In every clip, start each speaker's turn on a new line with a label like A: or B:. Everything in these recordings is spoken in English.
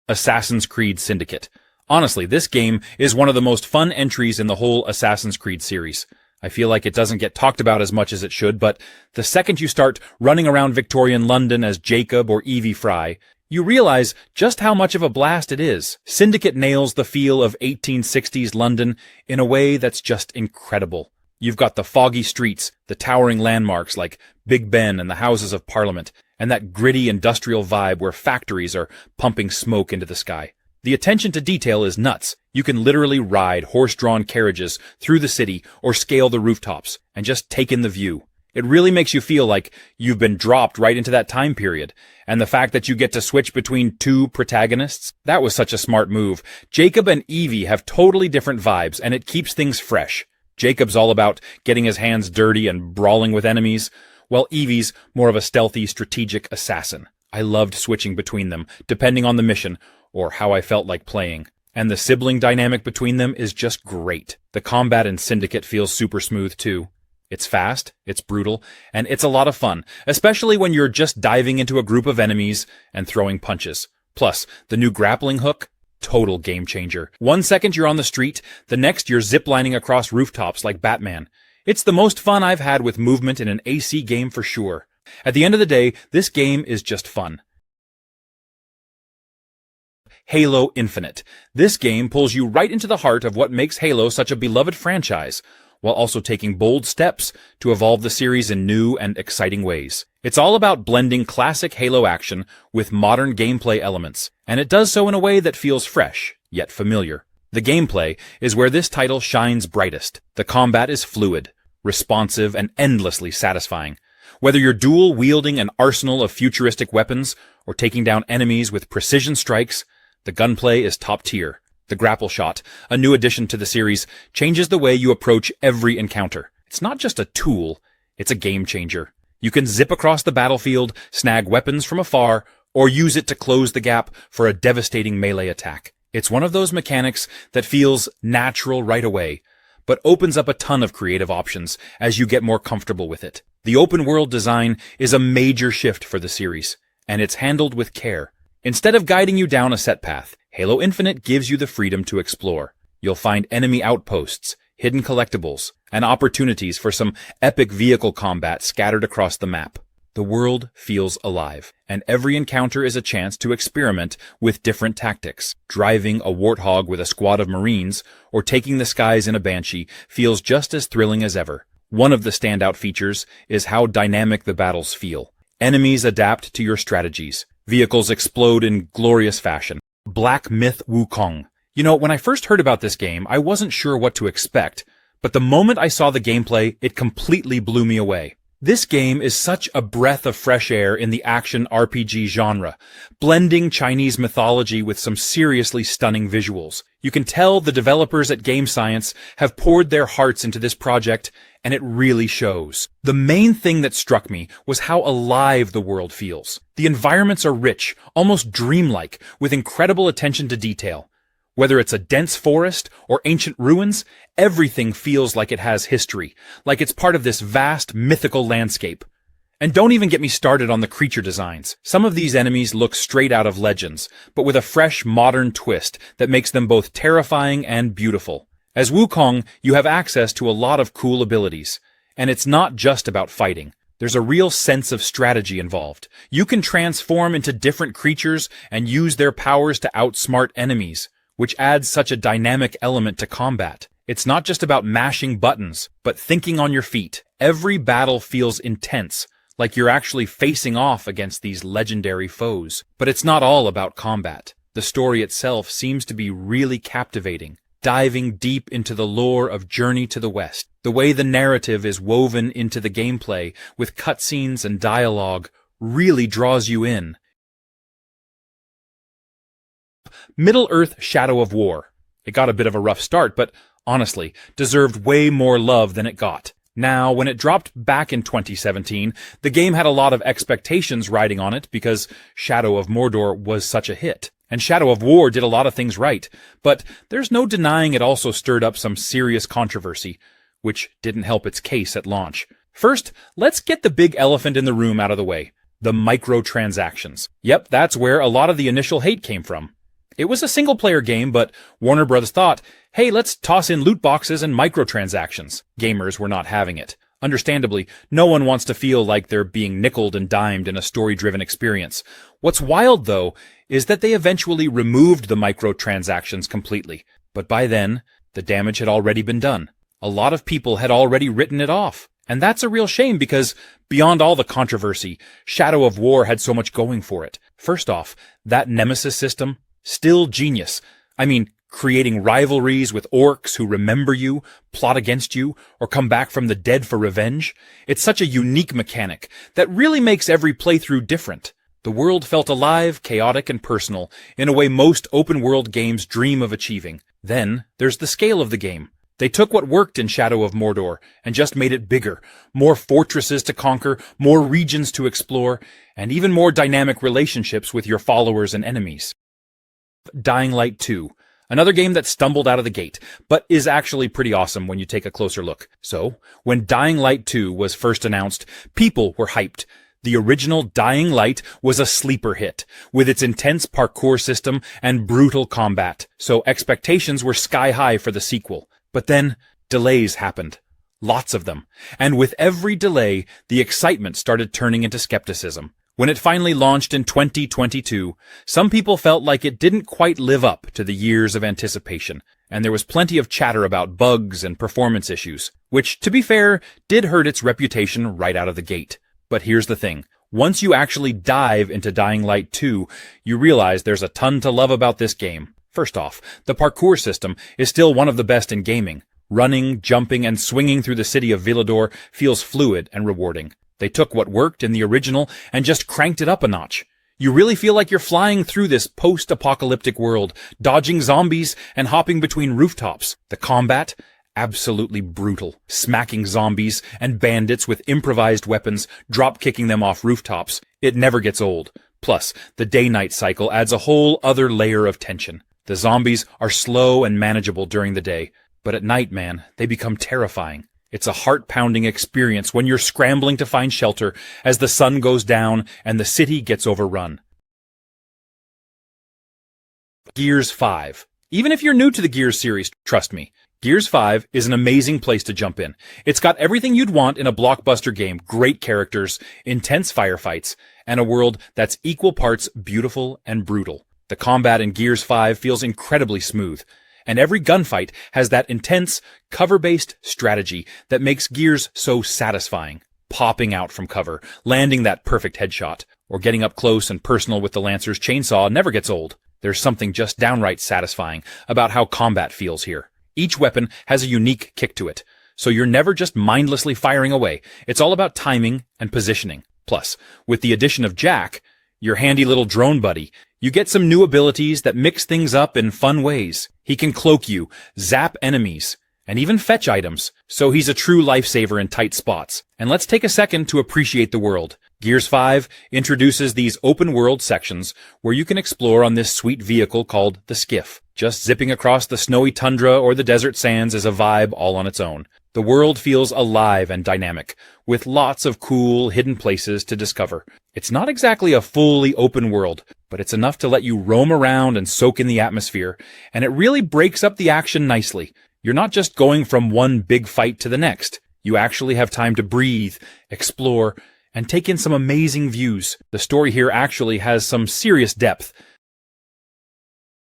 A: Assassin's Creed Syndicate. Honestly, this game is one of the most fun entries in the whole Assassin's Creed series. I feel like it doesn't get talked about as much as it should, but the second you start running around Victorian London as Jacob or Evie Fry, you realize just how much of a blast it is. Syndicate nails the feel of 1860s London in a way that's just incredible. You've got the foggy streets, the towering landmarks like Big Ben and the Houses of Parliament, and that gritty industrial vibe where factories are pumping smoke into the sky. The attention to detail is nuts. You can literally ride horse-drawn carriages through the city or scale the rooftops and just take in the view. It really makes you feel like you've been dropped right into that time period. And the fact that you get to switch between two protagonists, that was such a smart move. Jacob and Evie have totally different vibes, and it keeps things fresh. Jacob's all about getting his hands dirty and brawling with enemies, while Evie's more of a stealthy, strategic assassin. I loved switching between them, depending on the mission, or how I felt like playing. And the sibling dynamic between them is just great. The combat in Syndicate feels super smooth too. It's fast, it's brutal, and it's a lot of fun, especially when you're just diving into a group of enemies and throwing punches. Plus, the new grappling hook, total game changer. 1 second you're on the street, the next you're ziplining across rooftops like Batman. It's the most fun I've had with movement in an AC game for sure. At the end of the day, this game is just fun. Halo Infinite. This game pulls you right into the heart of what makes Halo such a beloved franchise, while also taking bold steps to evolve the series in new and exciting ways. It's all about blending classic Halo action with modern gameplay elements, and it does so in a way that feels fresh, yet familiar. The gameplay is where this title shines brightest. The combat is fluid, responsive, and endlessly satisfying. Whether you're dual-wielding an arsenal of futuristic weapons or taking down enemies with precision strikes, the gunplay is top tier. The grapple shot, a new addition to the series, changes the way you approach every encounter. It's not just a tool, it's a game changer. You can zip across the battlefield, snag weapons from afar, or use it to close the gap for a devastating melee attack. It's one of those mechanics that feels natural right away, but opens up a ton of creative options as you get more comfortable with it. The open-world design is a major shift for the series, and it's handled with care. Instead of guiding you down a set path, Halo Infinite gives you the freedom to explore. You'll find enemy outposts, hidden collectibles, and opportunities for some epic vehicle combat scattered across the map. The world feels alive, and every encounter is a chance to experiment with different tactics. Driving a Warthog with a squad of Marines, or taking the skies in a Banshee, feels just as thrilling as ever. One of the standout features is how dynamic the battles feel. Enemies adapt to your strategies. Vehicles explode in glorious fashion. Black Myth Wukong. You know, when I first heard about this game, I wasn't sure what to expect, but the moment I saw the gameplay, it completely blew me away. This game is such a breath of fresh air in the action RPG genre, blending Chinese mythology with some seriously stunning visuals. You can tell the developers at Game Science have poured their hearts into this project, and it really shows. The main thing that struck me was how alive the world feels. The environments are rich, almost dreamlike, with incredible attention to detail. Whether it's a dense forest or ancient ruins, everything feels like it has history, like it's part of this vast, mythical landscape. And don't even get me started on the creature designs. Some of these enemies look straight out of Legends, but with a fresh, modern twist that makes them both terrifying and beautiful. As Wukong, you have access to a lot of cool abilities, and it's not just about fighting. There's a real sense of strategy involved. You can transform into different creatures and use their powers to outsmart enemies, which adds such a dynamic element to combat. It's not just about mashing buttons, but thinking on your feet. Every battle feels intense, like you're actually facing off against these legendary foes. But it's not all about combat. The story itself seems to be really captivating, diving deep into the lore of Journey to the West. The way the narrative is woven into the gameplay with cutscenes and dialogue really draws you in. Middle-earth: Shadow of War. It got a bit of a rough start, but honestly, deserved way more love than it got. Now, when it dropped back in 2017, the game had a lot of expectations riding on it because Shadow of Mordor was such a hit. And Shadow of War did a lot of things right, but there's no denying it also stirred up some serious controversy, which didn't help its case at launch. First, let's get the big elephant in the room out of the way. The microtransactions. Yep, that's where a lot of the initial hate came from. It was a single-player game, but Warner Bros. Thought, hey, let's toss in loot boxes and microtransactions. Gamers were not having it. Understandably, no one wants to feel like they're being nickeled and dimed in a story-driven experience. What's wild, though, is that they eventually removed the microtransactions completely. But by then, the damage had already been done. A lot of people had already written it off. And that's a real shame because, beyond all the controversy, Shadow of War had so much going for it. First off, that Nemesis system, still genius. I mean, creating rivalries with orcs who remember you, plot against you, or come back from the dead for revenge. It's such a unique mechanic that really makes every playthrough different. The world felt alive, chaotic, and personal, in a way most open-world games dream of achieving. Then, there's the scale of the game. They took what worked in Shadow of Mordor and just made it bigger. More fortresses to conquer, more regions to explore, and even more dynamic relationships with your followers and enemies. Dying Light 2. Another game that stumbled out of the gate, but is actually pretty awesome when you take a closer look. So, when Dying Light 2 was first announced, people were hyped. The original Dying Light was a sleeper hit, with its intense parkour system and brutal combat, so expectations were sky high for the sequel. But then, delays happened. Lots of them. And with every delay, the excitement started turning into skepticism. When it finally launched in 2022, some people felt like it didn't quite live up to the years of anticipation, and there was plenty of chatter about bugs and performance issues, which, to be fair, did hurt its reputation right out of the gate. But here's the thing. Once you actually dive into Dying Light 2, you realize there's a ton to love about this game. First off, the parkour system is still one of the best in gaming. Running, jumping, and swinging through the city of Villador feels fluid and rewarding. They took what worked in the original and just cranked it up a notch. You really feel like you're flying through this post-apocalyptic world, dodging zombies and hopping between rooftops. The combat? Absolutely brutal. Smacking zombies and bandits with improvised weapons, drop-kicking them off rooftops. It never gets old. Plus, the day-night cycle adds a whole other layer of tension. The zombies are slow and manageable during the day, but at night, man, they become terrifying. It's a heart-pounding experience when you're scrambling to find shelter as the sun goes down and the city gets overrun. Gears 5. Even if you're new to the Gears series, trust me, Gears 5 is an amazing place to jump in. It's got everything you'd want in a blockbuster game, great characters, intense firefights, and a world that's equal parts beautiful and brutal. The combat in Gears 5 feels incredibly smooth, and every gunfight has that intense, cover-based strategy that makes Gears so satisfying. Popping out from cover, landing that perfect headshot, or getting up close and personal with the Lancer's chainsaw never gets old. There's something just downright satisfying about how combat feels here. Each weapon has a unique kick to it, so you're never just mindlessly firing away. It's all about timing and positioning. Plus, with the addition of Jack, your handy little drone buddy, you get some new abilities that mix things up in fun ways. He can cloak you, zap enemies, and even fetch items, so he's a true lifesaver in tight spots. And let's take a second to appreciate the world. Gears 5 introduces these open-world sections where you can explore on this sweet vehicle called the Skiff. Just zipping across the snowy tundra or the desert sands is a vibe all on its own. The world feels alive and dynamic, with lots of cool, hidden places to discover. It's not exactly a fully open world, but it's enough to let you roam around and soak in the atmosphere, and it really breaks up the action nicely. You're not just going from one big fight to the next. You actually have time to breathe, explore, and take in some amazing views. The story here actually has some serious depth.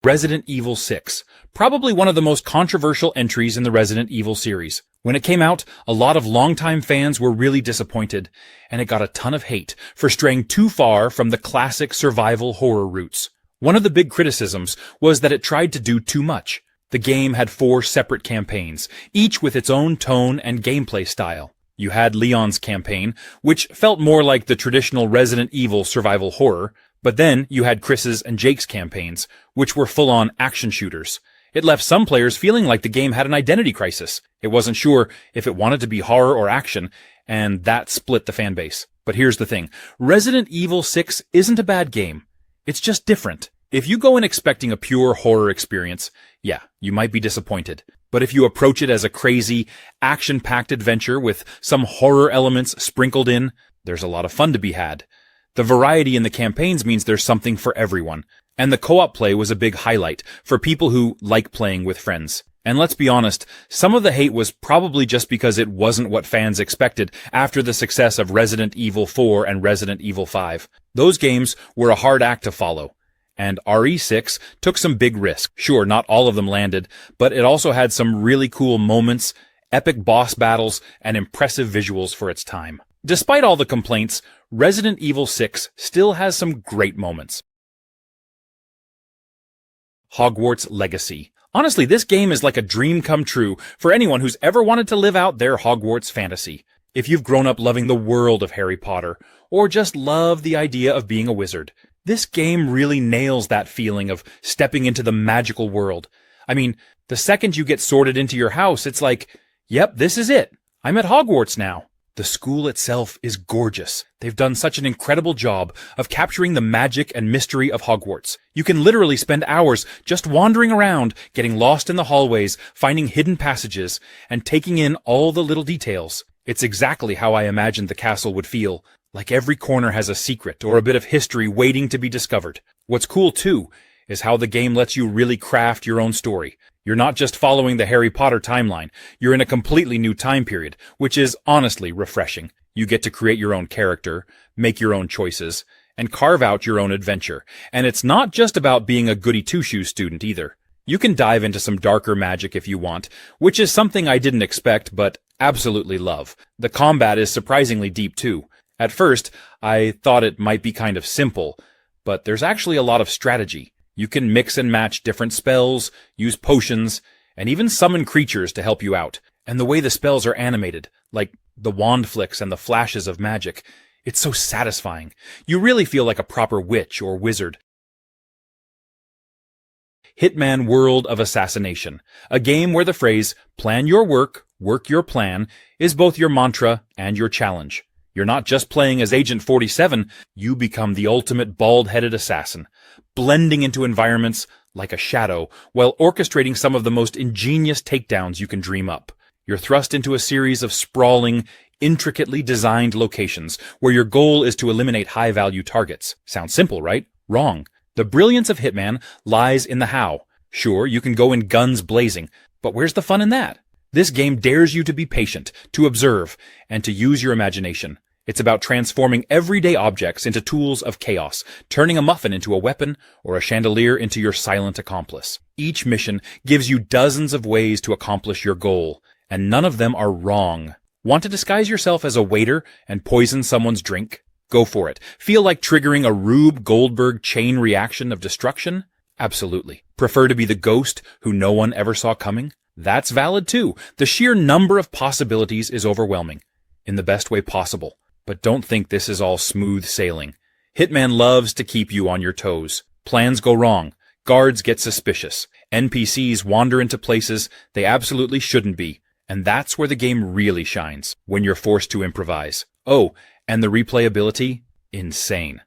A: Resident Evil 6, probably one of the most controversial entries in the Resident Evil series. When it came out, a lot of longtime fans were really disappointed, and it got a ton of hate for straying too far from the classic survival horror roots. One of the big criticisms was that it tried to do too much. The game had 4 separate campaigns, each with its own tone and gameplay style. You had Leon's campaign, which felt more like the traditional Resident Evil survival horror, but then you had Chris's and Jake's campaigns, which were full-on action shooters. It left some players feeling like the game had an identity crisis. It wasn't sure if it wanted to be horror or action, and that split the fanbase. But here's the thing. Resident Evil 6 isn't a bad game. It's just different. If you go in expecting a pure horror experience, yeah, you might be disappointed. But if you approach it as a crazy, action-packed adventure with some horror elements sprinkled in, there's a lot of fun to be had. The variety in the campaigns means there's something for everyone. And the co-op play was a big highlight for people who like playing with friends. And let's be honest, some of the hate was probably just because it wasn't what fans expected after the success of Resident Evil 4 and Resident Evil 5. Those games were a hard act to follow. And RE6 took some big risks. Sure, not all of them landed, but it also had some really cool moments, epic boss battles, and impressive visuals for its time. Despite all the complaints, Resident Evil 6 still has some great moments. Hogwarts Legacy. Honestly, this game is like a dream come true for anyone who's ever wanted to live out their Hogwarts fantasy. If you've grown up loving the world of Harry Potter, or just love the idea of being a wizard, this game really nails that feeling of stepping into the magical world. I mean, the second you get sorted into your house, it's like, yep, this is it. I'm at Hogwarts now. The school itself is gorgeous. They've done such an incredible job of capturing the magic and mystery of Hogwarts. You can literally spend hours just wandering around, getting lost in the hallways, finding hidden passages, and taking in all the little details. It's exactly how I imagined the castle would feel. Like every corner has a secret or a bit of history waiting to be discovered. What's cool, too, is how the game lets you really craft your own story. You're not just following the Harry Potter timeline. You're in a completely new time period, which is honestly refreshing. You get to create your own character, make your own choices, and carve out your own adventure. And it's not just about being a goody-two-shoes student either. You can dive into some darker magic if you want, which is something I didn't expect but absolutely love. The combat is surprisingly deep, too. At first, I thought it might be kind of simple, but there's actually a lot of strategy. You can mix and match different spells, use potions, and even summon creatures to help you out. And the way the spells are animated, like the wand flicks and the flashes of magic, it's so satisfying. You really feel like a proper witch or wizard. Hitman World of Assassination, a game where the phrase, plan your work your plan, is both your mantra and your challenge. You're not just playing as Agent 47, you become the ultimate bald-headed assassin, blending into environments like a shadow while orchestrating some of the most ingenious takedowns you can dream up. You're thrust into a series of sprawling, intricately designed locations where your goal is to eliminate high-value targets. Sounds simple, right? Wrong. The brilliance of Hitman lies in the how. Sure, you can go in guns blazing, but where's the fun in that? This game dares you to be patient, to observe, and to use your imagination. It's about transforming everyday objects into tools of chaos, turning a muffin into a weapon or a chandelier into your silent accomplice. Each mission gives you dozens of ways to accomplish your goal, and none of them are wrong. Want to disguise yourself as a waiter and poison someone's drink? Go for it. Feel like triggering a Rube Goldberg chain reaction of destruction? Absolutely. Prefer to be the ghost who no one ever saw coming? That's valid too. The sheer number of possibilities is overwhelming, in the best way possible. But don't think this is all smooth sailing. Hitman loves to keep you on your toes. Plans go wrong. Guards get suspicious. NPCs wander into places they absolutely shouldn't be. And that's where the game really shines, when you're forced to improvise. Oh, and the replayability? Insane.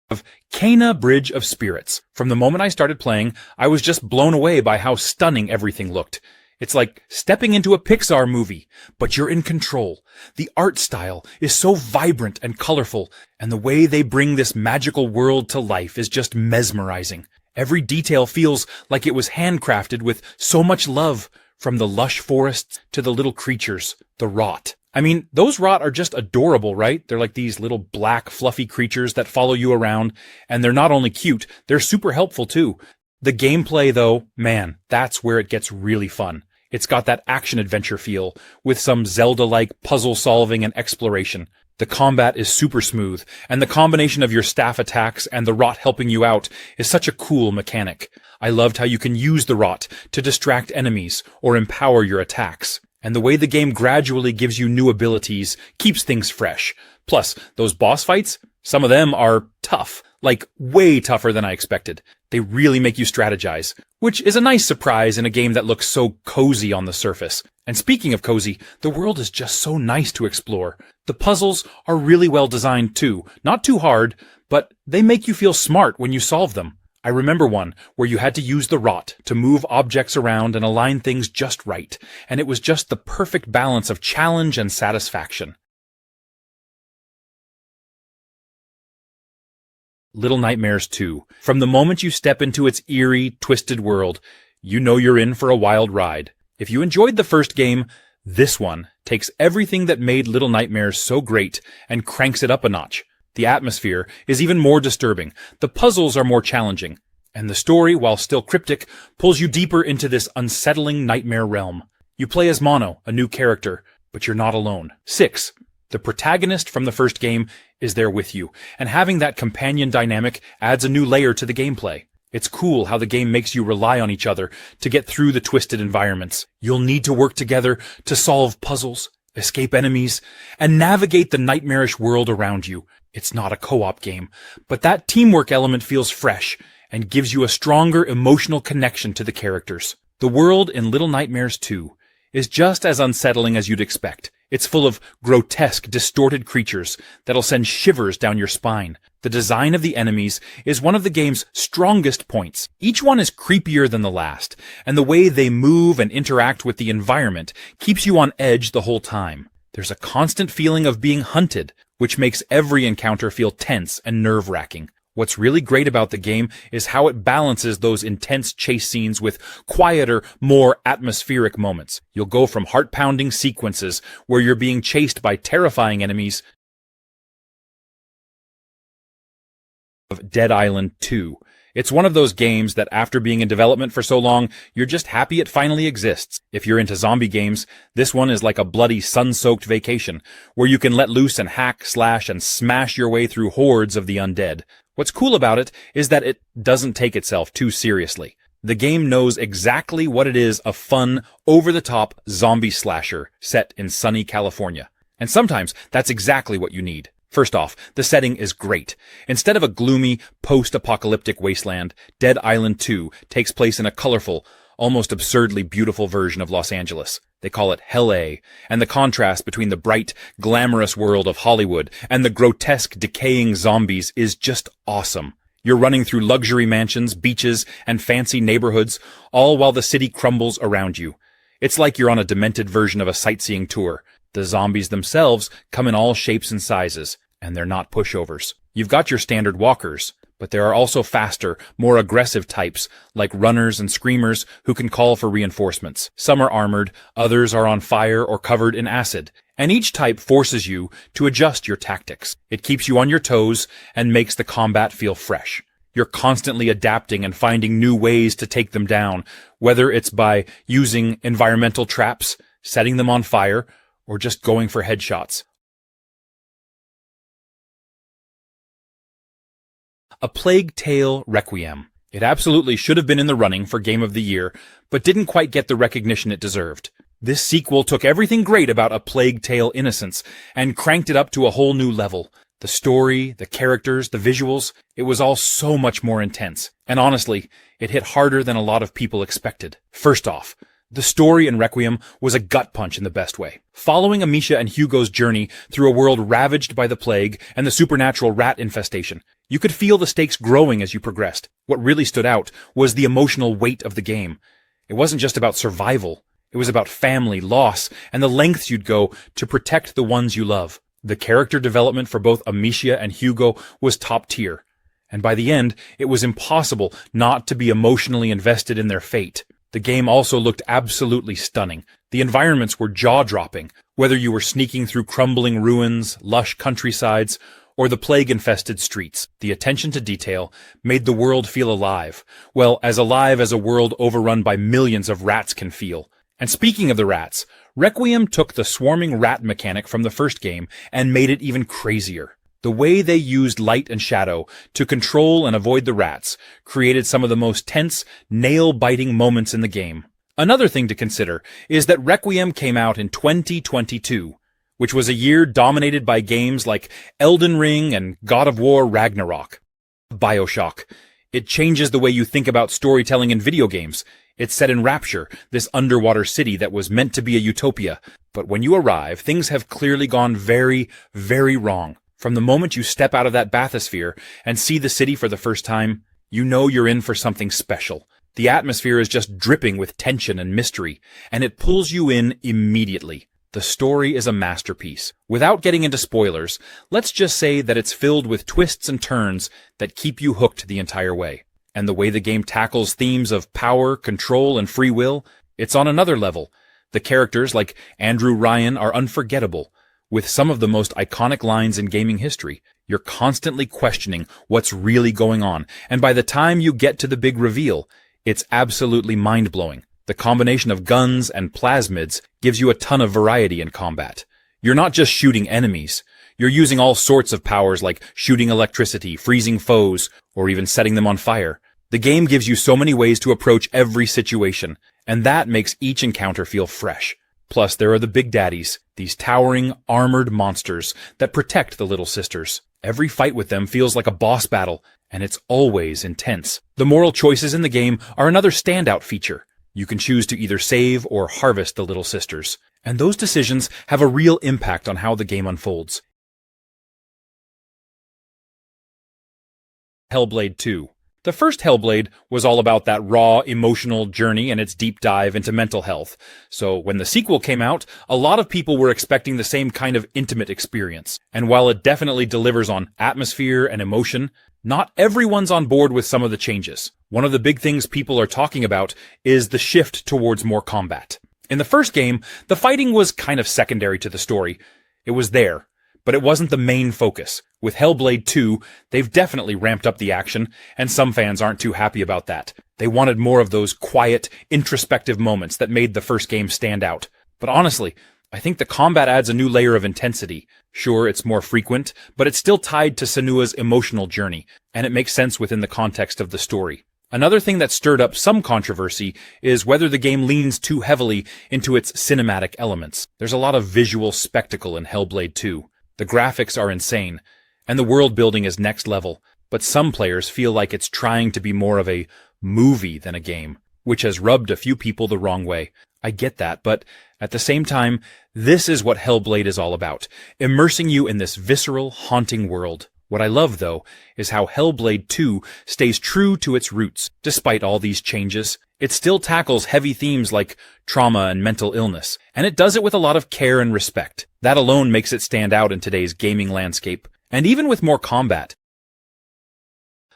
A: Of Kena Bridge of Spirits. From the moment I started playing, I was just blown away by how stunning everything looked. It's like stepping into a Pixar movie, but you're in control. The art style is so vibrant and colorful, and the way they bring this magical world to life is just mesmerizing. Every detail feels like it was handcrafted with so much love, from the lush forests to the little creatures, the rot. I mean, those rot are just adorable, right? They're like these little black, fluffy creatures that follow you around, and they're not only cute, they're super helpful too. The gameplay, though, man, that's where it gets really fun. It's got that action-adventure feel, with some Zelda-like puzzle-solving and exploration. The combat is super smooth, and the combination of your staff attacks and the rot helping you out is such a cool mechanic. I loved how you can use the rot to distract enemies or empower your attacks. And the way the game gradually gives you new abilities keeps things fresh. Plus, those boss fights, some of them are tough. Like, way tougher than I expected. They really make you strategize, which is a nice surprise in a game that looks so cozy on the surface. And speaking of cozy, the world is just so nice to explore. The puzzles are really well designed too. Not too hard, but they make you feel smart when you solve them. I remember one where you had to use the rot to move objects around and align things just right, and it was just the perfect balance of challenge and satisfaction. Little Nightmares 2. From the moment you step into its eerie, twisted world, you know you're in for a wild ride. If you enjoyed the first game, this one takes everything that made Little Nightmares so great and cranks it up a notch. The atmosphere is even more disturbing, the puzzles are more challenging, and the story, while still cryptic, pulls you deeper into this unsettling nightmare realm. You play as Mono, a new character, but you're not alone. 6. The protagonist from the first game is there with you, and having that companion dynamic adds a new layer to the gameplay. It's cool how the game makes you rely on each other to get through the twisted environments. You'll need to work together to solve puzzles, escape enemies, and navigate the nightmarish world around you. It's not a co-op game, but that teamwork element feels fresh and gives you a stronger emotional connection to the characters. The world in Little Nightmares 2 is just as unsettling as you'd expect. It's full of grotesque, distorted creatures that'll send shivers down your spine. The design of the enemies is one of the game's strongest points. Each one is creepier than the last, and the way they move and interact with the environment keeps you on edge the whole time. There's a constant feeling of being hunted, which makes every encounter feel tense and nerve-wracking. What's really great about the game is how it balances those intense chase scenes with quieter, more atmospheric moments. You'll go from heart-pounding sequences where you're being chased by terrifying enemies of Dead Island 2. It's one of those games that after being in development for so long, you're just happy it finally exists. If you're into zombie games, this one is like a bloody sun-soaked vacation, where you can let loose and hack, slash, and smash your way through hordes of the undead. What's cool about it is that it doesn't take itself too seriously. The game knows exactly what it is, a fun, over-the-top zombie slasher set in sunny California. And sometimes that's exactly what you need. First off, the setting is great. Instead of a gloomy, post-apocalyptic wasteland, Dead Island 2 takes place in a colorful, almost absurdly beautiful version of Los Angeles. They call it Hell-A, and the contrast between the bright, glamorous world of Hollywood and the grotesque, decaying zombies is just awesome. You're running through luxury mansions, beaches, and fancy neighborhoods, all while the city crumbles around you. It's like you're on a demented version of a sightseeing tour. The zombies themselves come in all shapes and sizes, and they're not pushovers. You've got your standard walkers, but there are also faster, more aggressive types, like runners and screamers who can call for reinforcements. Some are armored, others are on fire or covered in acid, and each type forces you to adjust your tactics. It keeps you on your toes and makes the combat feel fresh. You're constantly adapting and finding new ways to take them down, whether it's by using environmental traps, setting them on fire, or just going for headshots. A Plague Tale Requiem. It absolutely should have been in the running for Game of the Year, but didn't quite get the recognition it deserved. This sequel took everything great about A Plague Tale Innocence and cranked it up to a whole new level. The story, the characters, the visuals, it was all so much more intense. And honestly, it hit harder than a lot of people expected. First off, the story in Requiem was a gut punch in the best way. Following Amicia and Hugo's journey through a world ravaged by the plague and the supernatural rat infestation, you could feel the stakes growing as you progressed. What really stood out was the emotional weight of the game. It wasn't just about survival. It was about family, loss, and the lengths you'd go to protect the ones you love. The character development for both Amicia and Hugo was top tier. And by the end, it was impossible not to be emotionally invested in their fate. The game also looked absolutely stunning. The environments were jaw-dropping, whether you were sneaking through crumbling ruins, lush countrysides, or the plague-infested streets. The attention to detail made the world feel alive. Well, as alive as a world overrun by millions of rats can feel. And speaking of the rats, Requiem took the swarming rat mechanic from the first game and made it even crazier. The way they used light and shadow to control and avoid the rats created some of the most tense, nail-biting moments in the game. Another thing to consider is that Requiem came out in 2022, which was a year dominated by games like Elden Ring and God of War Ragnarok. BIOSHOCK. It changes the way you think about storytelling in video games. It's set in Rapture, this underwater city that was meant to be a utopia. But when you arrive, things have clearly gone very, very wrong. From the moment you step out of that bathysphere and see the city for the first time, you know you're in for something special. The atmosphere is just dripping with tension and mystery, and it pulls you in immediately. The story is a masterpiece. Without getting into spoilers, let's just say that it's filled with twists and turns that keep you hooked the entire way. And the way the game tackles themes of power, control, and free will, it's on another level. The characters, like Andrew Ryan, are unforgettable, with some of the most iconic lines in gaming history. You're constantly questioning what's really going on, and by the time you get to the big reveal, it's absolutely mind-blowing. The combination of guns and plasmids gives you a ton of variety in combat. You're not just shooting enemies. You're using all sorts of powers like shooting electricity, freezing foes, or even setting them on fire. The game gives you so many ways to approach every situation, and that makes each encounter feel fresh. Plus, there are the big daddies, these towering, armored monsters that protect the little sisters. Every fight with them feels like a boss battle, and it's always intense. The moral choices in the game are another standout feature. You can choose to either save or harvest the little sisters, and those decisions have a real impact on how the game unfolds. HELLBLADE 2. The first HELLBLADE was all about that raw, emotional journey and its deep dive into mental health. So when the sequel came out, a lot of people were expecting the same kind of intimate experience. And while it definitely delivers on atmosphere and emotion, not everyone's on board with some of the changes. One of the big things people are talking about is the shift towards more combat. In the first game, the fighting was kind of secondary to the story. It was there, but it wasn't the main focus. With HELLBLADE 2, they've definitely ramped up the action, and some fans aren't too happy about that. They wanted more of those quiet, introspective moments that made the first game stand out. But honestly, I think the combat adds a new layer of intensity. Sure, it's more frequent, but it's still tied to Senua's emotional journey, and it makes sense within the context of the story. Another thing that stirred up some controversy is whether the game leans too heavily into its cinematic elements. There's a lot of visual spectacle in HELLBLADE 2. The graphics are insane, and the world building is next level, but some players feel like it's trying to be more of a movie than a game, which has rubbed a few people the wrong way. I get that, but at the same time, this is what HELLBLADE is all about, immersing you in this visceral, haunting world. What I love, though, is how HELLBLADE 2 stays true to its roots. Despite all these changes, it still tackles heavy themes like trauma and mental illness, and it does it with a lot of care and respect. That alone makes it stand out in today's gaming landscape, and even with more combat.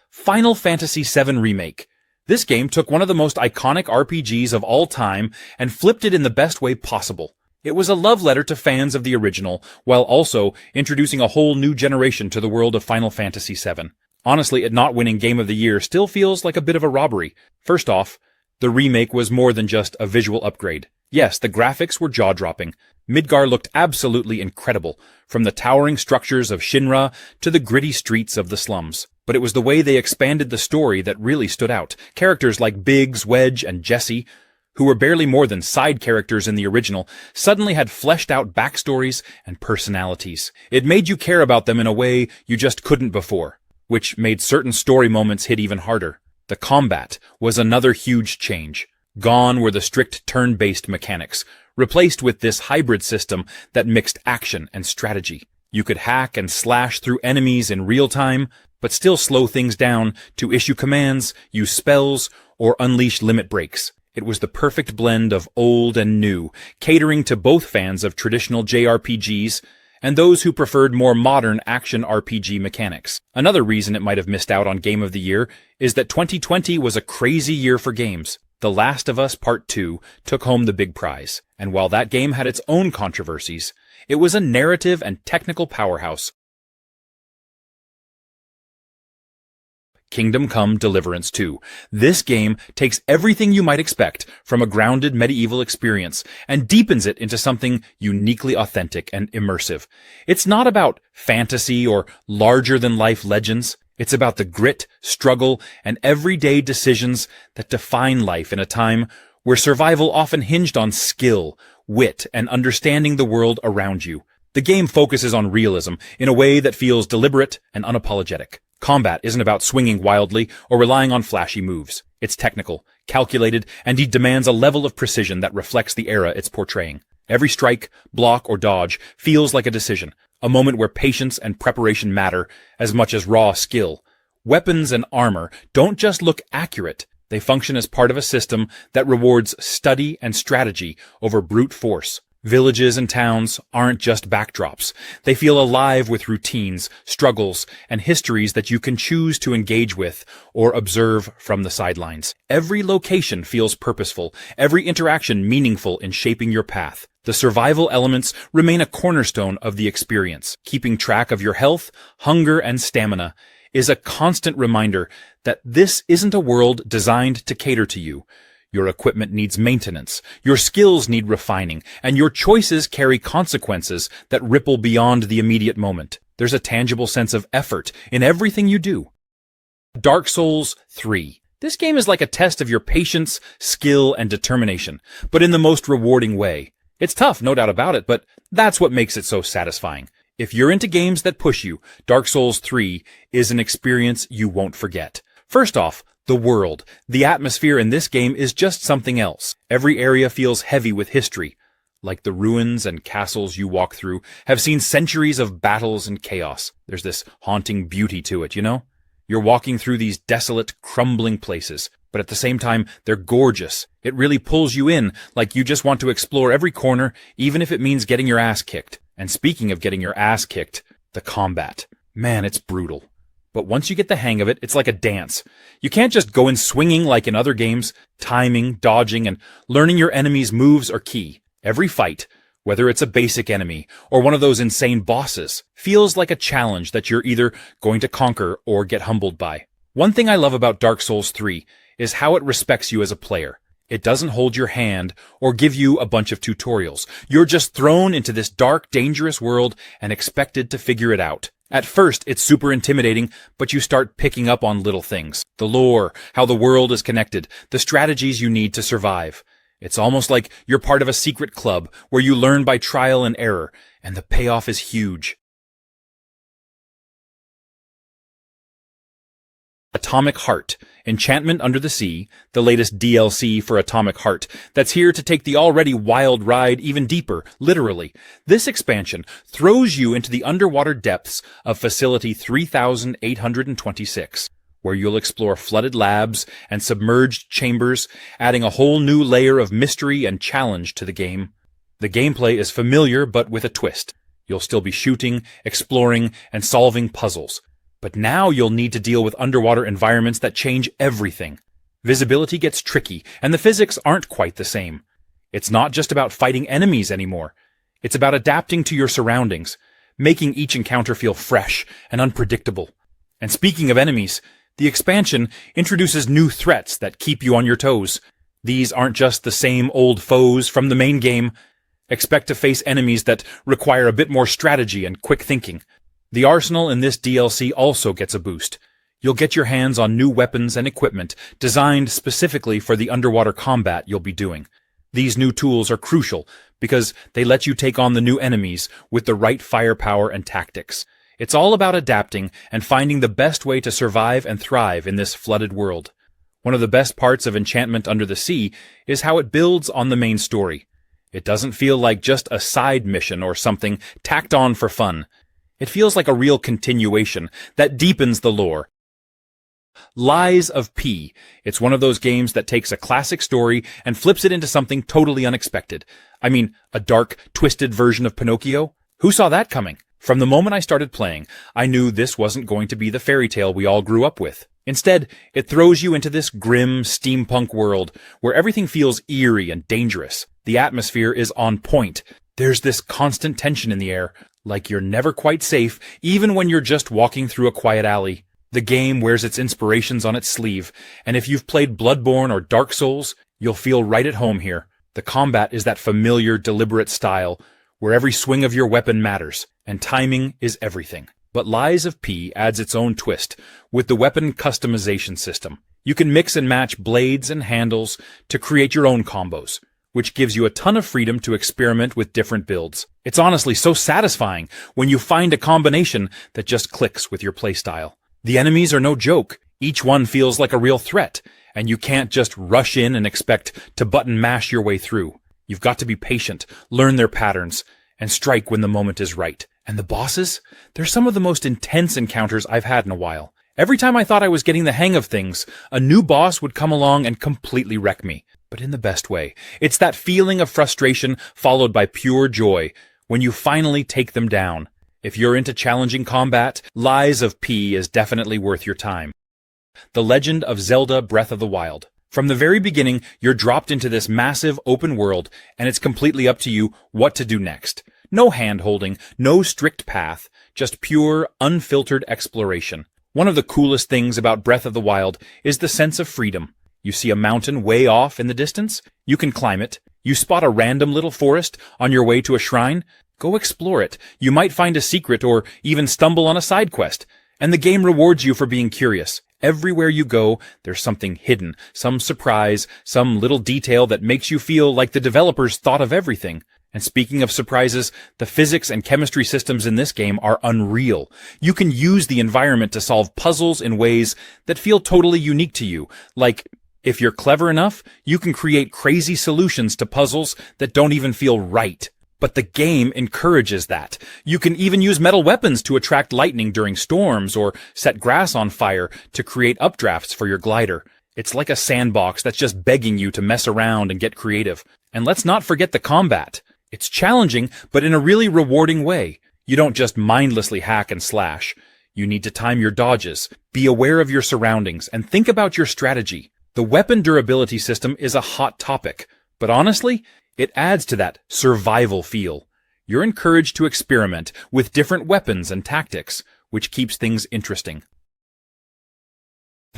A: Final Fantasy VII Remake. This game took one of the most iconic RPGs of all time and flipped it in the best way possible. It was a love letter to fans of the original, while also introducing a whole new generation to the world of Final Fantasy VII. Honestly, it not winning Game of the Year still feels like a bit of a robbery. First off, the remake was more than just a visual upgrade. Yes, the graphics were jaw-dropping. Midgar looked absolutely incredible, from the towering structures of Shinra to the gritty streets of the slums. But it was the way they expanded the story that really stood out. Characters like Biggs, Wedge, and Jessie, who were barely more than side characters in the original, suddenly had fleshed-out backstories and personalities. It made you care about them in a way you just couldn't before, which made certain story moments hit even harder. The combat was another huge change. Gone were the strict turn-based mechanics, replaced with this hybrid system that mixed action and strategy. You could hack and slash through enemies in real time, but still slow things down to issue commands, use spells, or unleash limit breaks. It was the perfect blend of old and new, catering to both fans of traditional JRPGs and those who preferred more modern action RPG mechanics. Another reason it might have missed out on Game of the Year is that 2020 was a crazy year for games. The Last of Us Part 2 took home the big prize, and while that game had its own controversies, it was a narrative and technical powerhouse. Kingdom Come: Deliverance 2. This game takes everything you might expect from a grounded medieval experience and deepens it into something uniquely authentic and immersive. It's not about fantasy or larger-than-life legends. It's about the grit, struggle, and everyday decisions that define life in a time where survival often hinged on skill, wit, and understanding the world around you. The game focuses on realism in a way that feels deliberate and unapologetic. Combat isn't about swinging wildly or relying on flashy moves. It's technical, calculated, and it demands a level of precision that reflects the era it's portraying. Every strike, block, or dodge feels like a decision, a moment where patience and preparation matter as much as raw skill. Weapons and armor don't just look accurate, they function as part of a system that rewards study and strategy over brute force. Villages and towns aren't just backdrops. They feel alive with routines, struggles, and histories that you can choose to engage with or observe from the sidelines. Every location feels purposeful, every interaction meaningful in shaping your path. The survival elements remain a cornerstone of the experience. Keeping track of your health, hunger, and stamina is a constant reminder that this isn't a world designed to cater to you. Your equipment needs maintenance, your skills need refining, and your choices carry consequences that ripple beyond the immediate moment. There's a tangible sense of effort in everything you do. Dark Souls 3. This game is like a test of your patience, skill, and determination, but in the most rewarding way. It's tough, no doubt about it, but that's what makes it so satisfying. If you're into games that push you, Dark Souls 3 is an experience you won't forget. First off, the world. The atmosphere in this game is just something else. Every area feels heavy with history, like the ruins and castles you walk through have seen centuries of battles and chaos. There's this haunting beauty to it, you know? You're walking through these desolate, crumbling places, but at the same time, they're gorgeous. It really pulls you in, like you just want to explore every corner, even if it means getting your ass kicked. And speaking of getting your ass kicked, the combat. Man, it's brutal. But once you get the hang of it, it's like a dance. You can't just go in swinging like in other games. Timing, dodging, and learning your enemy's moves are key. Every fight, whether it's a basic enemy or one of those insane bosses, feels like a challenge that you're either going to conquer or get humbled by. One thing I love about Dark Souls 3 is how it respects you as a player. It doesn't hold your hand or give you a bunch of tutorials. You're just thrown into this dark, dangerous world and expected to figure it out. At first, it's super intimidating, but you start picking up on little things. The lore, how the world is connected, the strategies you need to survive. It's almost like you're part of a secret club where you learn by trial and error, and the payoff is huge. Atomic Heart. Enchantment Under the Sea, the latest DLC for Atomic Heart, that's here to take the already wild ride even deeper, literally. This expansion throws you into the underwater depths of Facility 3826, where you'll explore flooded labs and submerged chambers, adding a whole new layer of mystery and challenge to the game. The gameplay is familiar, but with a twist. You'll still be shooting, exploring, and solving puzzles. But now you'll need to deal with underwater environments that change everything. Visibility gets tricky, and the physics aren't quite the same. It's not just about fighting enemies anymore. It's about adapting to your surroundings, making each encounter feel fresh and unpredictable. And speaking of enemies, the expansion introduces new threats that keep you on your toes. These aren't just the same old foes from the main game. Expect to face enemies that require a bit more strategy and quick thinking. The arsenal in this DLC also gets a boost. You'll get your hands on new weapons and equipment designed specifically for the underwater combat you'll be doing. These new tools are crucial because they let you take on the new enemies with the right firepower and tactics. It's all about adapting and finding the best way to survive and thrive in this flooded world. One of the best parts of Enchantment Under the Sea is how it builds on the main story. It doesn't feel like just a side mission or something tacked on for fun. It feels like a real continuation that deepens the lore. Lies of P. It's one of those games that takes a classic story and flips it into something totally unexpected. I mean, a dark, twisted version of Pinocchio? Who saw that coming? From the moment I started playing, I knew this wasn't going to be the fairy tale we all grew up with. Instead, it throws you into this grim, steampunk world where everything feels eerie and dangerous. The atmosphere is on point. There's this constant tension in the air, like you're never quite safe, even when you're just walking through a quiet alley. The game wears its inspirations on its sleeve, and if you've played Bloodborne or Dark Souls, you'll feel right at home here. The combat is that familiar, deliberate style, where every swing of your weapon matters, and timing is everything. But Lies of P adds its own twist, with the weapon customization system. You can mix and match blades and handles to create your own combos, which gives you a ton of freedom to experiment with different builds. It's honestly so satisfying when you find a combination that just clicks with your playstyle. The enemies are no joke. Each one feels like a real threat, and you can't just rush in and expect to button mash your way through. You've got to be patient, learn their patterns, and strike when the moment is right. And the bosses? They're some of the most intense encounters I've had in a while. Every time I thought I was getting the hang of things, a new boss would come along and completely wreck me. but in the best way. It's that feeling of frustration followed by pure joy when you finally take them down. If you're into challenging combat, Lies of P is definitely worth your time. The Legend of Zelda Breath of the Wild. From the very beginning, you're dropped into this massive open world, and it's completely up to you what to do next. No hand-holding, no strict path, just pure, unfiltered exploration. One of the coolest things about Breath of the Wild is the sense of freedom. You see a mountain way off in the distance? You can climb it. You spot a random little forest on your way to a shrine? Go explore it. You might find a secret or even stumble on a side quest. And the game rewards you for being curious. Everywhere you go, there's something hidden, some surprise, some little detail that makes you feel like the developers thought of everything. And speaking of surprises, the physics and chemistry systems in this game are unreal. You can use the environment to solve puzzles in ways that feel totally unique to you. Like, if you're clever enough, you can create crazy solutions to puzzles that don't even feel right. But the game encourages that. You can even use metal weapons to attract lightning during storms or set grass on fire to create updrafts for your glider. It's like a sandbox that's just begging you to mess around and get creative. And let's not forget the combat. It's challenging, but in a really rewarding way. You don't just mindlessly hack and slash. You need to time your dodges, be aware of your surroundings, and think about your strategy. The weapon durability system is a hot topic, but honestly, it adds to that survival feel. You're encouraged to experiment with different weapons and tactics, which keeps things interesting.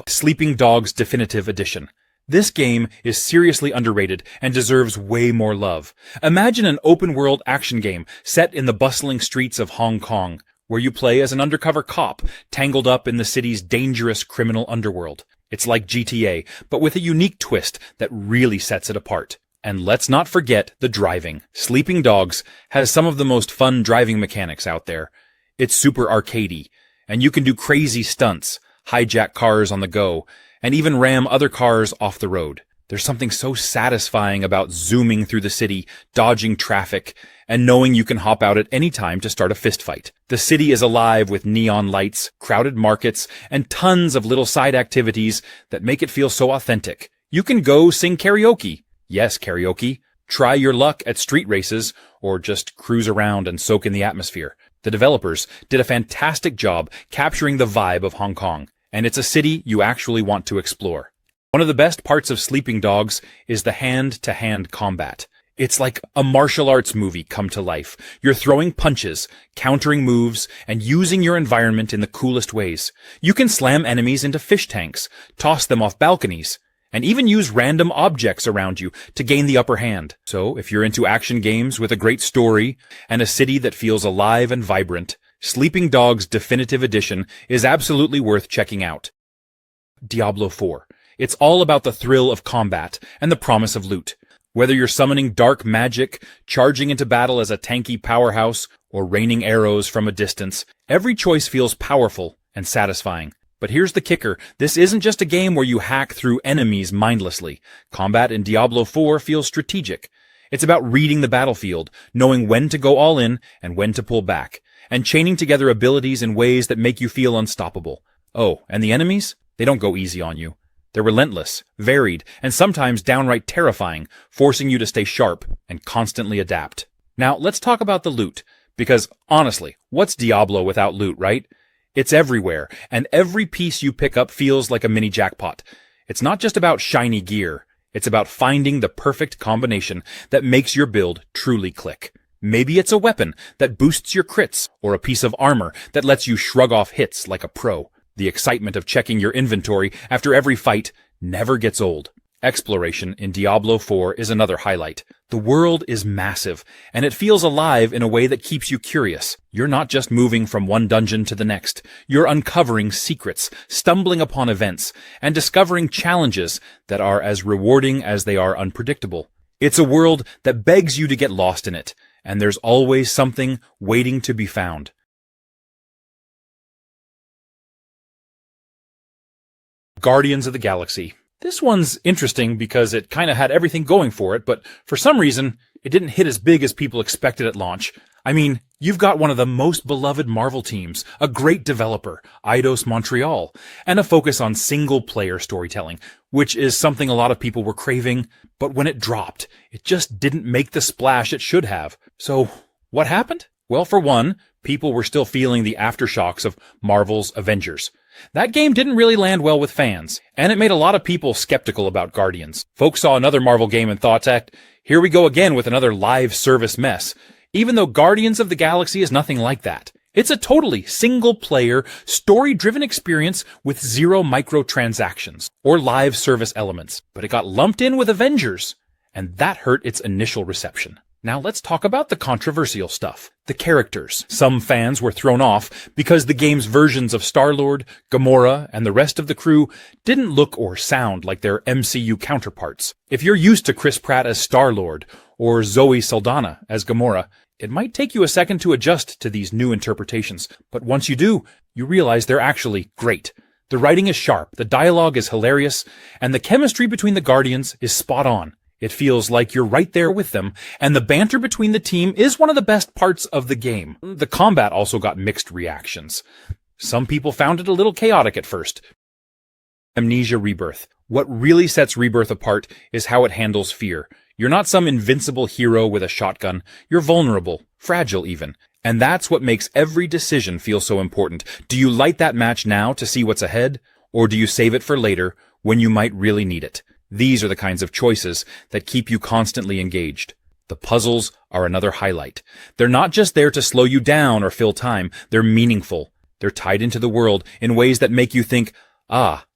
A: Sleeping Dogs Definitive Edition. This game is seriously underrated and deserves way more love. Imagine an open-world action game set in the bustling streets of Hong Kong, where you play as an undercover cop tangled up in the city's dangerous criminal underworld. It's like GTA, but with a unique twist that really sets it apart. And let's not forget the driving. Sleeping Dogs has some of the most fun driving mechanics out there. It's super arcadey, and you can do crazy stunts, hijack cars on the go, and even ram other cars off the road. There's something so satisfying about zooming through the city, dodging traffic, and knowing you can hop out at any time to start a fistfight. The city is alive with neon lights, crowded markets, and tons of little side activities that make it feel so authentic. You can go sing karaoke. Yes, karaoke. Try your luck at street races, or just cruise around and soak in the atmosphere. The developers did a fantastic job capturing the vibe of Hong Kong, and it's a city you actually want to explore. One of the best parts of Sleeping Dogs is the hand-to-hand combat. It's like a martial arts movie come to life. You're throwing punches, countering moves, and using your environment in the coolest ways. You can slam enemies into fish tanks, toss them off balconies, and even use random objects around you to gain the upper hand. So, if you're into action games with a great story and a city that feels alive and vibrant, Sleeping Dogs Definitive Edition is absolutely worth checking out. Diablo 4. It's all about the thrill of combat and the promise of loot. Whether you're summoning dark magic, charging into battle as a tanky powerhouse, or raining arrows from a distance, every choice feels powerful and satisfying. But here's the kicker. This isn't just a game where you hack through enemies mindlessly. Combat in Diablo 4 feels strategic. It's about reading the battlefield, knowing when to go all in and when to pull back, and chaining together abilities in ways that make you feel unstoppable. Oh, and the enemies? They don't go easy on you. They're relentless, varied, and sometimes downright terrifying, forcing you to stay sharp and constantly adapt. Now, let's talk about the loot, because honestly, what's Diablo without loot, right? It's everywhere, and every piece you pick up feels like a mini jackpot. It's not just about shiny gear. It's about finding the perfect combination that makes your build truly click. Maybe it's a weapon that boosts your crits, or a piece of armor that lets you shrug off hits like a pro. The excitement of checking your inventory after every fight never gets old. Exploration in Diablo 4 is another highlight. The world is massive, and it feels alive in a way that keeps you curious. You're not just moving from one dungeon to the next. You're uncovering secrets, stumbling upon events, and discovering challenges that are as rewarding as they are unpredictable. It's a world that begs you to get lost in it, and there's always something waiting to be found. Guardians of the Galaxy. This one's interesting because it kind of had everything going for it, but for some reason, it didn't hit as big as people expected at launch. I mean, you've got one of the most beloved Marvel teams, a great developer, Eidos Montreal, and a focus on single-player storytelling, which is something a lot of people were craving, but when it dropped, it just didn't make the splash it should have. So, what happened? Well, for one, people were still feeling the aftershocks of Marvel's Avengers. That game didn't really land well with fans, and it made a lot of people skeptical about Guardians. Folks saw another Marvel game and thought, here we go again with another live service mess. Even though Guardians of the Galaxy is nothing like that. It's a totally single-player, story-driven experience with zero microtransactions or live service elements. But it got lumped in with Avengers, and that hurt its initial reception. Now let's talk about the controversial stuff. The characters. Some fans were thrown off because the game's versions of Star-Lord, Gamora, and the rest of the crew didn't look or sound like their MCU counterparts. If you're used to Chris Pratt as Star-Lord, or Zoe Saldana as Gamora, it might take you a second to adjust to these new interpretations, but once you do, you realize they're actually great. The writing is sharp, the dialogue is hilarious, and the chemistry between the Guardians is spot on. It feels like you're right there with them, and the banter between the team is one of the best parts of the game. The combat also got mixed reactions. Some people found it a little chaotic at first. Amnesia Rebirth. What really sets Rebirth apart is how it handles fear. You're not some invincible hero with a shotgun. You're vulnerable, fragile even. And that's what makes every decision feel so important. Do you light that match now to see what's ahead? Or do you save it for later when you might really need it? These are the kinds of choices that keep you constantly engaged. The puzzles are another highlight. They're not just there to slow you down or fill time. They're meaningful. They're tied into the world in ways that make you think,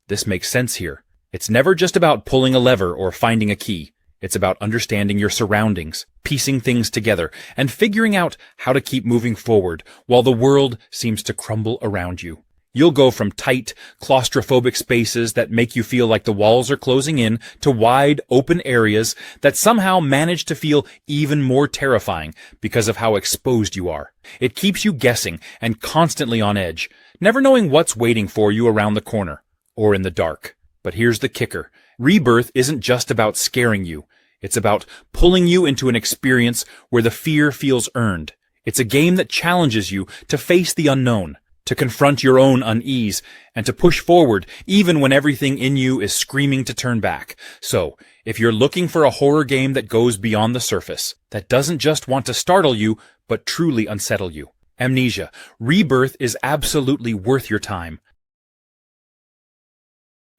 A: this makes sense here. It's never just about pulling a lever or finding a key. It's about understanding your surroundings, piecing things together, and figuring out how to keep moving forward while the world seems to crumble around you. You'll go from tight, claustrophobic spaces that make you feel like the walls are closing in to wide, open areas that somehow manage to feel even more terrifying because of how exposed you are. It keeps you guessing and constantly on edge, never knowing what's waiting for you around the corner or in the dark. But here's the kicker. Rebirth isn't just about scaring you. It's about pulling you into an experience where the fear feels earned. It's a game that challenges you to face the unknown, to confront your own unease, and to push forward even when everything in you is screaming to turn back. So, if you're looking for a horror game that goes beyond the surface, that doesn't just want to startle you, but truly unsettle you, Amnesia, Rebirth is absolutely worth your time.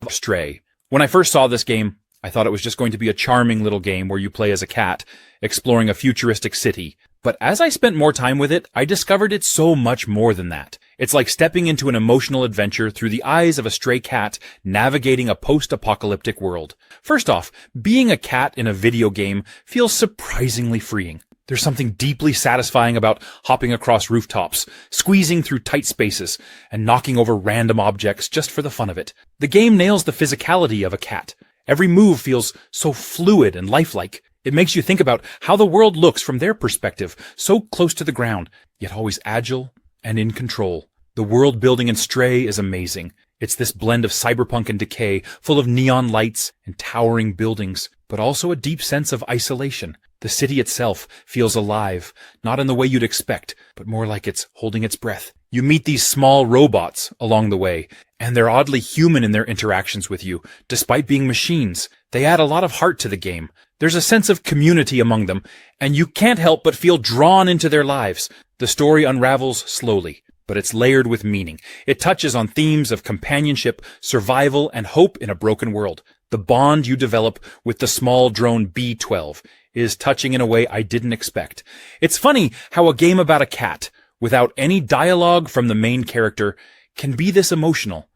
A: Stray. When I first saw this game, I thought it was just going to be a charming little game where you play as a cat, exploring a futuristic city. But as I spent more time with it, I discovered it's so much more than that. It's like stepping into an emotional adventure through the eyes of a stray cat navigating a post-apocalyptic world. First off, being a cat in a video game feels surprisingly freeing. There's something deeply satisfying about hopping across rooftops, squeezing through tight spaces, and knocking over random objects just for the fun of it. The game nails the physicality of a cat. Every move feels so fluid and lifelike. It makes you think about how the world looks from their perspective, so close to the ground, yet always agile and in control. The world building in Stray is amazing. It's this blend of cyberpunk and decay, full of neon lights and towering buildings, but also a deep sense of isolation. The city itself feels alive, not in the way you'd expect, but more like it's holding its breath. You meet these small robots along the way, and they're oddly human in their interactions with you, despite being machines. They add a lot of heart to the game. There's a sense of community among them, and you can't help but feel drawn into their lives. The story unravels slowly, but it's layered with meaning. It touches on themes of companionship, survival, and hope in a broken world. The bond you develop with the small drone B-12 is touching in a way I didn't expect. It's funny how a game about a cat, without any dialogue from the main character, can be this emotional.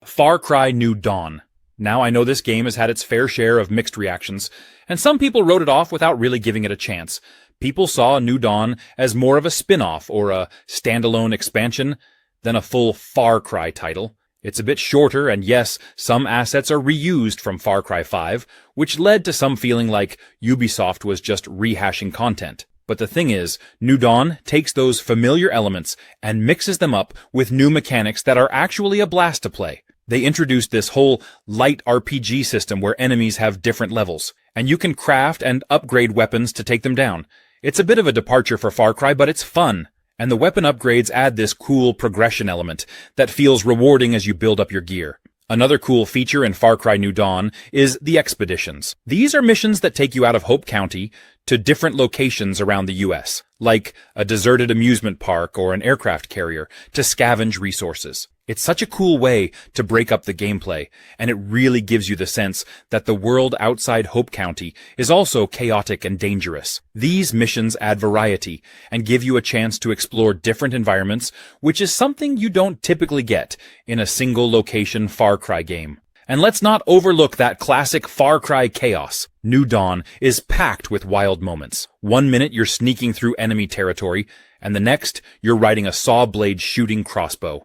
A: Far Cry New Dawn. Now I know this game has had its fair share of mixed reactions, and some people wrote it off without really giving it a chance. People saw New Dawn as more of a spin-off or a standalone expansion than a full Far Cry title. It's a bit shorter, and yes, some assets are reused from Far Cry 5, which led to some feeling like Ubisoft was just rehashing content. But the thing is, New Dawn takes those familiar elements and mixes them up with new mechanics that are actually a blast to play. They introduced this whole light RPG system where enemies have different levels, and you can craft and upgrade weapons to take them down. It's a bit of a departure for Far Cry, but it's fun. And the weapon upgrades add this cool progression element that feels rewarding as you build up your gear. Another cool feature in Far Cry New Dawn is the expeditions. These are missions that take you out of Hope County to different locations around the US, like a deserted amusement park or an aircraft carrier, to scavenge resources. It's such a cool way to break up the gameplay, and it really gives you the sense that the world outside Hope County is also chaotic and dangerous. These missions add variety and give you a chance to explore different environments, which is something you don't typically get in a single location Far Cry game. And let's not overlook that classic Far Cry chaos. New Dawn is packed with wild moments. 1 minute you're sneaking through enemy territory, and the next you're riding a saw blade shooting crossbow.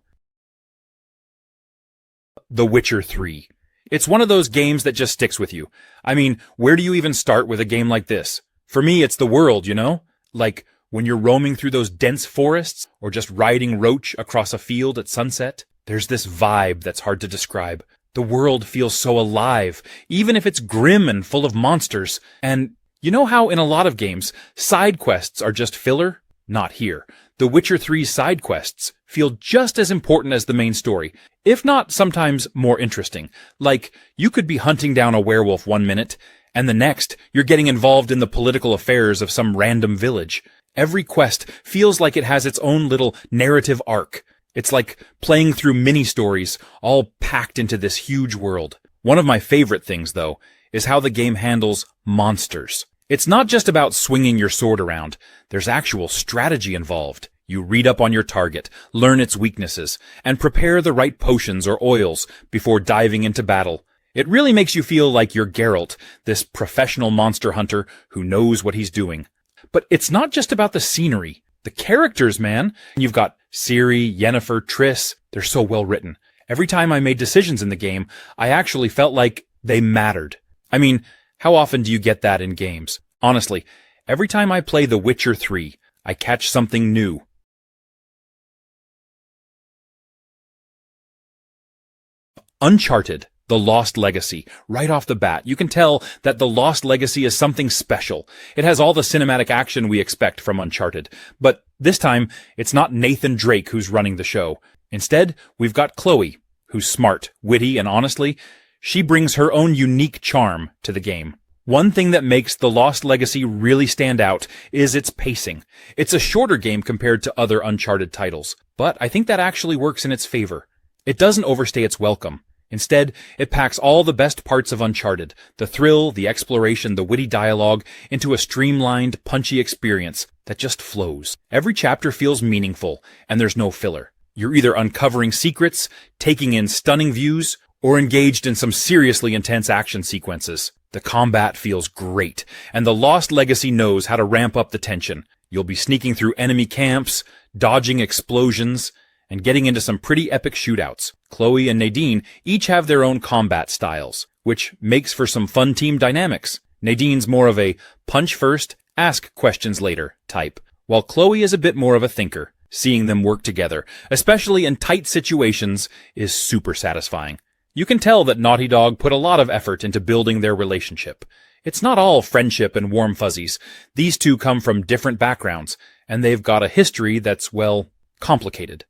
A: The Witcher 3. It's one of those games that just sticks with you. I mean, where do you even start with a game like this? For me, it's the world, you know? Like, when you're roaming through those dense forests, or just riding Roach across a field at sunset. There's this vibe that's hard to describe. The world feels so alive, even if it's grim and full of monsters. And you know how in a lot of games, side quests are just filler? Not here. The Witcher 3's side quests feel just as important as the main story, if not sometimes more interesting. Like, you could be hunting down a werewolf 1 minute, and the next, you're getting involved in the political affairs of some random village. Every quest feels like it has its own little narrative arc. It's like playing through mini-stories, all packed into this huge world. One of my favorite things, though, is how the game handles monsters. It's not just about swinging your sword around. There's actual strategy involved. You read up on your target, learn its weaknesses, and prepare the right potions or oils before diving into battle. It really makes you feel like you're Geralt, this professional monster hunter who knows what he's doing. But it's not just about the scenery. The characters, man. You've got Ciri, Yennefer, Triss. They're so well written. Every time I made decisions in the game, I actually felt like they mattered. I mean, how often do you get that in games? Honestly, every time I play The Witcher 3, I catch something new. Uncharted, The Lost Legacy. Right off the bat, you can tell that The Lost Legacy is something special. It has all the cinematic action we expect from Uncharted. But this time, it's not Nathan Drake who's running the show. Instead, we've got Chloe, who's smart, witty, and honestly, she brings her own unique charm to the game. One thing that makes The Lost Legacy really stand out is its pacing. It's a shorter game compared to other Uncharted titles, but I think that actually works in its favor. It doesn't overstay its welcome. Instead, it packs all the best parts of Uncharted, the thrill, the exploration, the witty dialogue, into a streamlined, punchy experience that just flows. Every chapter feels meaningful, and there's no filler. You're either uncovering secrets, taking in stunning views, or engaged in some seriously intense action sequences. The combat feels great, and The Lost Legacy knows how to ramp up the tension. You'll be sneaking through enemy camps, dodging explosions, and getting into some pretty epic shootouts. Chloe and Nadine each have their own combat styles, which makes for some fun team dynamics. Nadine's more of a punch first, ask questions later type, while Chloe is a bit more of a thinker. Seeing them work together, especially in tight situations, is super satisfying. You can tell that Naughty Dog put a lot of effort into building their relationship. It's not all friendship and warm fuzzies. These two come from different backgrounds, and they've got a history that's, well, complicated.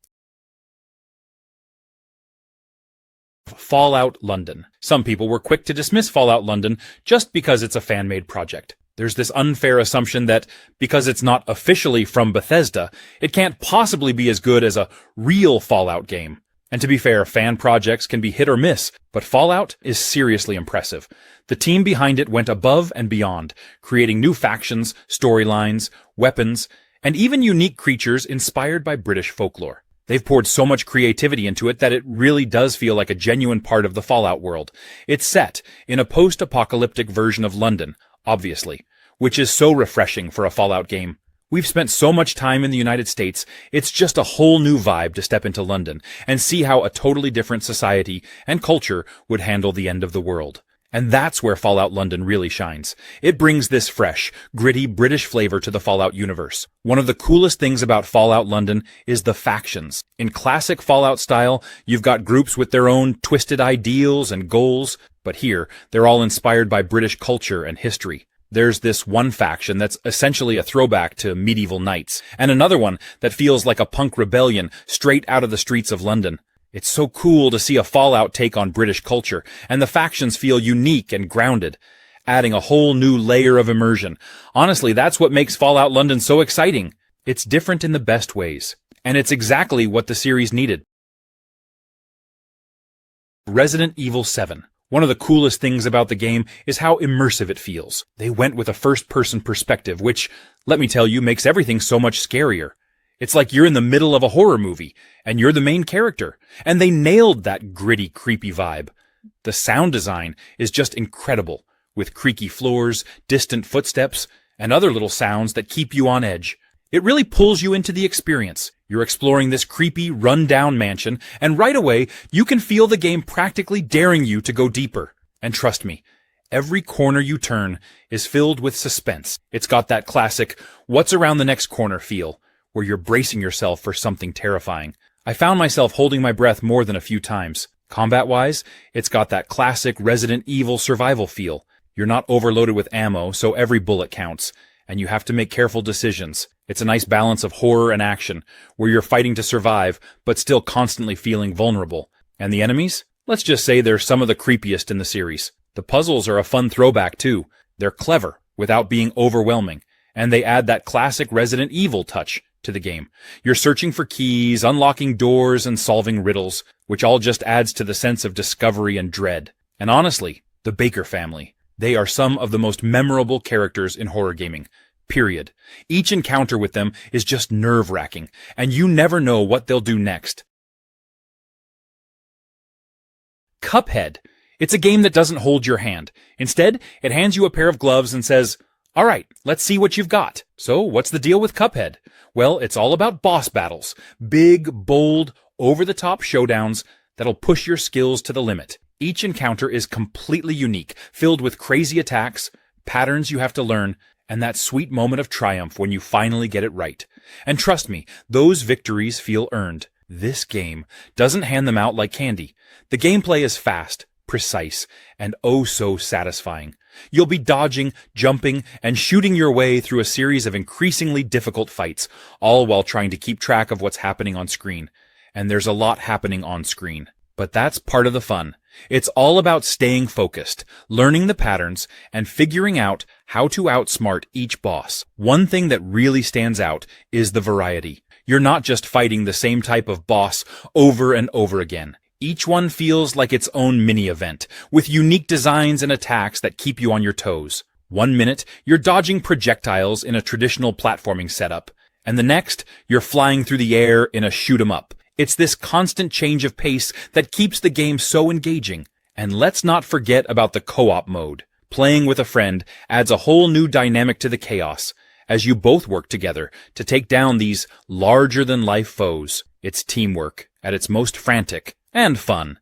A: Fallout London. Some people were quick to dismiss Fallout London just because it's a fan-made project. There's this unfair assumption that because it's not officially from Bethesda, it can't possibly be as good as a real Fallout game. And to be fair, fan projects can be hit or miss, but Fallout is seriously impressive. The team behind it went above and beyond, creating new factions, storylines, weapons, and even unique creatures inspired by British folklore. They've poured so much creativity into it that it really does feel like a genuine part of the Fallout world. It's set in a post-apocalyptic version of London, obviously, which is so refreshing for a Fallout game. We've spent so much time in the United States, it's just a whole new vibe to step into London and see how a totally different society and culture would handle the end of the world. And that's where Fallout London really shines. It brings this fresh, gritty British flavor to the Fallout universe. One of the coolest things about Fallout London is the factions. In classic Fallout style, you've got groups with their own twisted ideals and goals, but here, they're all inspired by British culture and history. There's this one faction that's essentially a throwback to medieval knights, and another one that feels like a punk rebellion straight out of the streets of London. It's so cool to see a Fallout take on British culture, and the factions feel unique and grounded, adding a whole new layer of immersion. Honestly, that's what makes Fallout London so exciting. It's different in the best ways, and it's exactly what the series needed. Resident Evil 7. One of the coolest things about the game is how immersive it feels. They went with a first-person perspective, which, let me tell you, makes everything so much scarier. It's like you're in the middle of a horror movie, and you're the main character. And they nailed that gritty, creepy vibe. The sound design is just incredible, with creaky floors, distant footsteps, and other little sounds that keep you on edge. It really pulls you into the experience. You're exploring this creepy, run-down mansion, and right away, you can feel the game practically daring you to go deeper. And trust me, every corner you turn is filled with suspense. It's got that classic, what's around the next corner feel, where you're bracing yourself for something terrifying. I found myself holding my breath more than a few times. Combat-wise, it's got that classic Resident Evil survival feel. You're not overloaded with ammo, so every bullet counts, and you have to make careful decisions. It's a nice balance of horror and action, where you're fighting to survive, but still constantly feeling vulnerable. And the enemies? Let's just say they're some of the creepiest in the series. The puzzles are a fun throwback too. They're clever, without being overwhelming, and they add that classic Resident Evil touch to the game. You're searching for keys, unlocking doors, and solving riddles, which all just adds to the sense of discovery and dread. And honestly, the Baker family. They are some of the most memorable characters in horror gaming. Period. Each encounter with them is just nerve-wracking, and you never know what they'll do next. CUPHEAD. It's a game that doesn't hold your hand. Instead, it hands you a pair of gloves and says, "All right, let's see what you've got." So, what's the deal with CUPHEAD? Well, it's all about boss battles. Big, bold, over-the-top showdowns that'll push your skills to the limit. Each encounter is completely unique, filled with crazy attacks, patterns you have to learn, and that sweet moment of triumph when you finally get it right. And trust me, those victories feel earned. This game doesn't hand them out like candy. The gameplay is fast, precise, and oh so satisfying. You'll be dodging, jumping, and shooting your way through a series of increasingly difficult fights, all while trying to keep track of what's happening on screen. And there's a lot happening on screen. But that's part of the fun. It's all about staying focused, learning the patterns, and figuring out how to outsmart each boss. One thing that really stands out is the variety. You're not just fighting the same type of boss over and over again. Each one feels like its own mini-event, with unique designs and attacks that keep you on your toes. One minute, you're dodging projectiles in a traditional platforming setup, and the next, you're flying through the air in a shoot-'em-up. It's this constant change of pace that keeps the game so engaging. And let's not forget about the co-op mode. Playing with a friend adds a whole new dynamic to the chaos, as you both work together to take down these larger-than-life foes. It's teamwork at its most frantic and fun.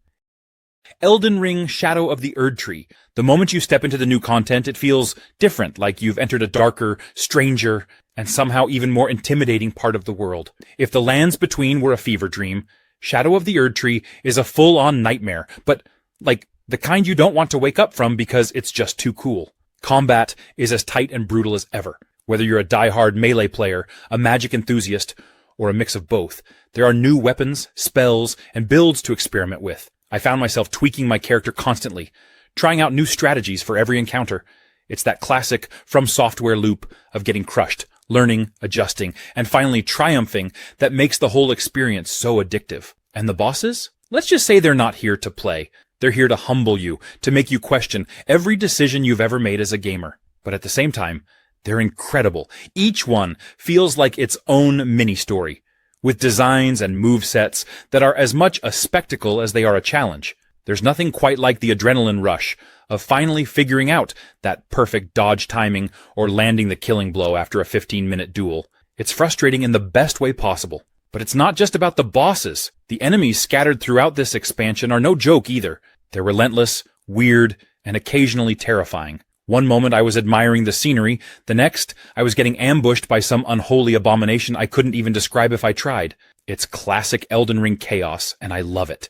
A: Elden Ring Shadow of the Erdtree. The moment you step into the new content, it feels different, like you've entered a darker, stranger, and somehow even more intimidating part of the world. If the lands between were a fever dream, Shadow of the Erdtree is a full-on nightmare, but, like, the kind you don't want to wake up from because it's just too cool. Combat is as tight and brutal as ever. Whether you're a die-hard melee player, a magic enthusiast, or a mix of both, there are new weapons, spells, and builds to experiment with. I found myself tweaking my character constantly, trying out new strategies for every encounter. It's that classic From Software loop of getting crushed, learning, adjusting, and finally triumphing that makes the whole experience so addictive. And the bosses? Let's just say they're not here to play. They're here to humble you, to make you question every decision you've ever made as a gamer. But at the same time, they're incredible. Each one feels like its own mini-story, with designs and movesets that are as much a spectacle as they are a challenge. There's nothing quite like the adrenaline rush of finally figuring out that perfect dodge timing or landing the killing blow after a 15-minute duel. It's frustrating in the best way possible. But it's not just about the bosses. The enemies scattered throughout this expansion are no joke either. They're relentless, weird, and occasionally terrifying. One moment I was admiring the scenery, the next I was getting ambushed by some unholy abomination I couldn't even describe if I tried. It's classic Elden Ring chaos, and I love it.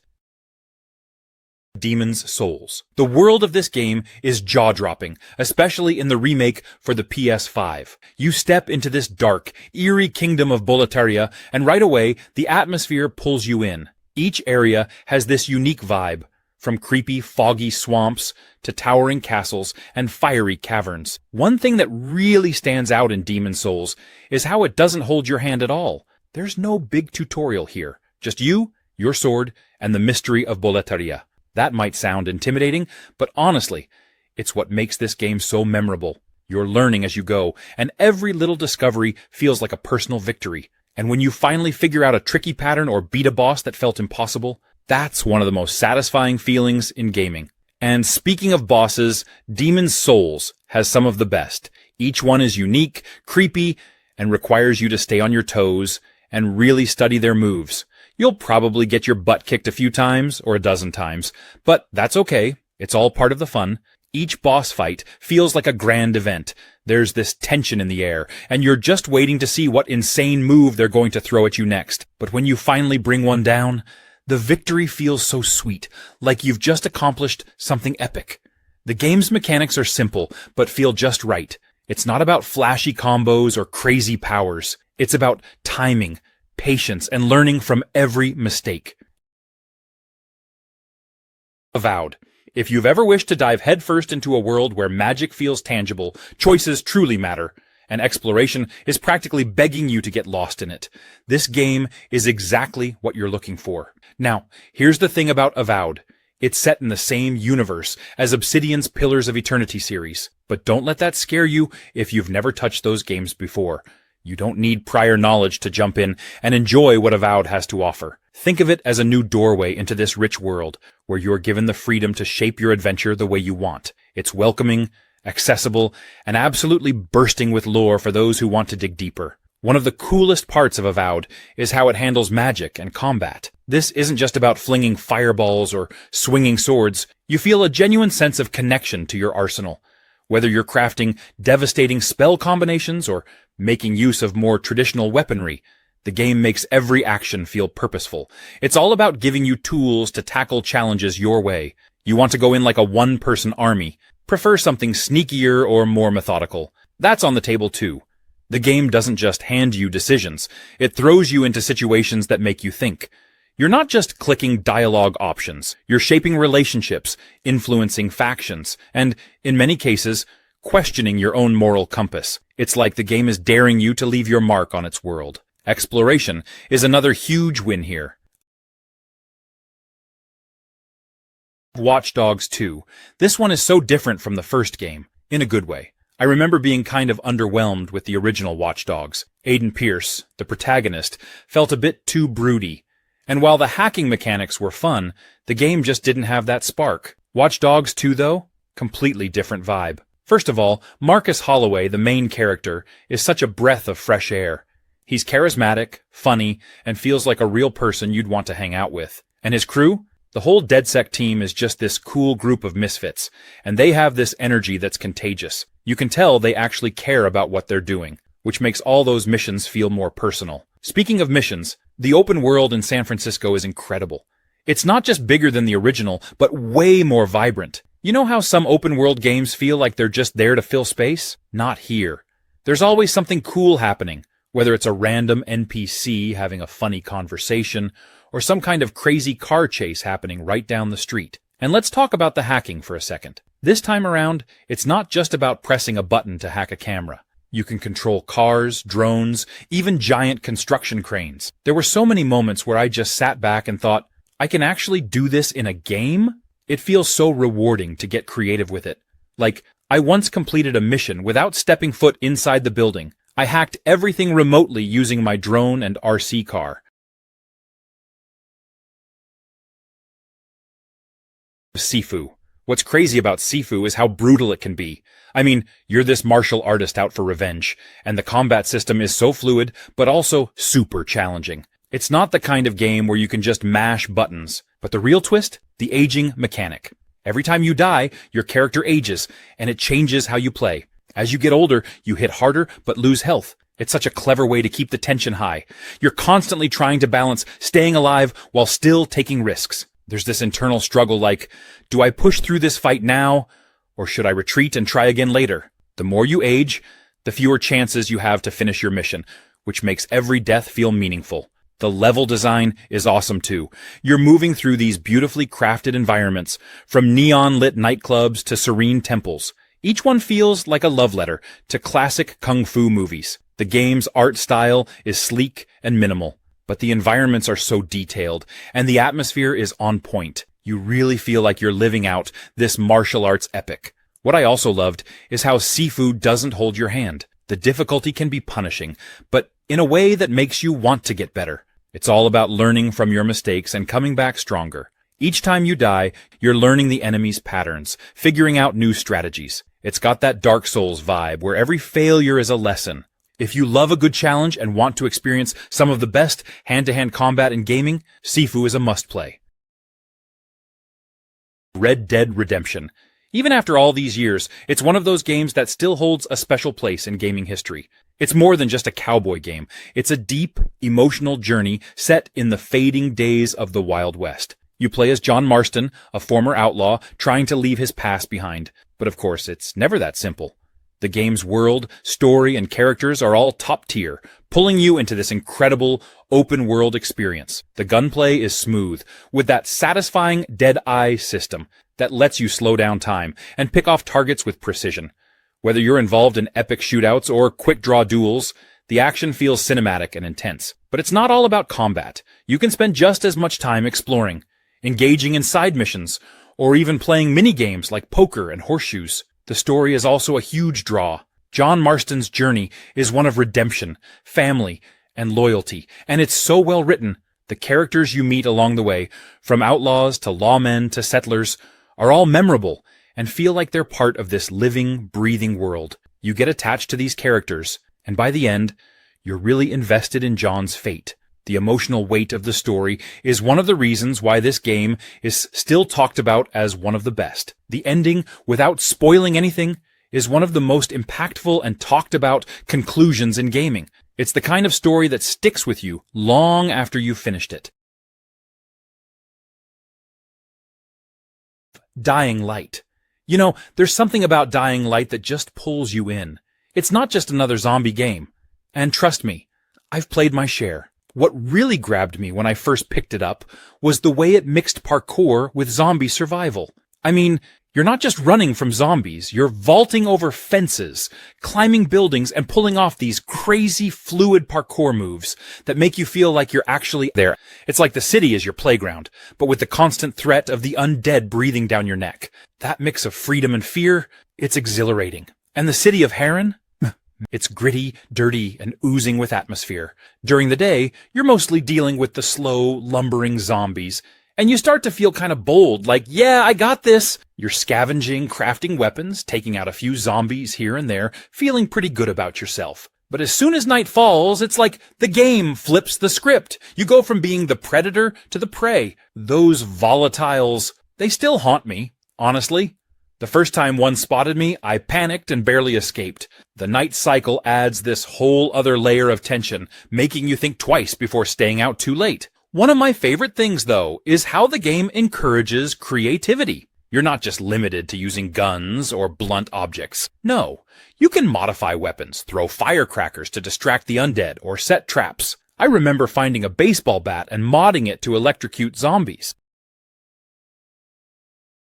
A: Demon's Souls. The world of this game is jaw-dropping, especially in the remake for the PS5. You step into this dark, eerie kingdom of Boletaria, and right away, the atmosphere pulls you in. Each area has this unique vibe, from creepy, foggy swamps to towering castles and fiery caverns. One thing that really stands out in Demon's Souls is how it doesn't hold your hand at all. There's no big tutorial here, just you, your sword, and the mystery of Boletaria. That might sound intimidating, but honestly, it's what makes this game so memorable. You're learning as you go, and every little discovery feels like a personal victory. And when you finally figure out a tricky pattern or beat a boss that felt impossible, that's one of the most satisfying feelings in gaming. And speaking of bosses, Demon's Souls has some of the best. Each one is unique, creepy, and requires you to stay on your toes and really study their moves. You'll probably get your butt kicked a few times, or a dozen times, but that's okay. It's all part of the fun. Each boss fight feels like a grand event. There's this tension in the air, and you're just waiting to see what insane move they're going to throw at you next. But when you finally bring one down, the victory feels so sweet, like you've just accomplished something epic. The game's mechanics are simple, but feel just right. It's not about flashy combos or crazy powers. It's about timing, patience, and learning from every mistake. Avowed. If you've ever wished to dive headfirst into a world where magic feels tangible, choices truly matter, and exploration is practically begging you to get lost in it, this game is exactly what you're looking for. Now, here's the thing about Avowed. It's set in the same universe as Obsidian's Pillars of Eternity series, but don't let that scare you if you've never touched those games before. You don't need prior knowledge to jump in and enjoy what Avowed has to offer. Think of it as a new doorway into this rich world, where you're given the freedom to shape your adventure the way you want. It's welcoming, accessible, and absolutely bursting with lore for those who want to dig deeper. One of the coolest parts of Avowed is how it handles magic and combat. This isn't just about flinging fireballs or swinging swords. You feel a genuine sense of connection to your arsenal. Whether you're crafting devastating spell combinations or making use of more traditional weaponry, the game makes every action feel purposeful. It's all about giving you tools to tackle challenges your way. You want to go in like a one-person army, prefer something sneakier or more methodical. That's on the table too. The game doesn't just hand you decisions, it throws you into situations that make you think. You're not just clicking dialogue options, you're shaping relationships, influencing factions, and, in many cases, questioning your own moral compass. It's like the game is daring you to leave your mark on its world. Exploration is another huge win here. Watch Dogs 2. This one is so different from the first game, in a good way. I remember being kind of underwhelmed with the original Watch Dogs. Aiden Pierce, the protagonist, felt a bit too broody. And while the hacking mechanics were fun, the game just didn't have that spark. Watch Dogs 2, though, completely different vibe. First of all, Marcus Holloway, the main character, is such a breath of fresh air. He's charismatic, funny, and feels like a real person you'd want to hang out with. And his crew? The whole DedSec team is just this cool group of misfits, and they have this energy that's contagious. You can tell they actually care about what they're doing, which makes all those missions feel more personal. Speaking of missions, the open world in San Francisco is incredible. It's not just bigger than the original, but way more vibrant. You know how some open world games feel like they're just there to fill space? Not here. There's always something cool happening, whether it's a random NPC having a funny conversation, or some kind of crazy car chase happening right down the street. And let's talk about the hacking for a second. This time around, it's not just about pressing a button to hack a camera. You can control cars, drones, even giant construction cranes. There were so many moments where I just sat back and thought, I can actually do this in a game? It feels so rewarding to get creative with it. Like, I once completed a mission without stepping foot inside the building. I hacked everything remotely using my drone and RC car. SIFU. What's crazy about SIFU is how brutal it can be. I mean, you're this martial artist out for revenge, and the combat system is so fluid, but also super challenging. It's not the kind of game where you can just mash buttons, but the real twist? The aging mechanic. Every time you die, your character ages, and it changes how you play. As you get older, you hit harder but lose health. It's such a clever way to keep the tension high. You're constantly trying to balance staying alive while still taking risks. There's this internal struggle like, do I push through this fight now, or should I retreat and try again later? The more you age, the fewer chances you have to finish your mission, which makes every death feel meaningful. The level design is awesome too. You're moving through these beautifully crafted environments, from neon-lit nightclubs to serene temples. Each one feels like a love letter to classic kung fu movies. The game's art style is sleek and minimal, but the environments are so detailed, and the atmosphere is on point. You really feel like you're living out this martial arts epic. What I also loved is how SIFU doesn't hold your hand. The difficulty can be punishing, but in a way that makes you want to get better. It's all about learning from your mistakes and coming back stronger. Each time you die, you're learning the enemy's patterns, figuring out new strategies. It's got that Dark Souls vibe where every failure is a lesson. If you love a good challenge and want to experience some of the best hand-to-hand combat in gaming, SIFU is a must-play. Red Dead Redemption. Even after all these years, it's one of those games that still holds a special place in gaming history. It's more than just a cowboy game. It's a deep, emotional journey set in the fading days of the Wild West. You play as John Marston, a former outlaw, trying to leave his past behind. But of course, it's never that simple. The game's world, story, and characters are all top tier, pulling you into this incredible open-world experience. The gunplay is smooth, with that satisfying dead-eye system that lets you slow down time and pick off targets with precision. Whether you're involved in epic shootouts or quick-draw duels, the action feels cinematic and intense. But it's not all about combat. You can spend just as much time exploring, engaging in side missions, or even playing mini-games like poker and horseshoes. The story is also a huge draw. John Marston's journey is one of redemption, family, and loyalty, and it's so well written. The characters you meet along the way, from outlaws to lawmen to settlers, are all memorable and feel like they're part of this living, breathing world. You get attached to these characters, and by the end, you're really invested in John's fate. The emotional weight of the story is one of the reasons why this game is still talked about as one of the best. The ending, without spoiling anything, is one of the most impactful and talked about conclusions in gaming. It's the kind of story that sticks with you long after you've finished it. Dying Light. You know, there's something about Dying Light that just pulls you in. It's not just another zombie game. And trust me, I've played my share. What really grabbed me when I first picked it up was the way it mixed parkour with zombie survival. I mean, you're not just running from zombies, you're vaulting over fences, climbing buildings, and pulling off these crazy fluid parkour moves that make you feel like you're actually there. It's like the city is your playground, but with the constant threat of the undead breathing down your neck. That mix of freedom and fear, it's exhilarating. And the city of Harran? It's gritty, dirty, and oozing with atmosphere. During the day, you're mostly dealing with the slow, lumbering zombies, and you start to feel kind of bold, like, yeah, I got this. You're scavenging, crafting weapons, taking out a few zombies here and there, feeling pretty good about yourself. But as soon as night falls, it's like the game flips the script. You go from being the predator to the prey. Those volatiles, they still haunt me, honestly. The first time one spotted me, I panicked and barely escaped. The night cycle adds this whole other layer of tension, making you think twice before staying out too late. One of my favorite things, though, is how the game encourages creativity. You're not just limited to using guns or blunt objects. No, you can modify weapons, throw firecrackers to distract the undead, or set traps. I remember finding a baseball bat and modding it to electrocute zombies.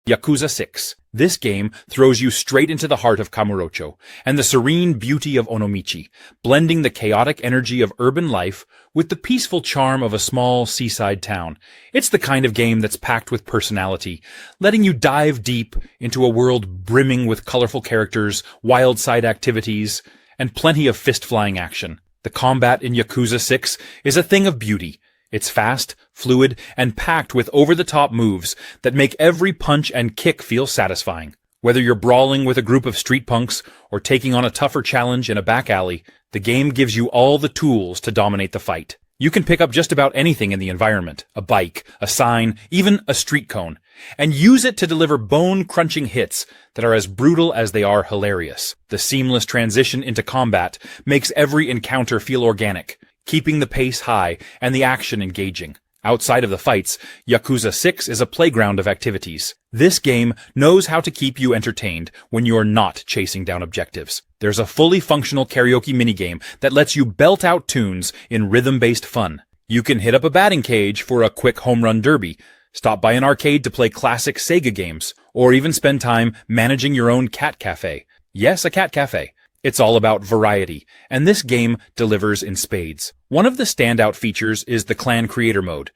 A: YAKUZA 6. This game throws you straight into the heart of Kamurocho and the serene beauty of Onomichi, blending the chaotic energy of urban life with the peaceful charm of a small seaside town. It's the kind of game that's packed with personality, letting you dive deep into a world brimming with colorful characters, wild side activities, and plenty of fist-flying action. The combat in YAKUZA 6 is a thing of beauty. It's fast, fluid, and packed with over-the-top moves that make every punch and kick feel satisfying. Whether you're brawling with a group of street punks or taking on a tougher challenge in a back alley, the game gives you all the tools to dominate the fight. You can pick up just about anything in the environment, a bike, a sign, even a street cone, and use it to deliver bone-crunching hits that are as brutal as they are hilarious. The seamless transition into combat makes every encounter feel organic, keeping the pace high and the action engaging. Outside of the fights, Yakuza 6 is a playground of activities. This game knows how to keep you entertained when you're not chasing down objectives. There's a fully functional karaoke minigame that lets you belt out tunes in rhythm-based fun. You can hit up a batting cage for a quick home run derby, stop by an arcade to play classic Sega games, or even spend time managing your own cat cafe. Yes, a cat cafe. It's all about variety, and this game delivers in spades. One of the standout features is the clan creator mode.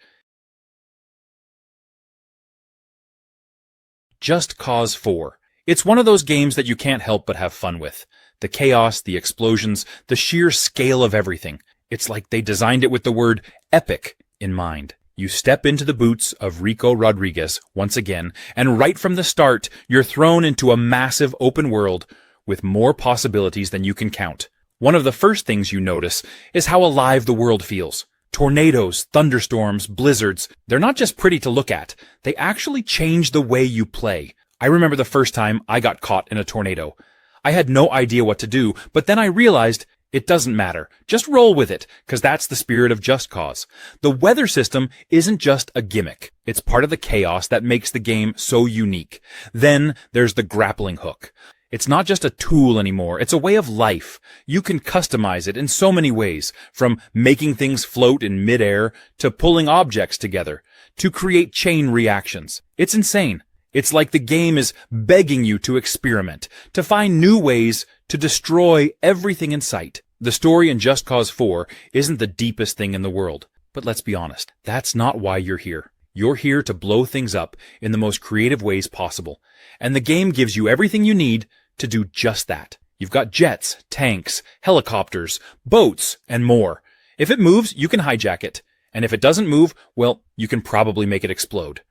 A: Just Cause 4. It's one of those games that you can't help but have fun with. The chaos, the explosions, the sheer scale of everything. It's like they designed it with the word epic in mind. You step into the boots of Rico Rodriguez once again, and right from the start, you're thrown into a massive open world with more possibilities than you can count. One of the first things you notice is how alive the world feels. Tornadoes, thunderstorms, blizzards, they're not just pretty to look at, they actually change the way you play. I remember the first time I got caught in a tornado. I had no idea what to do, but then I realized it doesn't matter. Just roll with it, because that's the spirit of Just Cause. The weather system isn't just a gimmick. It's part of the chaos that makes the game so unique. Then there's the grappling hook. It's not just a tool anymore, it's a way of life. You can customize it in so many ways, from making things float in midair, to pulling objects together, to create chain reactions. It's insane. It's like the game is begging you to experiment, to find new ways to destroy everything in sight. The story in Just Cause 4 isn't the deepest thing in the world, but let's be honest, that's not why you're here. You're here to blow things up in the most creative ways possible, and the game gives you everything you need to do just that. You've got jets, tanks, helicopters, boats, and more. If it moves, you can hijack it. And if it doesn't move, well, you can probably make it explode.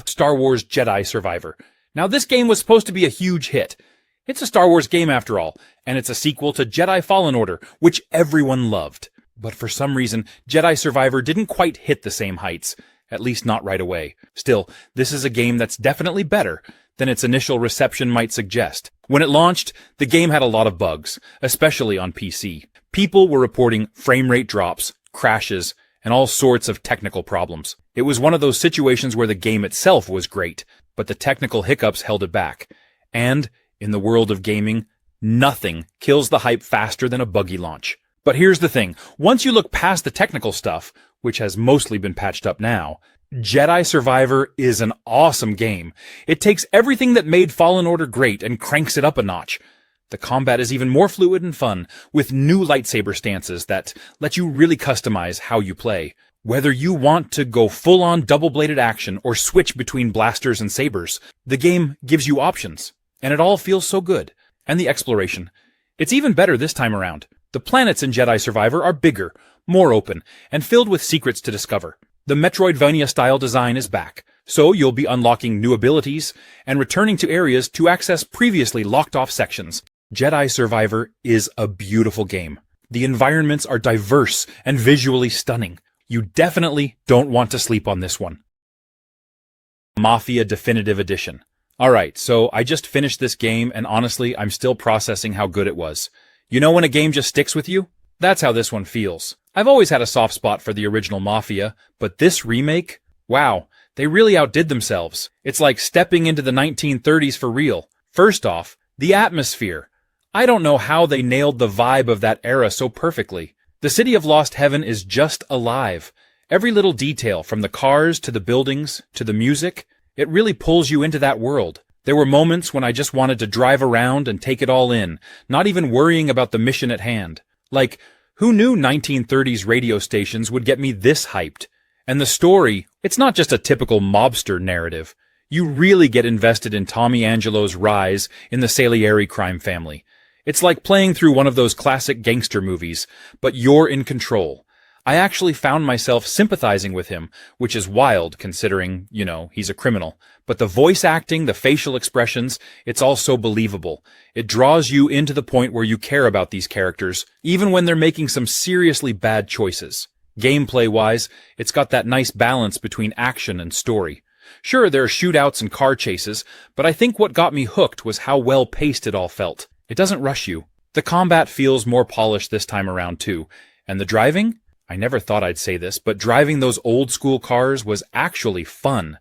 A: Star Wars Jedi Survivor. Now, this game was supposed to be a huge hit. It's a Star Wars game after all, and it's a sequel to Jedi Fallen Order, which everyone loved. But for some reason, Jedi Survivor didn't quite hit the same heights, at least not right away. Still, this is a game that's definitely better than its initial reception might suggest. When it launched, the game had a lot of bugs, especially on PC. People were reporting frame rate drops, crashes, and all sorts of technical problems. It was one of those situations where the game itself was great, but the technical hiccups held it back. And, in the world of gaming, nothing kills the hype faster than a buggy launch. But here's the thing, once you look past the technical stuff, which has mostly been patched up now, Jedi Survivor is an awesome game. It takes everything that made Fallen Order great and cranks it up a notch. The combat is even more fluid and fun, with new lightsaber stances that let you really customize how you play. Whether you want to go full-on double-bladed action or switch between blasters and sabers, the game gives you options, and it all feels so good. And the exploration. It's even better this time around. The planets in Jedi Survivor are bigger, more open, and filled with secrets to discover. The Metroidvania-style design is back, so you'll be unlocking new abilities and returning to areas to access previously locked-off sections. Jedi Survivor is a beautiful game. The environments are diverse and visually stunning. You definitely don't want to sleep on this one. Mafia Definitive Edition. Alright, so I just finished this game, and honestly, I'm still processing how good it was. You know when a game just sticks with you? That's how this one feels. I've always had a soft spot for the original Mafia, but this remake? Wow, they really outdid themselves. It's like stepping into the 1930s for real. First off, the atmosphere. I don't know how they nailed the vibe of that era so perfectly. The city of Lost Heaven is just alive. Every little detail, from the cars to the buildings to the music, it really pulls you into that world. There were moments when I just wanted to drive around and take it all in, not even worrying about the mission at hand. Like, who knew 1930s radio stations would get me this hyped? And the story, it's not just a typical mobster narrative. You really get invested in Tommy Angelo's rise in the Salieri crime family. It's like playing through one of those classic gangster movies, but you're in control. I actually found myself sympathizing with him, which is wild considering, he's a criminal. But the voice acting, the facial expressions, it's all so believable. It draws you into the point where you care about these characters, even when they're making some seriously bad choices. Gameplay-wise, it's got that nice balance between action and story. Sure, there are shootouts and car chases, but I think what got me hooked was how well-paced it all felt. It doesn't rush you. The combat feels more polished this time around too. And the driving? I never thought I'd say this, but driving those old-school cars was actually fun.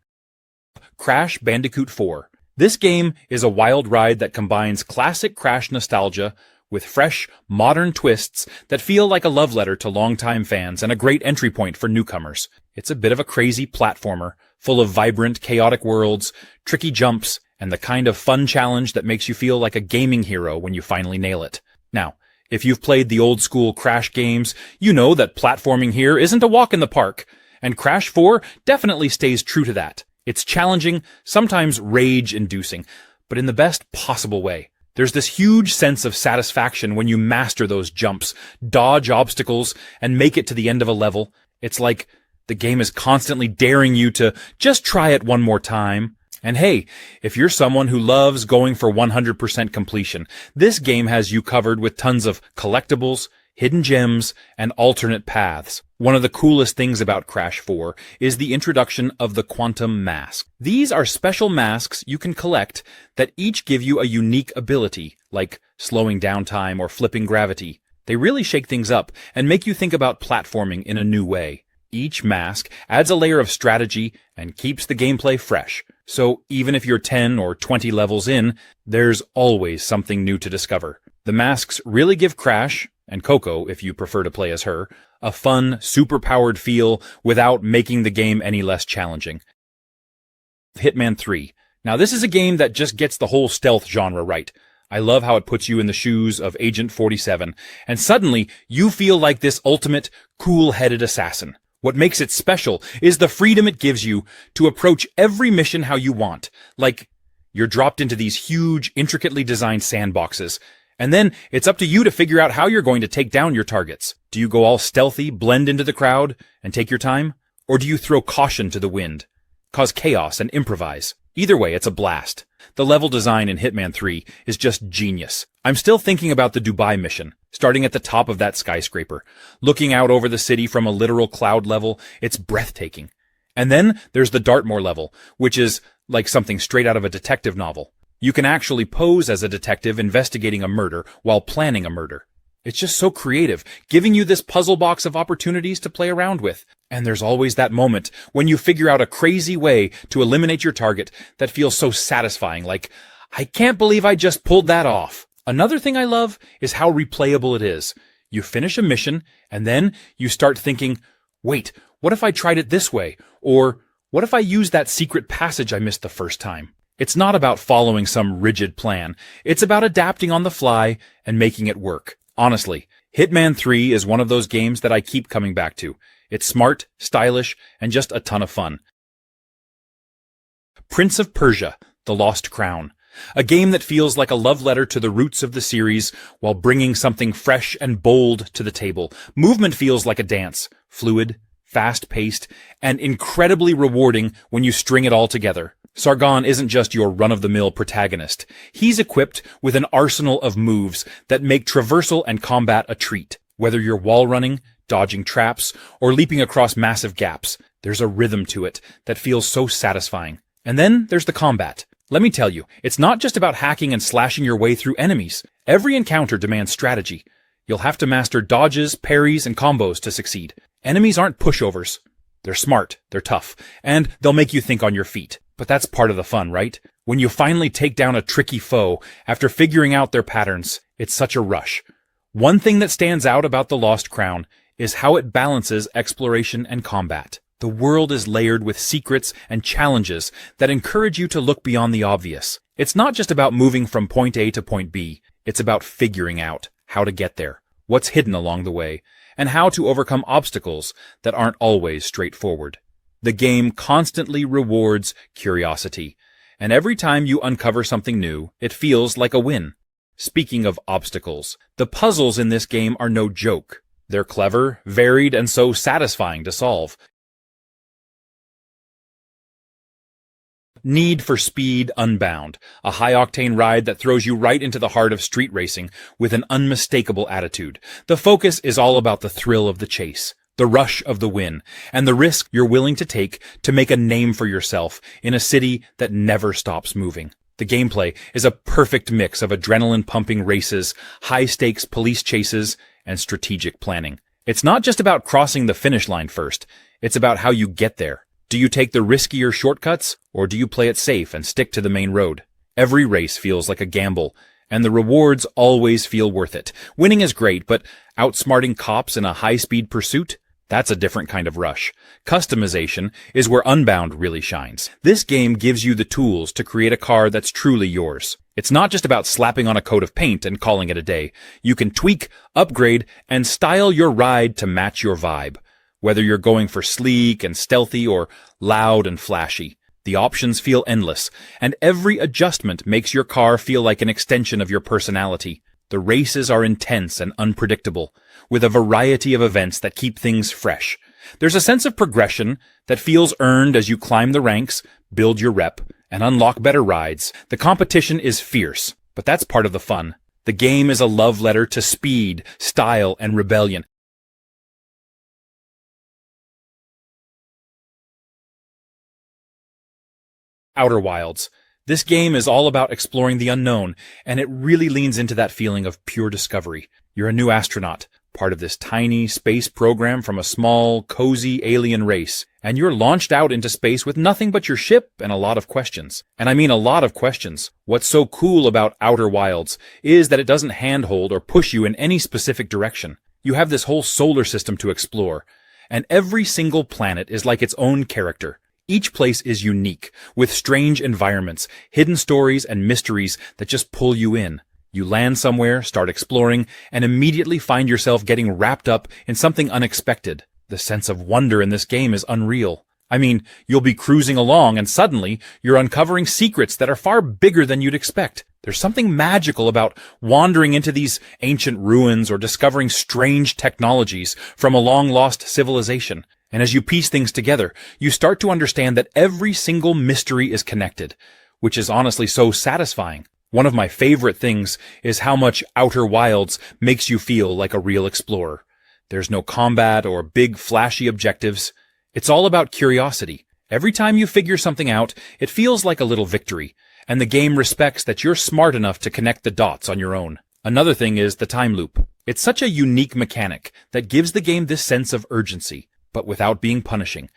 A: Crash Bandicoot 4. This game is a wild ride that combines classic Crash nostalgia with fresh, modern twists that feel like a love letter to longtime fans and a great entry point for newcomers. It's a bit of a crazy platformer, full of vibrant, chaotic worlds, tricky jumps, and the kind of fun challenge that makes you feel like a gaming hero when you finally nail it. Now, if you've played the old-school Crash games, you know that platforming here isn't a walk in the park, and Crash 4 definitely stays true to that. It's challenging, sometimes rage-inducing, but in the best possible way. There's this huge sense of satisfaction when you master those jumps, dodge obstacles, and make it to the end of a level. It's like the game is constantly daring you to just try it one more time. And hey, if you're someone who loves going for 100% completion, this game has you covered with tons of collectibles, hidden gems, and alternate paths. One of the coolest things about Crash 4 is the introduction of the Quantum Mask. These are special masks you can collect that each give you a unique ability, like slowing down time or flipping gravity. They really shake things up and make you think about platforming in a new way. Each mask adds a layer of strategy and keeps the gameplay fresh. So even if you're 10 or 20 levels in, there's always something new to discover. The masks really give Crash, and Coco, if you prefer to play as her, a fun, super-powered feel without making the game any less challenging. Hitman 3. Now this is a game that just gets the whole stealth genre right. I love how it puts you in the shoes of Agent 47, and suddenly you feel like this ultimate, cool-headed assassin. What makes it special is the freedom it gives you to approach every mission how you want. Like, you're dropped into these huge, intricately designed sandboxes, and then it's up to you to figure out how you're going to take down your targets. Do you go all stealthy, blend into the crowd, and take your time? Or do you throw caution to the wind, cause chaos, and improvise? Either way, it's a blast. The level design in Hitman 3 is just genius. I'm still thinking about the Dubai mission, starting at the top of that skyscraper. Looking out over the city from a literal cloud level, it's breathtaking. And then there's the Dartmoor level, which is like something straight out of a detective novel. You can actually pose as a detective investigating a murder while planning a murder. It's just so creative, giving you this puzzle box of opportunities to play around with. And there's always that moment when you figure out a crazy way to eliminate your target that feels so satisfying, like, I can't believe I just pulled that off. Another thing I love is how replayable it is. You finish a mission, and then you start thinking, wait, what if I tried it this way? Or, what if I used that secret passage I missed the first time? It's not about following some rigid plan. It's about adapting on the fly and making it work. Honestly, Hitman 3 is one of those games that I keep coming back to. It's smart, stylish, and just a ton of fun. Prince of Persia, The Lost Crown. A game that feels like a love letter to the roots of the series while bringing something fresh and bold to the table. Movement feels like a dance, fluid, fast-paced, and incredibly rewarding when you string it all together. Sargon isn't just your run-of-the-mill protagonist. He's equipped with an arsenal of moves that make traversal and combat a treat. Whether you're wall running, dodging traps, or leaping across massive gaps, there's a rhythm to it that feels so satisfying. And then there's the combat. Let me tell you, it's not just about hacking and slashing your way through enemies. Every encounter demands strategy. You'll have to master dodges, parries, and combos to succeed. Enemies aren't pushovers. They're smart, they're tough, and they'll make you think on your feet. But that's part of the fun, right? When you finally take down a tricky foe after figuring out their patterns, it's such a rush. One thing that stands out about The Lost Crown is how it balances exploration and combat. The world is layered with secrets and challenges that encourage you to look beyond the obvious. It's not just about moving from point A to point B. It's about figuring out how to get there, what's hidden along the way, and how to overcome obstacles that aren't always straightforward. The game constantly rewards curiosity, and every time you uncover something new, it feels like a win. Speaking of obstacles, the puzzles in this game are no joke. They're clever, varied, and so satisfying to solve. Need for Speed Unbound, a high-octane ride that throws you right into the heart of street racing with an unmistakable attitude. The focus is all about the thrill of the chase. the rush of the win, and the risk you're willing to take to make a name for yourself in a city that never stops moving. The gameplay is a perfect mix of adrenaline-pumping races, high-stakes police chases, and strategic planning. It's not just about crossing the finish line first, it's about how you get there. Do you take the riskier shortcuts, or do you play it safe and stick to the main road? Every race feels like a gamble, and the rewards always feel worth it. Winning is great, but outsmarting cops in a high-speed pursuit? That's a different kind of rush. Customization is where Unbound really shines. This game gives you the tools to create a car that's truly yours. It's not just about slapping on a coat of paint and calling it a day. You can tweak, upgrade, and style your ride to match your vibe. Whether you're going for sleek and stealthy or loud and flashy, the options feel endless, and every adjustment makes your car feel like an extension of your personality. The races are intense and unpredictable, with a variety of events that keep things fresh. There's a sense of progression that feels earned as you climb the ranks, build your rep, and unlock better rides. The competition is fierce, but that's part of the fun. The game is a love letter to speed, style, and rebellion. Outer Wilds. This game is all about exploring the unknown, and it really leans into that feeling of pure discovery. You're a new astronaut, part of this tiny space program from a small, cozy alien race, and you're launched out into space with nothing but your ship and a lot of questions. And I mean a lot of questions. What's so cool about Outer Wilds is that it doesn't handhold or push you in any specific direction. You have this whole solar system to explore, and every single planet is like its own character. Each place is unique, with strange environments, hidden stories, and mysteries that just pull you in. You land somewhere, start exploring, and immediately find yourself getting wrapped up in something unexpected. The sense of wonder in this game is unreal. I mean, you'll be cruising along and suddenly you're uncovering secrets that are far bigger than you'd expect. There's something magical about wandering into these ancient ruins or discovering strange technologies from a long-lost civilization. And as you piece things together, you start to understand that every single mystery is connected, which is honestly so satisfying. One of my favorite things is how much Outer Wilds makes you feel like a real explorer. There's no combat or big flashy objectives. It's all about curiosity. Every time you figure something out, it feels like a little victory, and the game respects that you're smart enough to connect the dots on your own. Another thing is the time loop. It's such a unique mechanic that gives the game this sense of urgency, but without being punishing.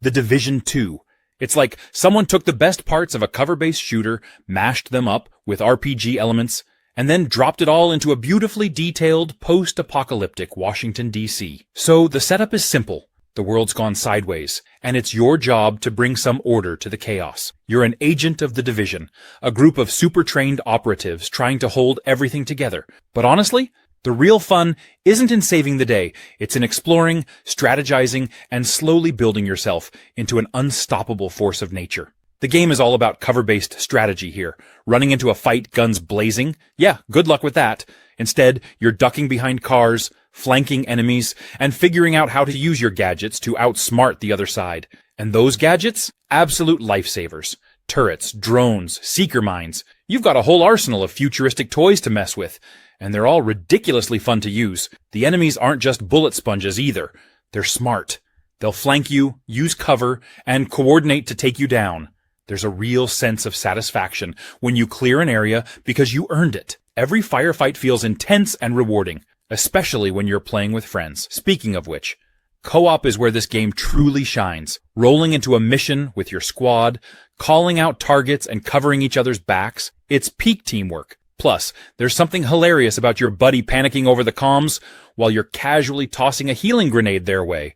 A: The Division 2. It's like someone took the best parts of a cover-based shooter, mashed them up with RPG elements, and then dropped it all into a beautifully detailed, post-apocalyptic Washington, D.C. So the setup is simple. The world's gone sideways, and it's your job to bring some order to the chaos. You're an agent of the Division, a group of super-trained operatives trying to hold everything together. But honestly, the real fun isn't in saving the day. It's in exploring, strategizing, and slowly building yourself into an unstoppable force of nature. The game is all about cover-based strategy here. Running into a fight, guns blazing? Yeah, good luck with that. Instead, you're ducking behind cars, flanking enemies, and figuring out how to use your gadgets to outsmart the other side. And those gadgets? Absolute lifesavers. Turrets, drones, seeker mines. You've got a whole arsenal of futuristic toys to mess with, and they're all ridiculously fun to use. The enemies aren't just bullet sponges either. They're smart. They'll flank you, use cover, and coordinate to take you down. There's a real sense of satisfaction when you clear an area because you earned it. Every firefight feels intense and rewarding, especially when you're playing with friends. Speaking of which, co-op is where this game truly shines. Rolling into a mission with your squad, calling out targets and covering each other's backs. It's peak teamwork. Plus, there's something hilarious about your buddy panicking over the comms while you're casually tossing a healing grenade their way.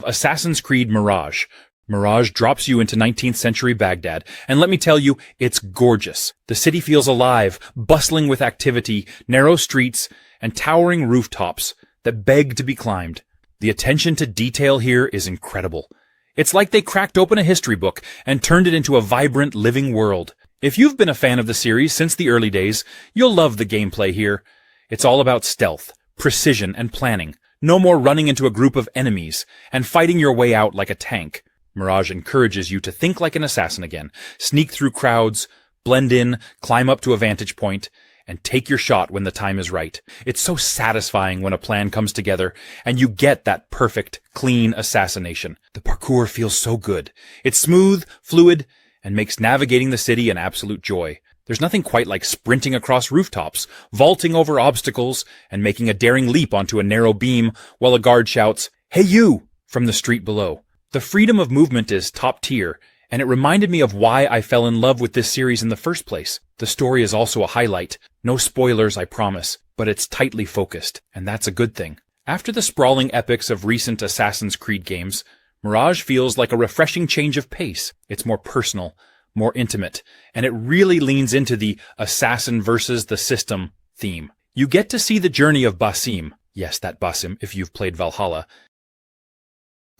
A: Assassin's Creed Mirage. Mirage drops you into 19th century Baghdad, and let me tell you, it's gorgeous. The city feels alive, bustling with activity, narrow streets, and towering rooftops that beg to be climbed. The attention to detail here is incredible. It's like they cracked open a history book and turned it into a vibrant, living world. If you've been a fan of the series since the early days, you'll love the gameplay here. It's all about stealth, precision, and planning. No more running into a group of enemies and fighting your way out like a tank. Mirage encourages you to think like an assassin again, sneak through crowds, blend in, climb up to a vantage point, and take your shot when the time is right. It's so satisfying when a plan comes together and you get that perfect, clean assassination. The parkour feels so good. It's smooth, fluid, and makes navigating the city an absolute joy. There's nothing quite like sprinting across rooftops, vaulting over obstacles, and making a daring leap onto a narrow beam while a guard shouts, "Hey you!" from the street below. The freedom of movement is top tier, and it reminded me of why I fell in love with this series in the first place. The story is also a highlight. No spoilers, I promise, but it's tightly focused, and that's a good thing. After the sprawling epics of recent Assassin's Creed games, Mirage feels like a refreshing change of pace. It's more personal, more intimate, and it really leans into the assassin versus the system theme. You get to see the journey of Basim, yes, that Basim, if you've played Valhalla,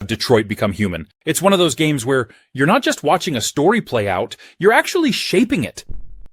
A: Detroit Become Human. It's one of those games where you're not just watching a story play out, you're actually shaping it.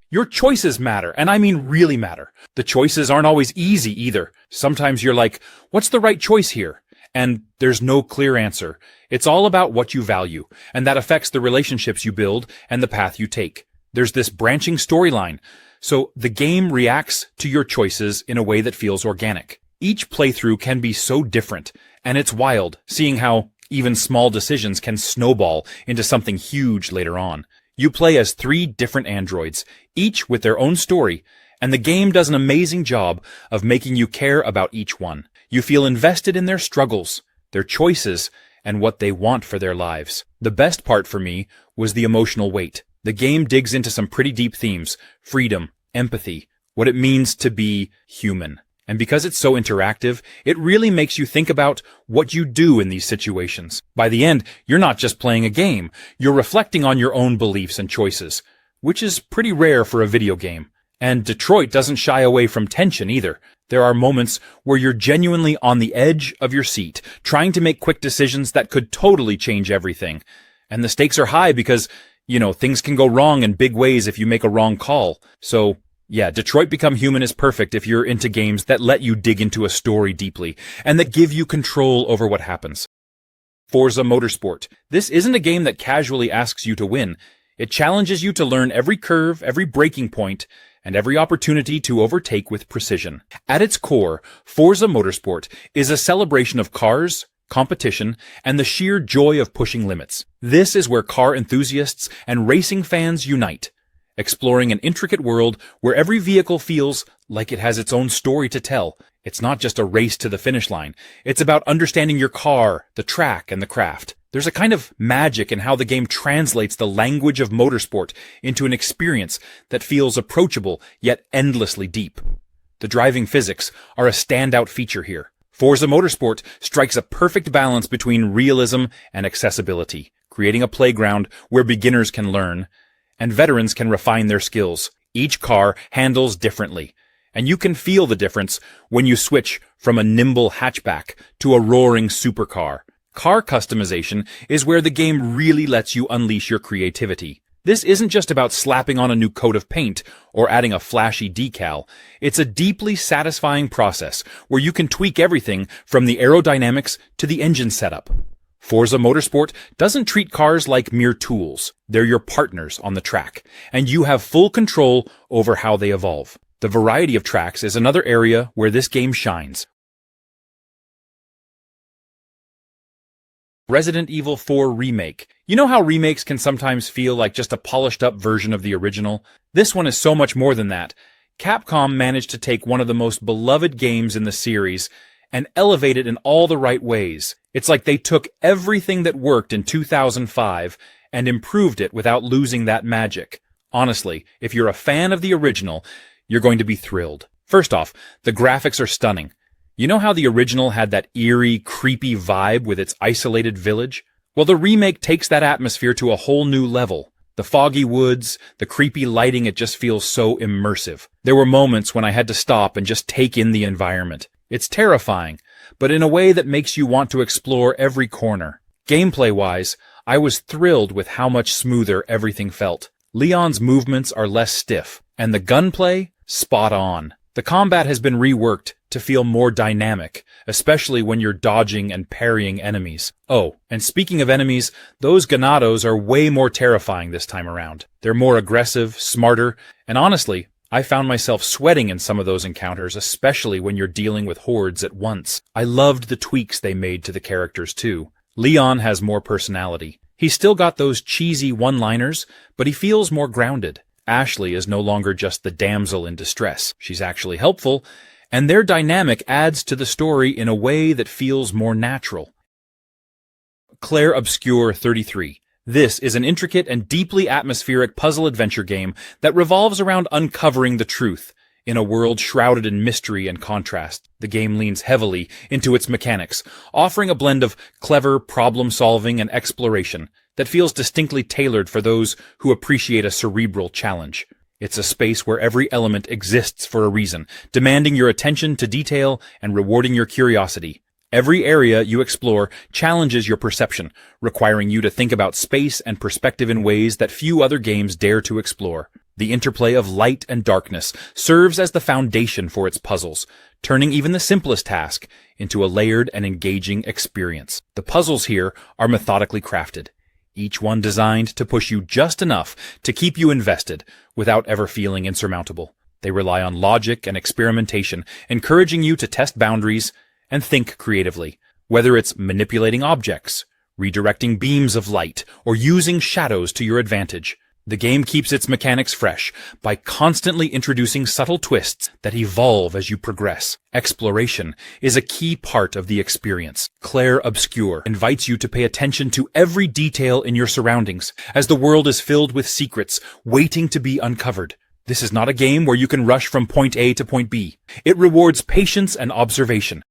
A: Your choices matter, and I mean really matter. The choices aren't always easy either. Sometimes you're like, what's the right choice here? And there's no clear answer. It's all about what you value, and that affects the relationships you build and the path you take. There's this branching storyline, so the game reacts to your choices in a way that feels organic. Each playthrough can be so different, and it's wild seeing how even small decisions can snowball into something huge later on. You play as 3 different androids, each with their own story, and the game does an amazing job of making you care about each one. You feel invested in their struggles, their choices, and what they want for their lives. The best part for me was the emotional weight. The game digs into some pretty deep themes: freedom, empathy, what it means to be human. And because it's so interactive, it really makes you think about what you do in these situations. By the end, you're not just playing a game, you're reflecting on your own beliefs and choices, which is pretty rare for a video game. And Detroit doesn't shy away from tension either. There are moments where you're genuinely on the edge of your seat, trying to make quick decisions that could totally change everything. And the stakes are high because, things can go wrong in big ways if you make a wrong call. So, yeah, Detroit Become Human is perfect if you're into games that let you dig into a story deeply, and that give you control over what happens. FORZA Motorsport. This isn't a game that casually asks you to win. It challenges you to learn every curve, every braking point, and every opportunity to overtake with precision. At its core, FORZA Motorsport is a celebration of cars, competition, and the sheer joy of pushing limits. This is where car enthusiasts and racing fans unite, exploring an intricate world where every vehicle feels like it has its own story to tell. It's not just a race to the finish line. It's about understanding your car, the track, and the craft. There's a kind of magic in how the game translates the language of motorsport into an experience that feels approachable yet endlessly deep. The driving physics are a standout feature here. FORZA Motorsport strikes a perfect balance between realism and accessibility, creating a playground where beginners can learn and veterans can refine their skills. Each car handles differently, and you can feel the difference when you switch from a nimble hatchback to a roaring supercar. Car customization is where the game really lets you unleash your creativity. This isn't just about slapping on a new coat of paint or adding a flashy decal. It's a deeply satisfying process where you can tweak everything from the aerodynamics to the engine setup. FORZA Motorsport doesn't treat cars like mere tools. They're your partners on the track, and you have full control over how they evolve. The variety of tracks is another area where this game shines. Resident Evil 4 Remake. You know how remakes can sometimes feel like just a polished-up version of the original? This one is so much more than that. Capcom managed to take one of the most beloved games in the series and elevate it in all the right ways. It's like they took everything that worked in 2005 and improved it without losing that magic. Honestly, if you're a fan of the original, you're going to be thrilled. First off, the graphics are stunning. You know how the original had that eerie, creepy vibe with its isolated village? Well, the remake takes that atmosphere to a whole new level. The foggy woods, the creepy lighting, it just feels so immersive. There were moments when I had to stop and just take in the environment. It's terrifying, but in a way that makes you want to explore every corner. Gameplay-wise, I was thrilled with how much smoother everything felt. Leon's movements are less stiff, and the gunplay, spot on. The combat has been reworked to feel more dynamic, especially when you're dodging and parrying enemies. Oh, and speaking of enemies, those Ganados are way more terrifying this time around. They're more aggressive, smarter, and honestly, I found myself sweating in some of those encounters, especially when you're dealing with hordes at once. I loved the tweaks they made to the characters too. Leon has more personality. He's still got those cheesy one-liners, but he feels more grounded. Ashley is no longer just the damsel in distress. She's actually helpful, and their dynamic adds to the story in a way that feels more natural. Clair Obscure 33. This is an intricate and deeply atmospheric puzzle-adventure game that revolves around uncovering the truth. In a world shrouded in mystery and contrast, the game leans heavily into its mechanics, offering a blend of clever problem-solving and exploration that feels distinctly tailored for those who appreciate a cerebral challenge. It's a space where every element exists for a reason, demanding your attention to detail and rewarding your curiosity. Every area you explore challenges your perception, requiring you to think about space and perspective in ways that few other games dare to explore. The interplay of light and darkness serves as the foundation for its puzzles, turning even the simplest task into a layered and engaging experience. The puzzles here are methodically crafted, each one designed to push you just enough to keep you invested without ever feeling insurmountable. They rely on logic and experimentation, encouraging you to test boundaries and think creatively, whether it's manipulating objects, redirecting beams of light, or using shadows to your advantage. The game keeps its mechanics fresh by constantly introducing subtle twists that evolve as you progress. Exploration is a key part of the experience. Clair Obscure invites you to pay attention to every detail in your surroundings, as the world is filled with secrets waiting to be uncovered. This is not a game where you can rush from point A to point B. It rewards patience and observation.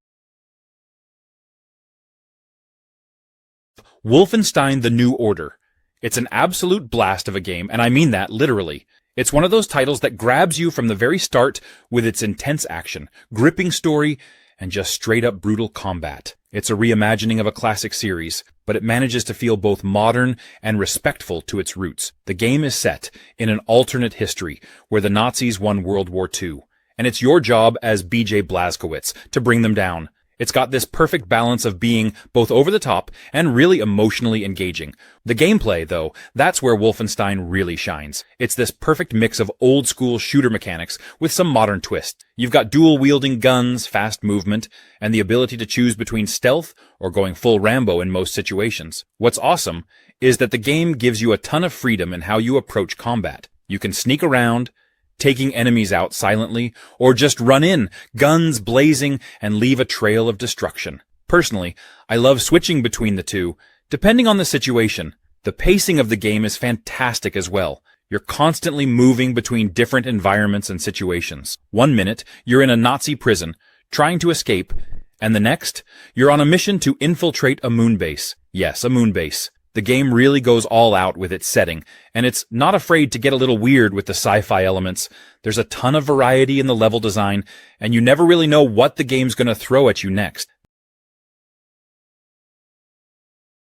A: Wolfenstein: The New Order. It's an absolute blast of a game, and I mean that literally. It's one of those titles that grabs you from the very start with its intense action, gripping story, and just straight-up brutal combat. It's a reimagining of a classic series, but it manages to feel both modern and respectful to its roots. The game is set in an alternate history where the Nazis won World War II, and it's your job as BJ Blazkowicz to bring them down. It's got this perfect balance of being both over the top and really emotionally engaging. The gameplay, though, that's where Wolfenstein really shines. It's this perfect mix of old-school shooter mechanics with some modern twists. You've got dual-wielding guns, fast movement, and the ability to choose between stealth or going full Rambo in most situations. What's awesome is that the game gives you a ton of freedom in how you approach combat. You can sneak around, taking enemies out silently, or just run in, guns blazing, and leave a trail of destruction. Personally, I love switching between the two, depending on the situation. The pacing of the game is fantastic as well. You're constantly moving between different environments and situations. 1 minute, you're in a Nazi prison, trying to escape, and the next, you're on a mission to infiltrate a moon base. Yes, a moon base. The game really goes all out with its setting, and it's not afraid to get a little weird with the sci-fi elements. There's a ton of variety in the level design, and you never really know what the game's gonna throw at you next.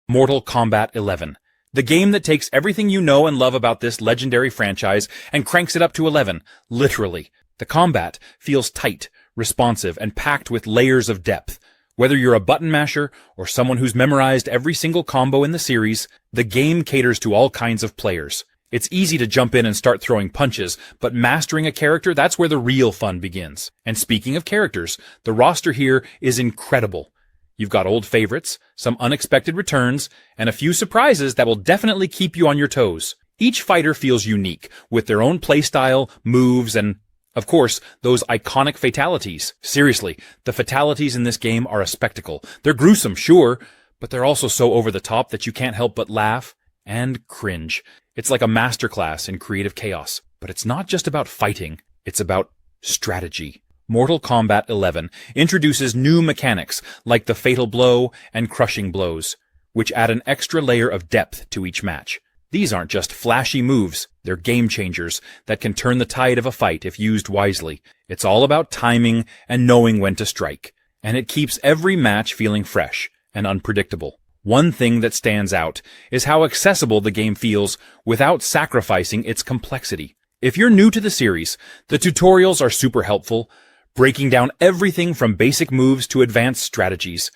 A: Mortal Kombat 11. The game that takes everything you know and love about this legendary franchise and cranks it up to 11, literally. The combat feels tight, responsive, and packed with layers of depth. Whether you're a button masher or someone who's memorized every single combo in the series, the game caters to all kinds of players. It's easy to jump in and start throwing punches, but mastering a character, that's where the real fun begins. And speaking of characters, the roster here is incredible. You've got old favorites, some unexpected returns, and a few surprises that will definitely keep you on your toes. Each fighter feels unique, with their own playstyle, moves, and of course, those iconic fatalities. Seriously, the fatalities in this game are a spectacle. They're gruesome, sure, but they're also so over the top that you can't help but laugh and cringe. It's like a masterclass in creative chaos. But it's not just about fighting, it's about strategy. Mortal Kombat 11 introduces new mechanics like the fatal blow and crushing blows, which add an extra layer of depth to each match. These aren't just flashy moves, they're game changers that can turn the tide of a fight if used wisely. It's all about timing and knowing when to strike, and it keeps every match feeling fresh and unpredictable. One thing that stands out is how accessible the game feels without sacrificing its complexity. If you're new to the series, the tutorials are super helpful, breaking down everything from basic moves to advanced strategies.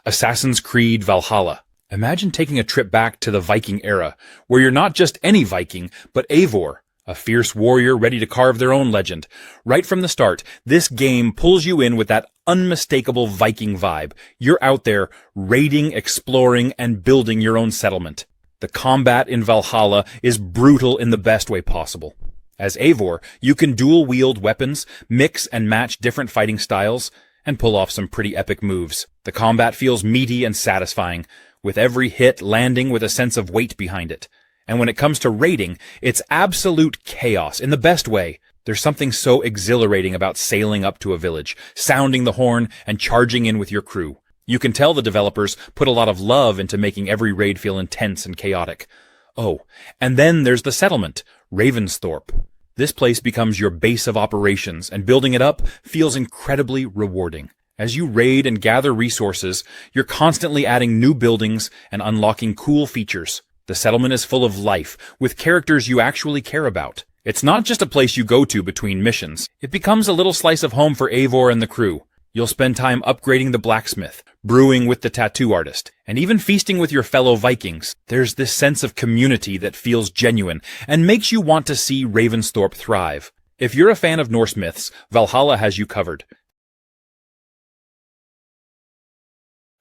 A: Assassin's Creed Valhalla. Imagine taking a trip back to the Viking era, where you're not just any Viking, but Eivor, a fierce warrior ready to carve their own legend. Right from the start, this game pulls you in with that unmistakable Viking vibe. You're out there raiding, exploring, and building your own settlement. The combat in Valhalla is brutal in the best way possible. As Eivor, you can dual-wield weapons, mix and match different fighting styles, and pull off some pretty epic moves. The combat feels meaty and satisfying, with every hit landing with a sense of weight behind it. And when it comes to raiding, it's absolute chaos in the best way. There's something so exhilarating about sailing up to a village, sounding the horn, and charging in with your crew. You can tell the developers put a lot of love into making every raid feel intense and chaotic. Oh, and then there's the settlement, Ravensthorpe. This place becomes your base of operations, and building it up feels incredibly rewarding. As you raid and gather resources, you're constantly adding new buildings and unlocking cool features. The settlement is full of life, with characters you actually care about. It's not just a place you go to between missions. It becomes a little slice of home for Eivor and the crew. You'll spend time upgrading the blacksmith, brewing with the tattoo artist, and even feasting with your fellow Vikings. There's this sense of community that feels genuine and makes you want to see Ravensthorpe thrive. If you're a fan of Norse myths, Valhalla has you covered.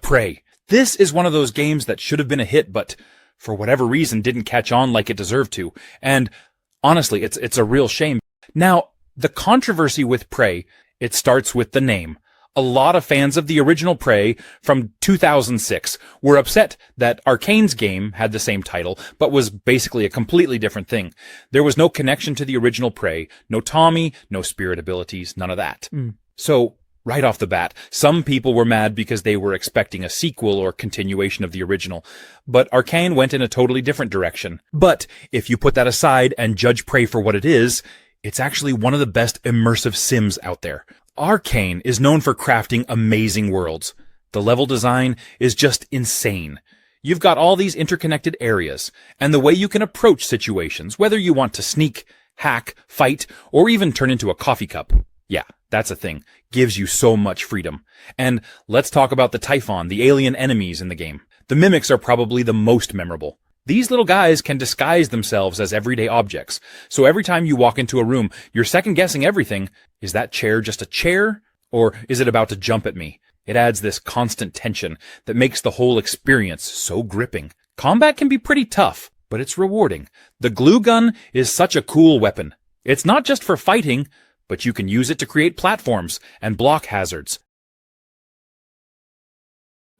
A: Prey. This is one of those games that should have been a hit, but for whatever reason didn't catch on like it deserved to. And honestly, it's a real shame. Now, the controversy with Prey, it starts with the name. A lot of fans of the original Prey from 2006 were upset that Arcane's game had the same title, but was basically a completely different thing. There was no connection to the original Prey, no Tommy, no spirit abilities, none of that. So, right off the bat, some people were mad because they were expecting a sequel or continuation of the original, but Arcane went in a totally different direction. But if you put that aside and judge Prey for what it is, it's actually one of the best immersive sims out there. Arcane is known for crafting amazing worlds. The level design is just insane. You've got all these interconnected areas, and the way you can approach situations, whether you want to sneak, hack, fight, or even turn into a coffee cup. Yeah, that's a thing. Gives you so much freedom. And let's talk about the Typhon, the alien enemies in the game. The mimics are probably the most memorable. These little guys can disguise themselves as everyday objects, so every time you walk into a room, you're second-guessing everything. Is that chair just a chair, or is it about to jump at me? It adds this constant tension that makes the whole experience so gripping. Combat can be pretty tough, but it's rewarding. The glue gun is such a cool weapon. It's not just for fighting, but you can use it to create platforms and block hazards.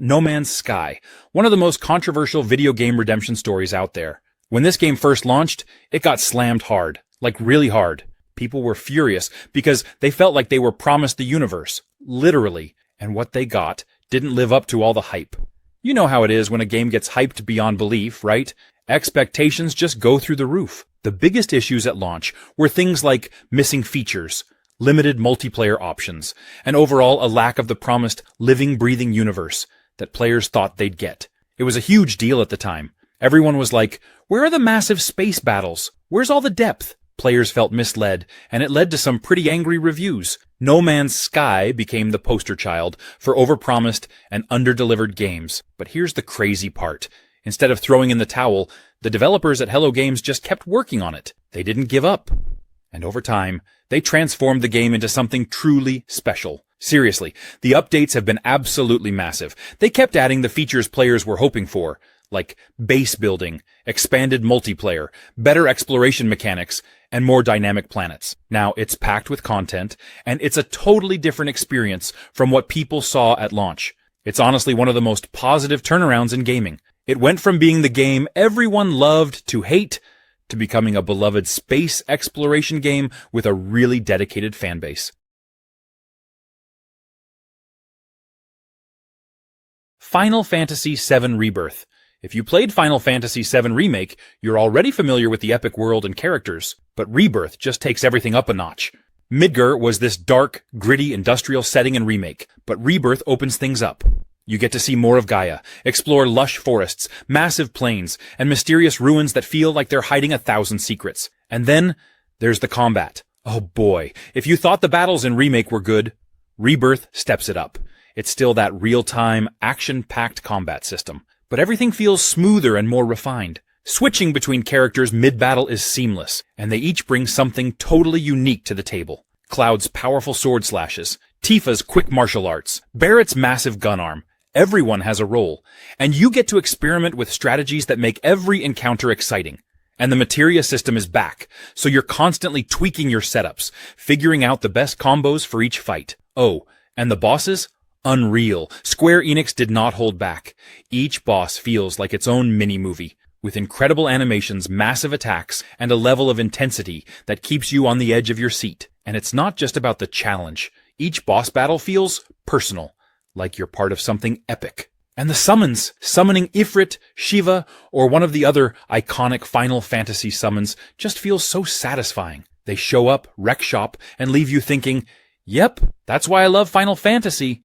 A: No Man's Sky, one of the most controversial video game redemption stories out there. When this game first launched, it got slammed hard, like really hard. People were furious because they felt like they were promised the universe, literally, and what they got didn't live up to all the hype. You know how it is when a game gets hyped beyond belief, right? Expectations just go through the roof. The biggest issues at launch were things like missing features, limited multiplayer options, and overall a lack of the promised living, breathing universe that players thought they'd get. It was a huge deal at the time. Everyone was like, where are the massive space battles? Where's all the depth? Players felt misled, and it led to some pretty angry reviews. No Man's Sky became the poster child for overpromised and underdelivered games. But here's the crazy part. Instead of throwing in the towel, the developers at Hello Games just kept working on it. They didn't give up. And over time, they transformed the game into something truly special. Seriously, the updates have been absolutely massive. They kept adding the features players were hoping for, like base building, expanded multiplayer, better exploration mechanics, and more dynamic planets. Now, it's packed with content, and it's a totally different experience from what people saw at launch. It's honestly one of the most positive turnarounds in gaming. It went from being the game everyone loved to hate, to becoming a beloved space exploration game with a really dedicated fanbase. Final Fantasy VII Rebirth. If you played Final Fantasy VII Remake, you're already familiar with the epic world and characters, but Rebirth just takes everything up a notch. Midgar was this dark, gritty industrial setting in Remake, but Rebirth opens things up. You get to see more of Gaia, explore lush forests, massive plains, and mysterious ruins that feel like they're hiding 1,000 secrets. And then, there's the combat. Oh boy, if you thought the battles in Remake were good, Rebirth steps it up. It's still that real-time, action-packed combat system, but everything feels smoother and more refined. Switching between characters mid-battle is seamless, and they each bring something totally unique to the table. Cloud's powerful sword slashes, Tifa's quick martial arts, Barrett's massive gun arm. Everyone has a role, and you get to experiment with strategies that make every encounter exciting. And the materia system is back, so you're constantly tweaking your setups, figuring out the best combos for each fight. Oh, and the bosses? Unreal. Square Enix did not hold back. Each boss feels like its own mini-movie, with incredible animations, massive attacks, and a level of intensity that keeps you on the edge of your seat. And it's not just about the challenge. Each boss battle feels personal, like you're part of something epic. And the summons, summoning Ifrit, Shiva, or one of the other iconic Final Fantasy summons, just feels so satisfying. They show up, wreck shop, and leave you thinking, yep, that's why I love Final Fantasy.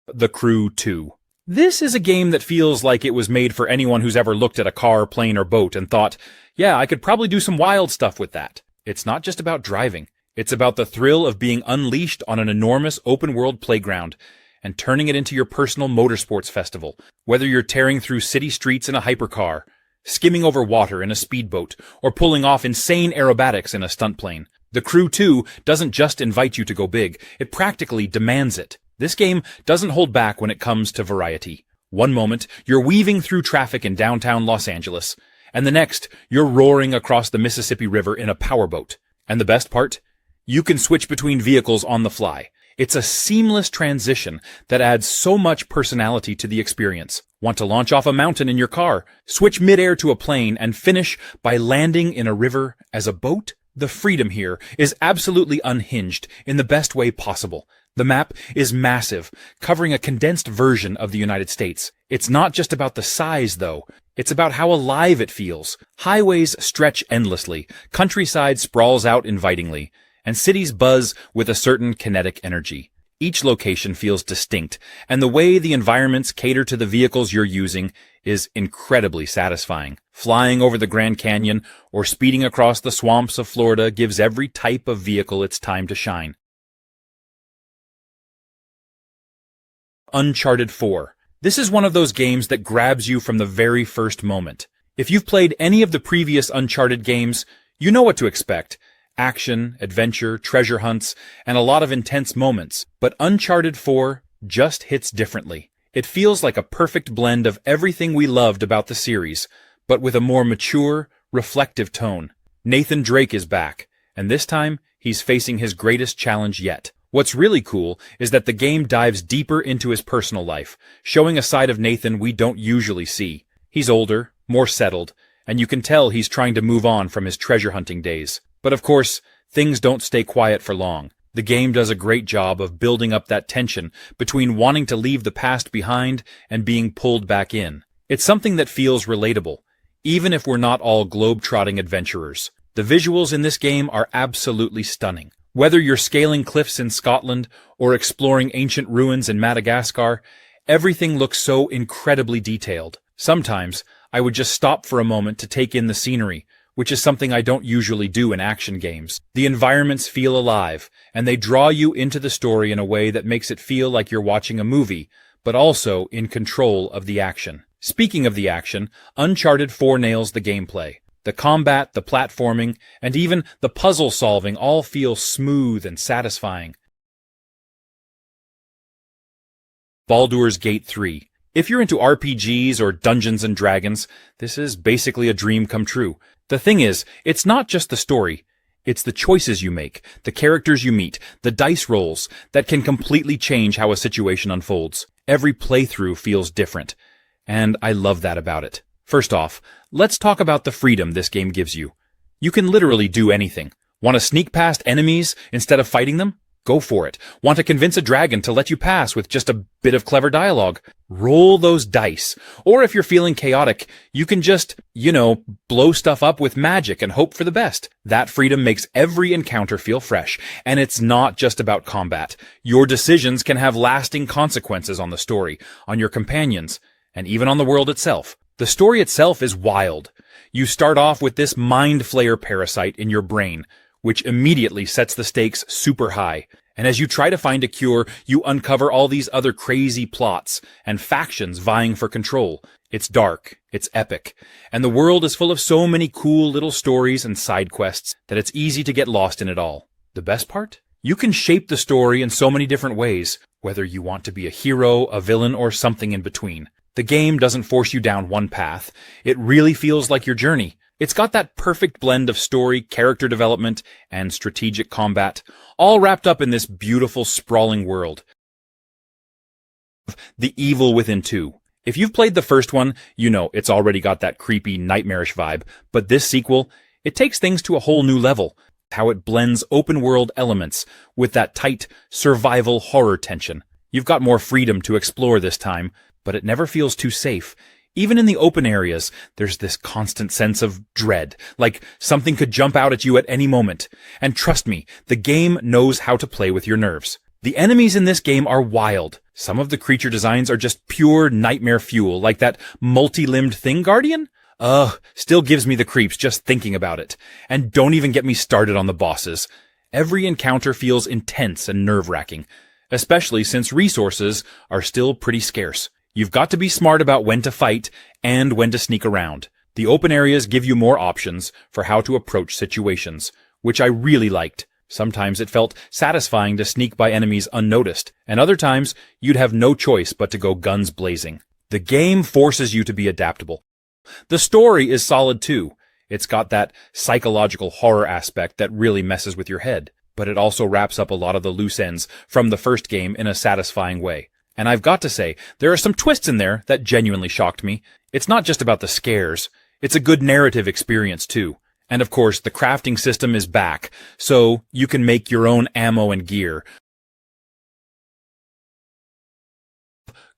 A: The Crew 2. This is a game that feels like it was made for anyone who's ever looked at a car, plane, or boat and thought, yeah, I could probably do some wild stuff with that. It's not just about driving. It's about the thrill of being unleashed on an enormous open-world playground and turning it into your personal motorsports festival, whether you're tearing through city streets in a hypercar, skimming over water in a speedboat, or pulling off insane aerobatics in a stunt plane. The Crew 2 doesn't just invite you to go big, it practically demands it. This game doesn't hold back when it comes to variety. One moment, you're weaving through traffic in downtown Los Angeles, and the next, you're roaring across the Mississippi River in a powerboat. And the best part? You can switch between vehicles on the fly. It's a seamless transition that adds so much personality to the experience. Want to launch off a mountain in your car, switch midair to a plane, and finish by landing in a river as a boat? The freedom here is absolutely unhinged in the best way possible. The map is massive, covering a condensed version of the United States. It's not just about the size, though. It's about how alive it feels. Highways stretch endlessly, countryside sprawls out invitingly, and cities buzz with a certain kinetic energy. Each location feels distinct, and the way the environments cater to the vehicles you're using is incredibly satisfying. Flying over the Grand Canyon or speeding across the swamps of Florida gives every type of vehicle its time to shine. Uncharted 4. This is one of those games that grabs you from the very first moment. If you've played any of the previous Uncharted games, you know what to expect. Action, adventure, treasure hunts, and a lot of intense moments. But Uncharted 4 just hits differently. It feels like a perfect blend of everything we loved about the series, but with a more mature, reflective tone. Nathan Drake is back, and this time, he's facing his greatest challenge yet. What's really cool is that the game dives deeper into his personal life, showing a side of Nathan we don't usually see. He's older, more settled, and you can tell he's trying to move on from his treasure hunting days. But of course, things don't stay quiet for long. The game does a great job of building up that tension between wanting to leave the past behind and being pulled back in. It's something that feels relatable, even if we're not all globe-trotting adventurers. The visuals in this game are absolutely stunning. Whether you're scaling cliffs in Scotland or exploring ancient ruins in Madagascar, everything looks so incredibly detailed. Sometimes, I would just stop for a moment to take in the scenery, which is something I don't usually do in action games. The environments feel alive, and they draw you into the story in a way that makes it feel like you're watching a movie, but also in control of the action. Speaking of the action, Uncharted 4 nails the gameplay. The combat, the platforming, and even the puzzle solving all feel smooth and satisfying. Baldur's Gate 3. If you're into RPGs or Dungeons & Dragons, this is basically a dream come true. The thing is, it's not just the story. It's the choices you make, the characters you meet, the dice rolls that can completely change how a situation unfolds. Every playthrough feels different, and I love that about it. First off, let's talk about the freedom this game gives you. You can literally do anything. Want to sneak past enemies instead of fighting them? Go for it. Want to convince a dragon to let you pass with just a bit of clever dialogue? Roll those dice. Or if you're feeling chaotic, you can just, blow stuff up with magic and hope for the best. That freedom makes every encounter feel fresh, and it's not just about combat. Your decisions can have lasting consequences on the story, on your companions, and even on the world itself. The story itself is wild. You start off with this mind flayer parasite in your brain, which immediately sets the stakes super high. And as you try to find a cure, you uncover all these other crazy plots and factions vying for control. It's dark, it's epic, and the world is full of so many cool little stories and side quests that it's easy to get lost in it all. The best part? You can shape the story in so many different ways, whether you want to be a hero, a villain, or something in between. The game doesn't force you down one path. It really feels like your journey. It's got that perfect blend of story, character development, and strategic combat, all wrapped up in this beautiful, sprawling world. The Evil Within 2. If you've played the first one, you know it's already got that creepy, nightmarish vibe, but this sequel, it takes things to a whole new level. How it blends open-world elements with that tight, survival horror tension. You've got more freedom to explore this time, but it never feels too safe. Even in the open areas, there's this constant sense of dread, like something could jump out at you at any moment. And trust me, the game knows how to play with your nerves. The enemies in this game are wild. Some of the creature designs are just pure nightmare fuel, like that multi-limbed thing guardian. Still gives me the creeps just thinking about it. And don't even get me started on the bosses. Every encounter feels intense and nerve-wracking, especially since resources are still pretty scarce. You've got to be smart about when to fight and when to sneak around. The open areas give you more options for how to approach situations, which I really liked. Sometimes it felt satisfying to sneak by enemies unnoticed, and other times you'd have no choice but to go guns blazing. The game forces you to be adaptable. The story is solid too. It's got that psychological horror aspect that really messes with your head, but it also wraps up a lot of the loose ends from the first game in a satisfying way. And I've got to say, there are some twists in there that genuinely shocked me. It's not just about the scares. It's a good narrative experience, too. And of course, the crafting system is back, so you can make your own ammo and gear.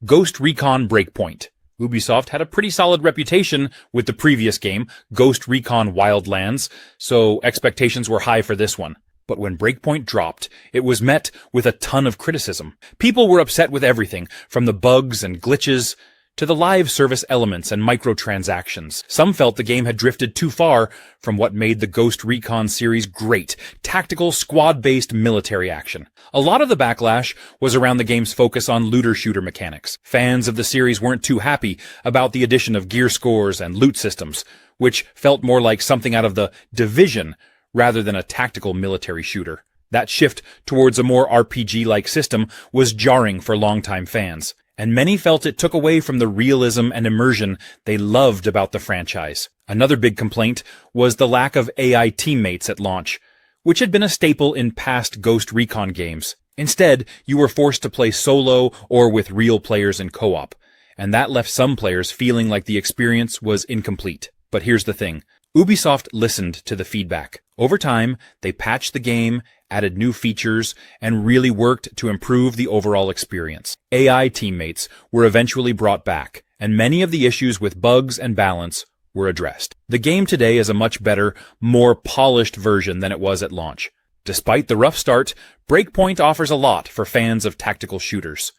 A: Ghost Recon Breakpoint. Ubisoft had a pretty solid reputation with the previous game, Ghost Recon Wildlands, so expectations were high for this one. But when Breakpoint dropped, it was met with a ton of criticism. People were upset with everything, from the bugs and glitches to the live service elements and microtransactions. Some felt the game had drifted too far from what made the Ghost Recon series great, tactical, squad-based military action. A lot of the backlash was around the game's focus on looter-shooter mechanics. Fans of the series weren't too happy about the addition of gear scores and loot systems, which felt more like something out of the Division rather than a tactical military shooter. That shift towards a more RPG-like system was jarring for longtime fans, and many felt it took away from the realism and immersion they loved about the franchise. Another big complaint was the lack of AI teammates at launch, which had been a staple in past Ghost Recon games. Instead, you were forced to play solo or with real players in co-op, and that left some players feeling like the experience was incomplete. But here's the thing. Ubisoft listened to the feedback. Over time, they patched the game, added new features, and really worked to improve the overall experience. AI teammates were eventually brought back, and many of the issues with bugs and balance were addressed. The game today is a much better, more polished version than it was at launch. Despite the rough start, Breakpoint offers a lot for fans of tactical shooters.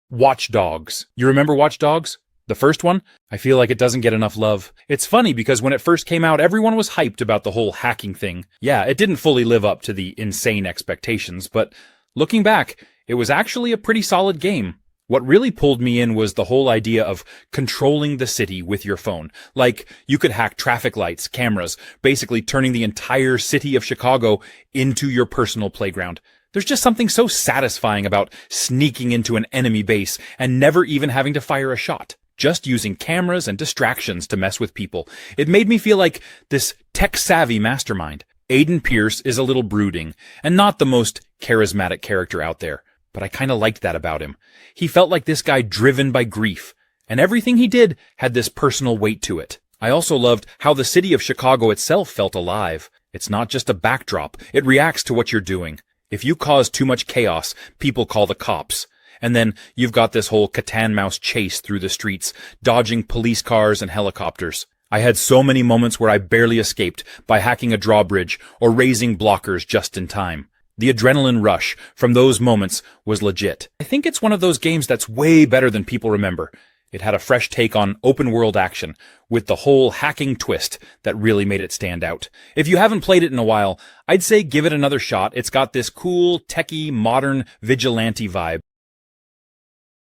A: Watch Dogs. You remember Watch Dogs? The first one? I feel like it doesn't get enough love. It's funny because when it first came out, everyone was hyped about the whole hacking thing. Yeah, it didn't fully live up to the insane expectations, but looking back, it was actually a pretty solid game. What really pulled me in was the whole idea of controlling the city with your phone. Like, you could hack traffic lights, cameras, basically turning the entire city of Chicago into your personal playground. There's just something so satisfying about sneaking into an enemy base and never even having to fire a shot. Just using cameras and distractions to mess with people. It made me feel like this tech-savvy mastermind. Aiden Pierce is a little brooding, and not the most charismatic character out there, but I kinda liked that about him. He felt like this guy driven by grief, and everything he did had this personal weight to it. I also loved how the city of Chicago itself felt alive. It's not just a backdrop, it reacts to what you're doing. If you cause too much chaos, people call the cops. And then you've got this whole cat-and-mouse chase through the streets, dodging police cars and helicopters. I had so many moments where I barely escaped by hacking a drawbridge or raising blockers just in time. The adrenaline rush from those moments was legit. I think it's one of those games that's way better than people remember. It had a fresh take on open-world action, with the whole hacking twist that really made it stand out. If you haven't played it in a while, I'd say give it another shot. It's got this cool, techie, modern, vigilante vibe.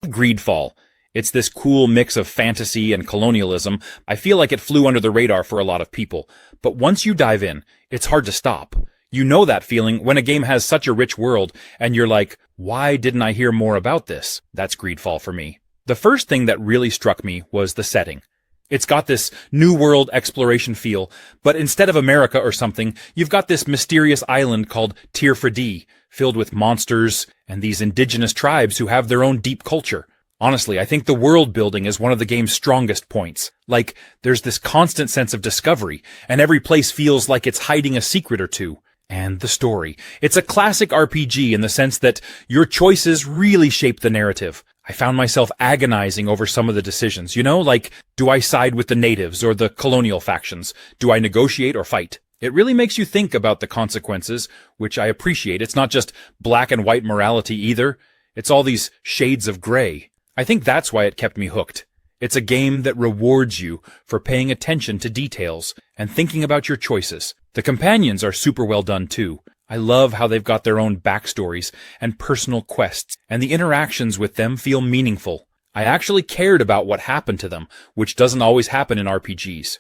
A: Greedfall. It's this cool mix of fantasy and colonialism. I feel like it flew under the radar for a lot of people. But once you dive in, it's hard to stop. You know that feeling when a game has such a rich world, and you're like, why didn't I hear more about this? That's Greedfall for me. The first thing that really struck me was the setting. It's got this new world exploration feel, but instead of America or something, you've got this mysterious island called Tir-Fradee, filled with monsters and these indigenous tribes who have their own deep culture. Honestly, I think the world building is one of the game's strongest points. Like, there's this constant sense of discovery, and every place feels like it's hiding a secret or two. And the story. It's a classic RPG in the sense that your choices really shape the narrative. I found myself agonizing over some of the decisions, like, do I side with the natives or the colonial factions? Do I negotiate or fight? It really makes you think about the consequences, which I appreciate. It's not just black and white morality either. It's all these shades of gray. I think that's why it kept me hooked. It's a game that rewards you for paying attention to details and thinking about your choices. The companions are super well done too. I love how they've got their own backstories and personal quests, and the interactions with them feel meaningful. I actually cared about what happened to them, which doesn't always happen in RPGs,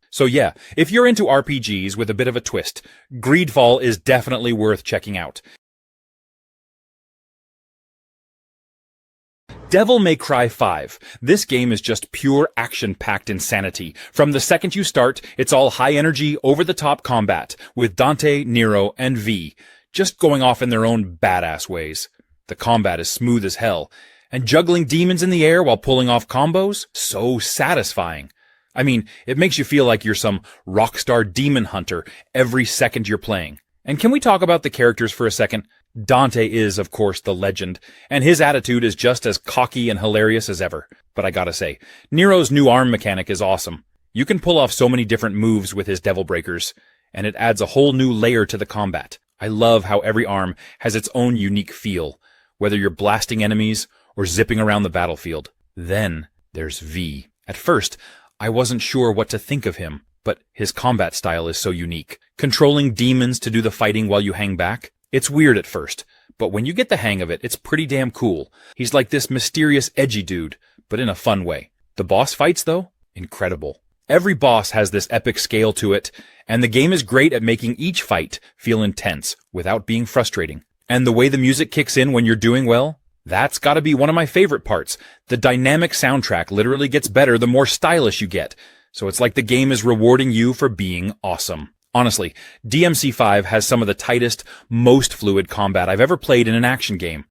A: So yeah, if you're into RPGs with a bit of a twist, Greedfall is definitely worth checking out. Devil May Cry 5. This game is just pure action-packed insanity. From the second you start, it's all high-energy, over-the-top combat, with Dante, Nero, and V, just going off in their own badass ways. The combat is smooth as hell, and juggling demons in the air while pulling off combos? So satisfying. I mean, it makes you feel like you're some rockstar demon hunter every second you're playing. And can we talk about the characters for a second? Dante is, of course, the legend, and his attitude is just as cocky and hilarious as ever. But I gotta say, Nero's new arm mechanic is awesome. You can pull off so many different moves with his devil breakers, and it adds a whole new layer to the combat. I love how every arm has its own unique feel, whether you're blasting enemies or zipping around the battlefield. Then there's V. At first, I wasn't sure what to think of him, but his combat style is so unique. Controlling demons to do the fighting while you hang back? It's weird at first, but when you get the hang of it, it's pretty damn cool. He's like this mysterious, edgy dude, but in a fun way. The boss fights, though? Incredible. Every boss has this epic scale to it, and the game is great at making each fight feel intense without being frustrating. And the way the music kicks in when you're doing well? That's gotta be one of my favorite parts. The dynamic soundtrack literally gets better the more stylish you get, so it's like the game is rewarding you for being awesome. Honestly, DMC5 has some of the tightest, most fluid combat I've ever played in an action game.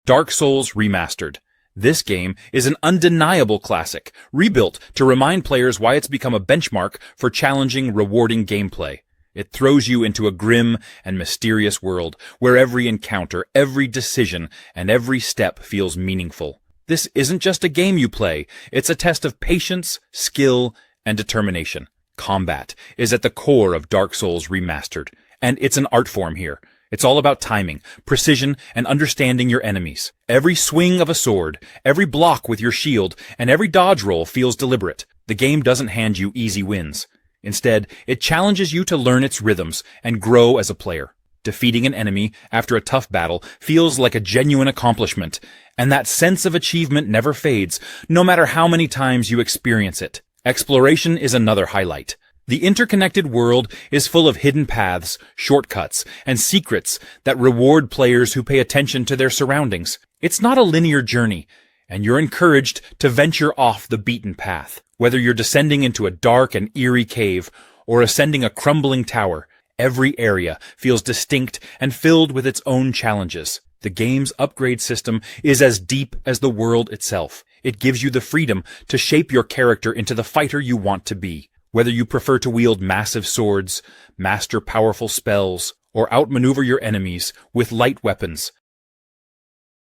A: Dark Souls Remastered. This game is an undeniable classic, rebuilt to remind players why it's become a benchmark for challenging, rewarding gameplay. It throws you into a grim and mysterious world, where every encounter, every decision, and every step feels meaningful. This isn't just a game you play, it's a test of patience, skill, and determination. Combat is at the core of Dark Souls Remastered, and it's an art form here. It's all about timing, precision, and understanding your enemies. Every swing of a sword, every block with your shield, and every dodge roll feels deliberate. The game doesn't hand you easy wins. Instead, it challenges you to learn its rhythms and grow as a player. Defeating an enemy after a tough battle feels like a genuine accomplishment, and that sense of achievement never fades, no matter how many times you experience it. Exploration is another highlight. The interconnected world is full of hidden paths, shortcuts, and secrets that reward players who pay attention to their surroundings. It's not a linear journey, and you're encouraged to venture off the beaten path. Whether you're descending into a dark and eerie cave or ascending a crumbling tower, every area feels distinct and filled with its own challenges. The game's upgrade system is as deep as the world itself. It gives you the freedom to shape your character into the fighter you want to be. Whether you prefer to wield massive swords, master powerful spells, or outmaneuver your enemies with light weapons.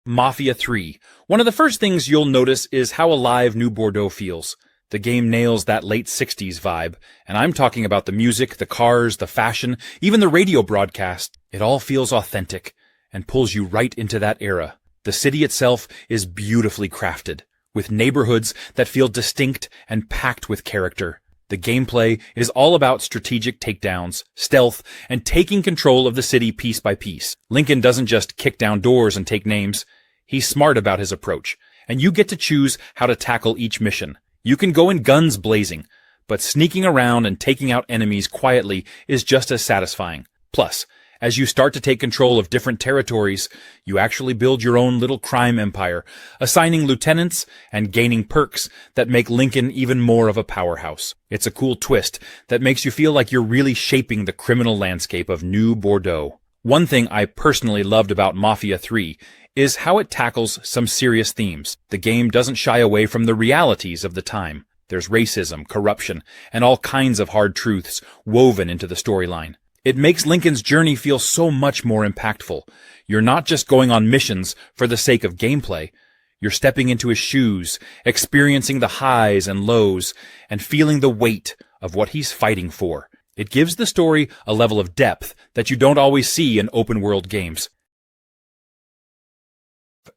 A: Mafia 3. One of the first things you'll notice is how alive New Bordeaux feels. The game nails that late 60s vibe, and I'm talking about the music, the cars, the fashion, even the radio broadcast. It all feels authentic and pulls you right into that era. The city itself is beautifully crafted, with neighborhoods that feel distinct and packed with character. The gameplay is all about strategic takedowns, stealth, and taking control of the city piece by piece. Lincoln doesn't just kick down doors and take names. He's smart about his approach, and you get to choose how to tackle each mission. You can go in guns blazing, but sneaking around and taking out enemies quietly is just as satisfying. Plus, as you start to take control of different territories, you actually build your own little crime empire, assigning lieutenants and gaining perks that make Lincoln even more of a powerhouse. It's a cool twist that makes you feel like you're really shaping the criminal landscape of New Bordeaux. One thing I personally loved about Mafia 3 is how it tackles some serious themes. The game doesn't shy away from the realities of the time. There's racism, corruption, and all kinds of hard truths woven into the storyline. It makes Lincoln's journey feel so much more impactful. You're not just going on missions for the sake of gameplay. You're stepping into his shoes, experiencing the highs and lows, and feeling the weight of what he's fighting for. It gives the story a level of depth that you don't always see in open-world games.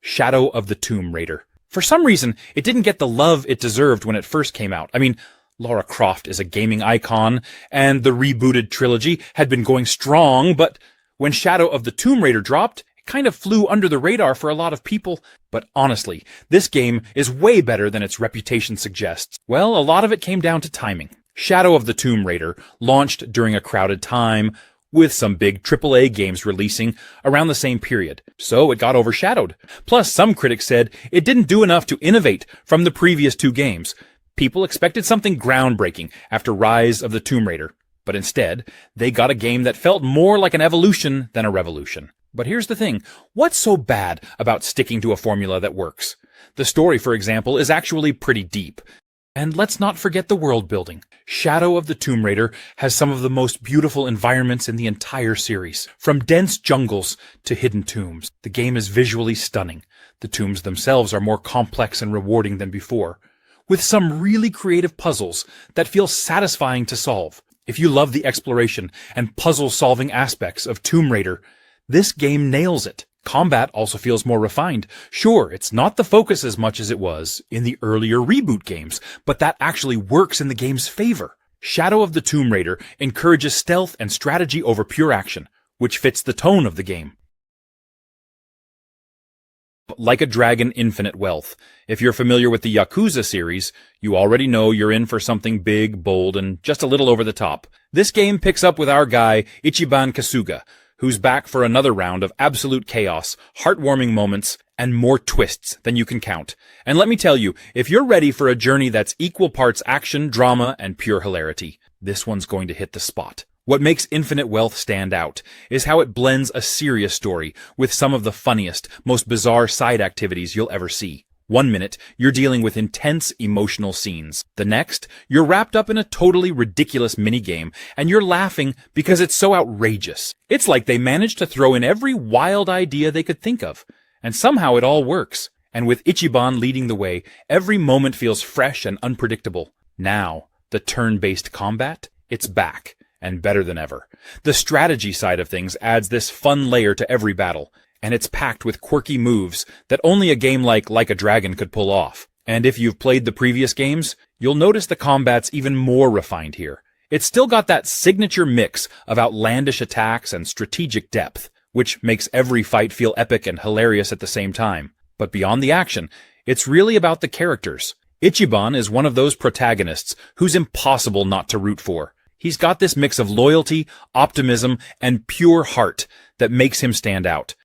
A: Shadow of the Tomb Raider. For some reason, it didn't get the love it deserved when it first came out. I mean, Lara Croft is a gaming icon, and the rebooted trilogy had been going strong, but when Shadow of the Tomb Raider dropped, it kind of flew under the radar for a lot of people. But honestly, this game is way better than its reputation suggests. Well, a lot of it came down to timing. Shadow of the Tomb Raider launched during a crowded time, with some big AAA games releasing around the same period, so it got overshadowed. Plus, some critics said it didn't do enough to innovate from the previous two games. People expected something groundbreaking after Rise of the Tomb Raider, but instead, they got a game that felt more like an evolution than a revolution. But here's the thing, what's so bad about sticking to a formula that works? The story, for example, is actually pretty deep. And let's not forget the world building. Shadow of the Tomb Raider has some of the most beautiful environments in the entire series. From dense jungles to hidden tombs, the game is visually stunning. The tombs themselves are more complex and rewarding than before, with some really creative puzzles that feel satisfying to solve. If you love the exploration and puzzle-solving aspects of Tomb Raider, this game nails it. Combat also feels more refined. Sure, it's not the focus as much as it was in the earlier reboot games, but that actually works in the game's favor. Shadow of the Tomb Raider encourages stealth and strategy over pure action, which fits the tone of the game. Like a Dragon: Infinite Wealth. If you're familiar with the Yakuza series, you already know you're in for something big, bold, and just a little over the top. This game picks up with our guy, Ichiban Kasuga, who's back for another round of absolute chaos, heartwarming moments, and more twists than you can count. And let me tell you, if you're ready for a journey that's equal parts action, drama, and pure hilarity, this one's going to hit the spot. What makes Infinite Wealth stand out is how it blends a serious story with some of the funniest, most bizarre side activities you'll ever see. One minute, you're dealing with intense emotional scenes. The next, you're wrapped up in a totally ridiculous minigame, and you're laughing because it's so outrageous. It's like they managed to throw in every wild idea they could think of, and somehow it all works. And with Ichiban leading the way, every moment feels fresh and unpredictable. Now, the turn-based combat, it's back, and better than ever. The strategy side of things adds this fun layer to every battle, and it's packed with quirky moves that only a game like a Dragon could pull off. And if you've played the previous games, you'll notice the combat's even more refined here. It's still got that signature mix of outlandish attacks and strategic depth, which makes every fight feel epic and hilarious at the same time. But beyond the action, it's really about the characters. Ichiban is one of those protagonists who's impossible not to root for. He's got this mix of loyalty, optimism, and pure heart that makes him stand out.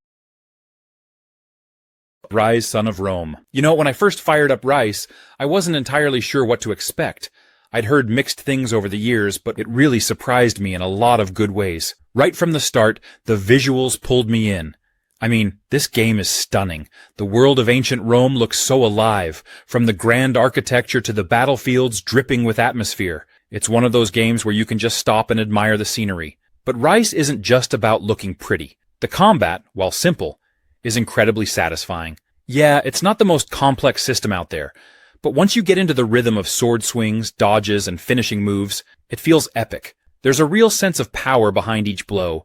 A: Rise, Son of Rome. You know, when I first fired up Rise, I wasn't entirely sure what to expect. I'd heard mixed things over the years, but it really surprised me in a lot of good ways. Right from the start, the visuals pulled me in. I mean, this game is stunning. The world of ancient Rome looks so alive, from the grand architecture to the battlefields dripping with atmosphere. It's one of those games where you can just stop and admire the scenery. But Rise isn't just about looking pretty. The combat, while simple, is incredibly satisfying. Yeah, it's not the most complex system out there, but once you get into the rhythm of sword swings, dodges, and finishing moves, it feels epic. There's a real sense of power behind each blow,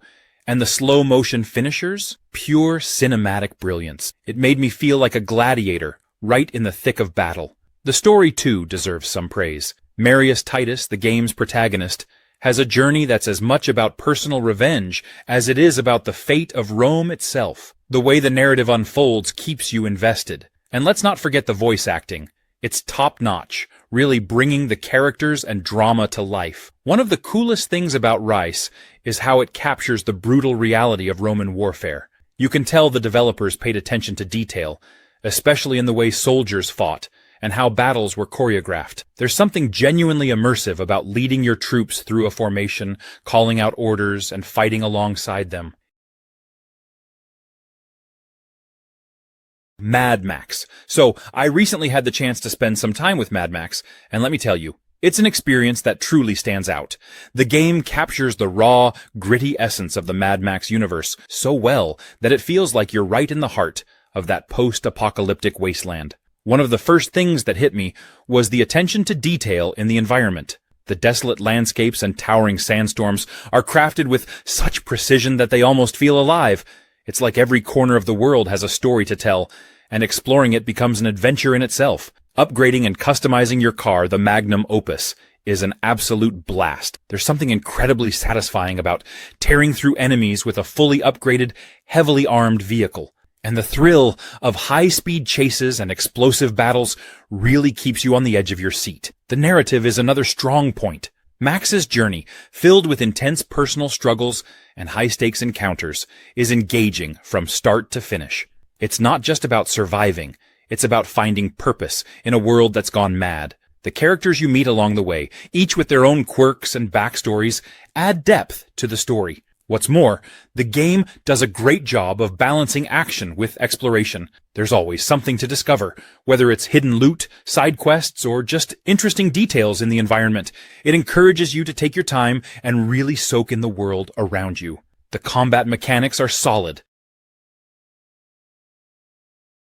A: And the slow-motion finishers? Pure cinematic brilliance. It made me feel like a gladiator, right in the thick of battle. The story, too, deserves some praise. Marius Titus, the game's protagonist, has a journey that's as much about personal revenge as it is about the fate of Rome itself. The way the narrative unfolds keeps you invested. And let's not forget the voice acting. It's top-notch, really bringing the characters and drama to life. One of the coolest things about Rice is how it captures the brutal reality of Roman warfare. You can tell the developers paid attention to detail, especially in the way soldiers fought, and how battles were choreographed. There's something genuinely immersive about leading your troops through a formation, calling out orders, and fighting alongside them. Mad Max. So, I recently had the chance to spend some time with Mad Max, and let me tell you, it's an experience that truly stands out. The game captures the raw, gritty essence of the Mad Max universe so well that it feels like you're right in the heart of that post-apocalyptic wasteland. One of the first things that hit me was the attention to detail in the environment. The desolate landscapes and towering sandstorms are crafted with such precision that they almost feel alive. It's like every corner of the world has a story to tell, and exploring it becomes an adventure in itself. Upgrading and customizing your car, the magnum opus, is an absolute blast. There's something incredibly satisfying about tearing through enemies with a fully upgraded, heavily armed vehicle. And the thrill of high-speed chases and explosive battles really keeps you on the edge of your seat. The narrative is another strong point. Max's journey, filled with intense personal struggles and high-stakes encounters, is engaging from start to finish. It's not just about surviving, it's about finding purpose in a world that's gone mad. The characters you meet along the way, each with their own quirks and backstories, add depth to the story. What's more, the game does a great job of balancing action with exploration. There's always something to discover, whether it's hidden loot, side quests, or just interesting details in the environment. It encourages you to take your time and really soak in the world around you. The combat mechanics are solid.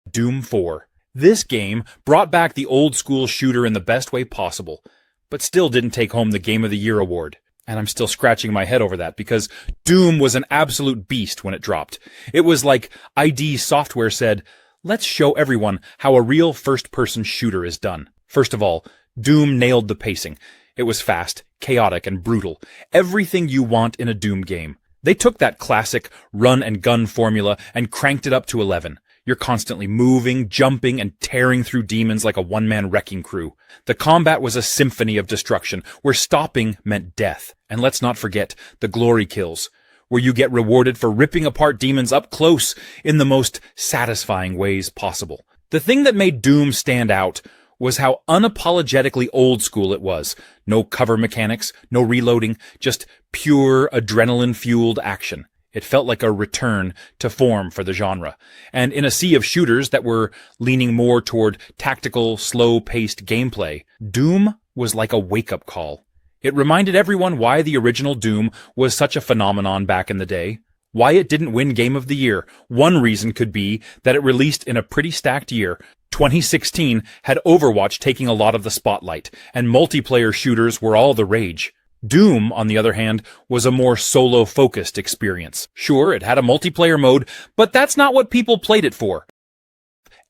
A: Doom 4. This game brought back the old-school shooter in the best way possible, but still didn't take home the Game of the Year award. And I'm still scratching my head over that, because Doom was an absolute beast when it dropped. It was like ID Software said, let's show everyone how a real first-person shooter is done. First of all, Doom nailed the pacing. It was fast, chaotic, and brutal. Everything you want in a Doom game. They took that classic run-and-gun formula and cranked it up to 11. You're constantly moving, jumping, and tearing through demons like a one-man wrecking crew. The combat was a symphony of destruction, where stopping meant death. And let's not forget the glory kills, where you get rewarded for ripping apart demons up close in the most satisfying ways possible. The thing that made Doom stand out was how unapologetically old school it was. No cover mechanics, no reloading, just pure adrenaline-fueled action. It felt like a return to form for the genre. And in a sea of shooters that were leaning more toward tactical, slow-paced gameplay, Doom was like a wake-up call. It reminded everyone why the original Doom was such a phenomenon back in the day. Why it didn't win Game of the Year. One reason could be that it released in a pretty stacked year. 2016 had Overwatch taking a lot of the spotlight, and multiplayer shooters were all the rage. Doom, on the other hand, was a more solo-focused experience. Sure, it had a multiplayer mode, but that's not what people played it for.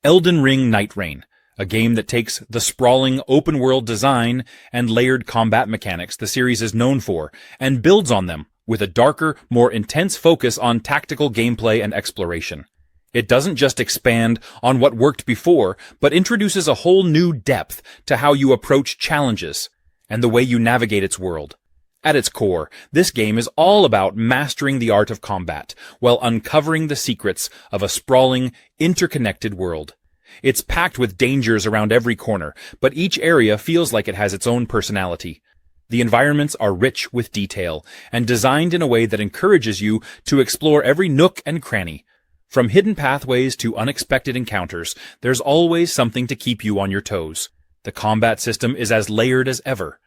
A: Elden Ring Night Reign, a game that takes the sprawling open-world design and layered combat mechanics the series is known for, and builds on them with a darker, more intense focus on tactical gameplay and exploration. It doesn't just expand on what worked before, but introduces a whole new depth to how you approach challenges and the way you navigate its world. At its core, this game is all about mastering the art of combat, while uncovering the secrets of a sprawling, interconnected world. It's packed with dangers around every corner, but each area feels like it has its own personality. The environments are rich with detail, and designed in a way that encourages you to explore every nook and cranny. From hidden pathways to unexpected encounters, there's always something to keep you on your toes. The combat system is as layered as ever.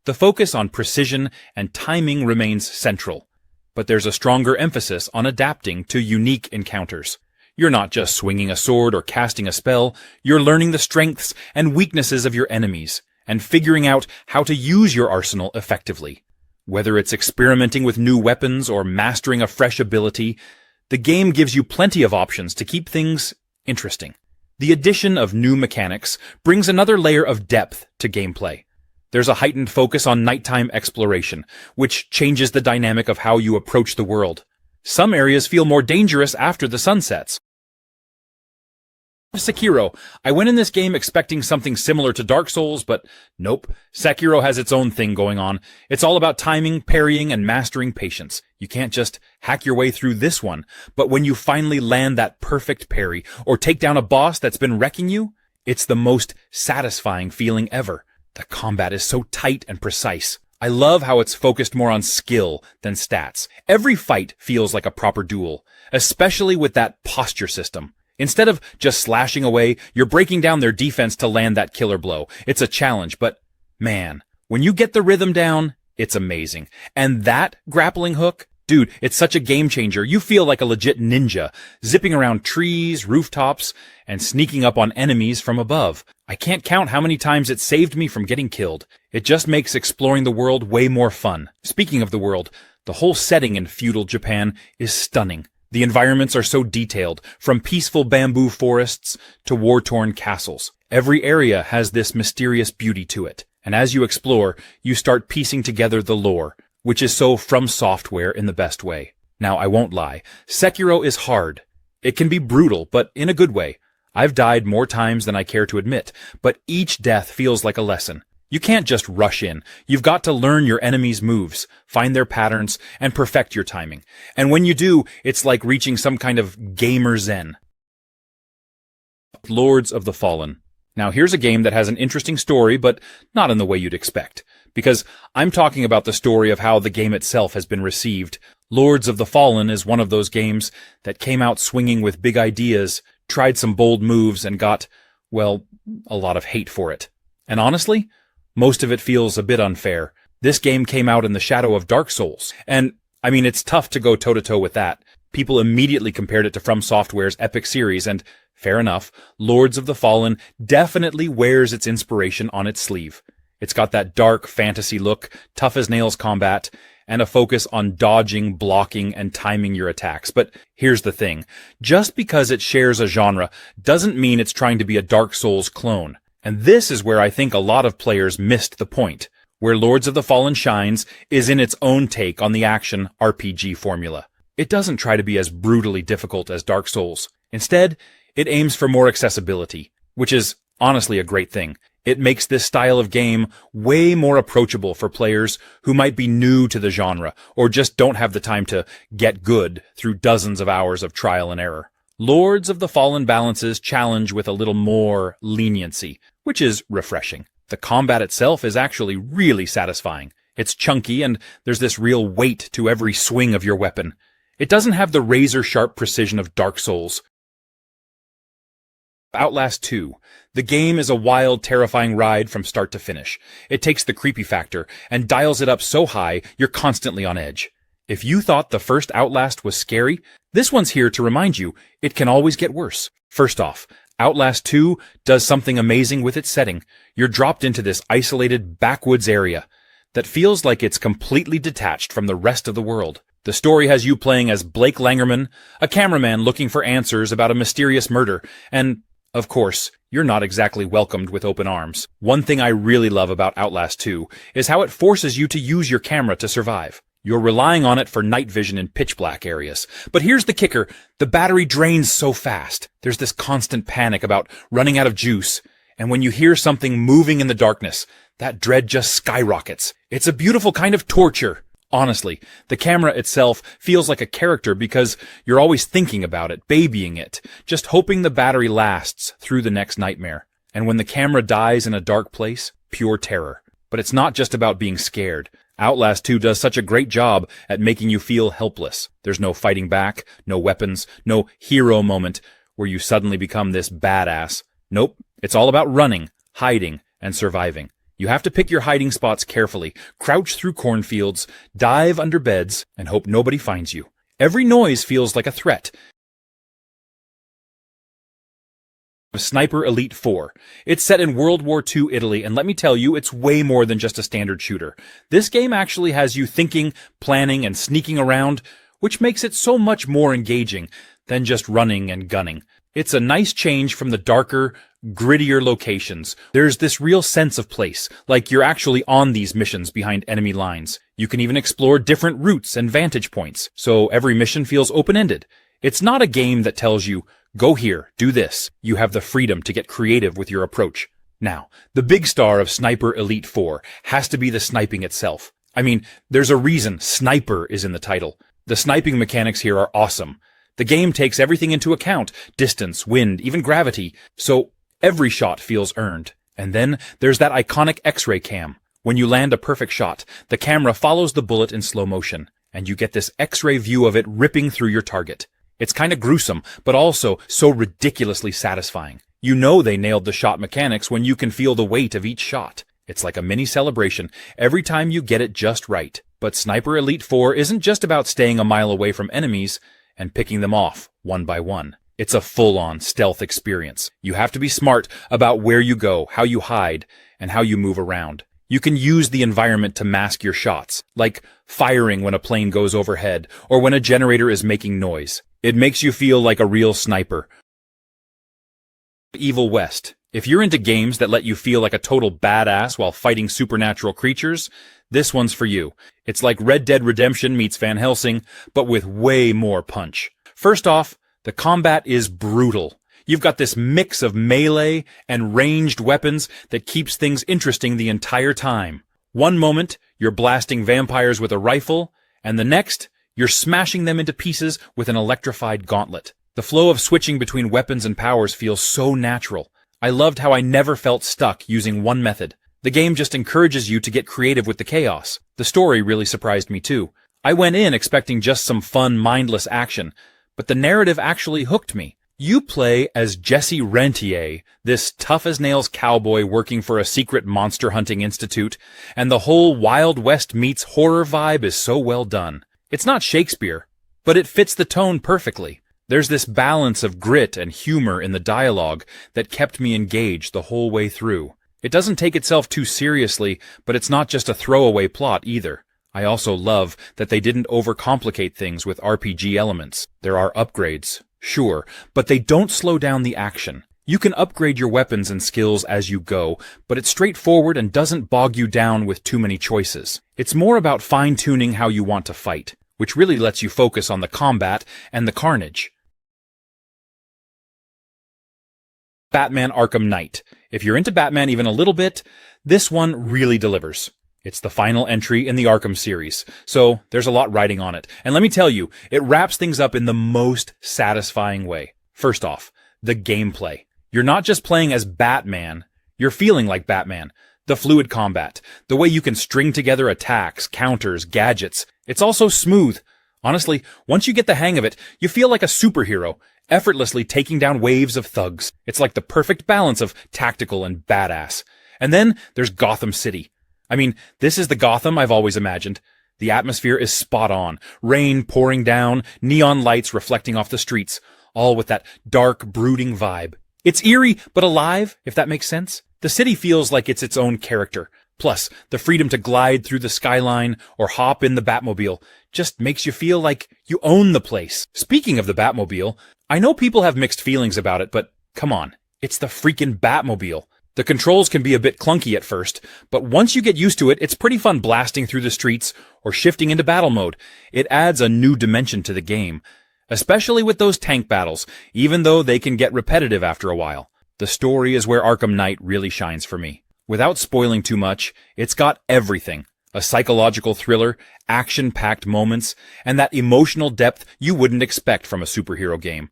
A: The focus on precision and timing remains central, but there's a stronger emphasis on adapting to unique encounters. You're not just swinging a sword or casting a spell, you're learning the strengths and weaknesses of your enemies, and figuring out how to use your arsenal effectively. Whether it's experimenting with new weapons or mastering a fresh ability, the game gives you plenty of options to keep things interesting. The addition of new mechanics brings another layer of depth to gameplay. There's a heightened focus on nighttime exploration, which changes the dynamic of how you approach the world. Some areas feel more dangerous after the sun sets. Sekiro. I went in this game expecting something similar to Dark Souls, but nope. Sekiro has its own thing going on. It's all about timing, parrying, and mastering patience. You can't just hack your way through this one, but when you finally land that perfect parry, or take down a boss that's been wrecking you, it's the most satisfying feeling ever. The combat is so tight and precise. I love how it's focused more on skill than stats. Every fight feels like a proper duel, especially with that posture system. Instead of just slashing away, you're breaking down their defense to land that killer blow. It's a challenge, but man, when you get the rhythm down, it's amazing. And that grappling hook, dude, it's such a game changer. You feel like a legit ninja, zipping around trees, rooftops, and sneaking up on enemies from above. I can't count how many times it saved me from getting killed. It just makes exploring the world way more fun. Speaking of the world, the whole setting in feudal Japan is stunning. The environments are so detailed, from peaceful bamboo forests to war-torn castles. Every area has this mysterious beauty to it. And as you explore, you start piecing together the lore, which is so From Software in the best way. Now, I won't lie. Sekiro is hard. It can be brutal, but in a good way. I've died more times than I care to admit, but each death feels like a lesson. You can't just rush in. You've got to learn your enemy's moves, find their patterns, and perfect your timing. And when you do, it's like reaching some kind of gamer zen. Lords of the Fallen. Now here's a game that has an interesting story, but not in the way you'd expect. Because I'm talking about the story of how the game itself has been received. Lords of the Fallen is one of those games that came out swinging with big ideas, tried some bold moves, and got, well, a lot of hate for it. And honestly, most of it feels a bit unfair. This game came out in the shadow of Dark Souls, and, I mean, it's tough to go toe-to-toe with that. People immediately compared it to From Software's epic series, and, fair enough, Lords of the Fallen definitely wears its inspiration on its sleeve. It's got that dark fantasy look, tough-as-nails combat, and a focus on dodging, blocking, and timing your attacks. But here's the thing. Just because it shares a genre doesn't mean it's trying to be a Dark Souls clone. And this is where I think a lot of players missed the point. Where Lords of the Fallen shines is in its own take on the action RPG formula. It doesn't try to be as brutally difficult as Dark Souls. Instead, it aims for more accessibility, which is honestly a great thing. It makes this style of game way more approachable for players who might be new to the genre or just don't have the time to get good through dozens of hours of trial and error. Lords of the Fallen balances challenge with a little more leniency, which is refreshing. The combat itself is actually really satisfying. It's chunky and there's this real weight to every swing of your weapon. It doesn't have the razor-sharp precision of Dark Souls. Outlast 2. The game is a wild, terrifying ride from start to finish. It takes the creepy factor and dials it up so high you're constantly on edge. If you thought the first Outlast was scary, this one's here to remind you it can always get worse. First off, Outlast 2 does something amazing with its setting. You're dropped into this isolated backwoods area that feels like it's completely detached from the rest of the world. The story has you playing as Blake Langerman, a cameraman looking for answers about a mysterious murder, and, of course, you're not exactly welcomed with open arms. One thing I really love about Outlast 2 is how it forces you to use your camera to survive. You're relying on it for night vision in pitch black areas. But here's the kicker. The battery drains so fast. There's this constant panic about running out of juice. And when you hear something moving in the darkness, that dread just skyrockets. It's a beautiful kind of torture. Honestly, the camera itself feels like a character because you're always thinking about it, babying it, just hoping the battery lasts through the next nightmare. And when the camera dies in a dark place, pure terror. But it's not just about being scared. Outlast 2 does such a great job at making you feel helpless. There's no fighting back, no weapons, no hero moment where you suddenly become this badass. Nope, it's all about running, hiding, and surviving. You have to pick your hiding spots carefully, crouch through cornfields, dive under beds, and hope nobody finds you. Every noise feels like a threat. Sniper Elite 4. It's set in World War II Italy, and let me tell you, it's way more than just a standard shooter. This game actually has you thinking, planning, and sneaking around, which makes it so much more engaging than just running and gunning. It's a nice change from the darker, grittier locations. There's this real sense of place, like you're actually on these missions behind enemy lines. You can even explore different routes and vantage points, so every mission feels open-ended. It's not a game that tells you, go here, do this. You have the freedom to get creative with your approach. Now, the big star of Sniper Elite 4 has to be the sniping itself. I mean, there's a reason Sniper is in the title. The sniping mechanics here are awesome. The game takes everything into account, distance, wind, even gravity, so every shot feels earned. And then there's that iconic X-ray cam. When you land a perfect shot, the camera follows the bullet in slow motion, and you get this X-ray view of it ripping through your target. It's kinda gruesome, but also so ridiculously satisfying. You know they nailed the shot mechanics when you can feel the weight of each shot. It's like a mini celebration every time you get it just right. But Sniper Elite 4 isn't just about staying a mile away from enemies and picking them off one by one. It's a full-on stealth experience. You have to be smart about where you go, how you hide, and how you move around. You can use the environment to mask your shots, like firing when a plane goes overhead or when a generator is making noise. It makes you feel like a real sniper. Evil West. If you're into games that let you feel like a total badass while fighting supernatural creatures, this one's for you. It's like Red Dead Redemption meets Van Helsing, but with way more punch. First off, the combat is brutal. You've got this mix of melee and ranged weapons that keeps things interesting the entire time. One moment, you're blasting vampires with a rifle, and the next, you're smashing them into pieces with an electrified gauntlet. The flow of switching between weapons and powers feels so natural. I loved how I never felt stuck using one method. The game just encourages you to get creative with the chaos. The story really surprised me too. I went in expecting just some fun, mindless action, but the narrative actually hooked me. You play as Jesse Rentier, this tough-as-nails cowboy working for a secret monster hunting institute, and the whole Wild West meets horror vibe is so well done. It's not Shakespeare, but it fits the tone perfectly. There's this balance of grit and humor in the dialogue that kept me engaged the whole way through. It doesn't take itself too seriously, but it's not just a throwaway plot either. I also love that they didn't overcomplicate things with RPG elements. There are upgrades, sure, but they don't slow down the action. You can upgrade your weapons and skills as you go, but it's straightforward and doesn't bog you down with too many choices. It's more about fine-tuning how you want to fight, which really lets you focus on the combat and the carnage. Batman Arkham Knight. If you're into Batman even a little bit, this one really delivers. It's the final entry in the Arkham series, so there's a lot riding on it. And let me tell you, it wraps things up in the most satisfying way. First off, the gameplay. You're not just playing as Batman, you're feeling like Batman. The fluid combat, the way you can string together attacks, counters, gadgets. It's also smooth. Honestly, once you get the hang of it, you feel like a superhero, effortlessly taking down waves of thugs. It's like the perfect balance of tactical and badass. And then there's Gotham City. I mean, this is the Gotham I've always imagined. The atmosphere is spot on. Rain pouring down, neon lights reflecting off the streets, all with that dark, brooding vibe. It's eerie, but alive, if that makes sense. The city feels like it's its own character. Plus, the freedom to glide through the skyline or hop in the Batmobile just makes you feel like you own the place. Speaking of the Batmobile, I know people have mixed feelings about it, but come on, it's the freaking Batmobile. The controls can be a bit clunky at first, but once you get used to it, it's pretty fun blasting through the streets or shifting into battle mode. It adds a new dimension to the game, especially with those tank battles, even though they can get repetitive after a while. The story is where Arkham Knight really shines for me. Without spoiling too much, it's got everything. A psychological thriller, action-packed moments, and that emotional depth you wouldn't expect from a superhero game.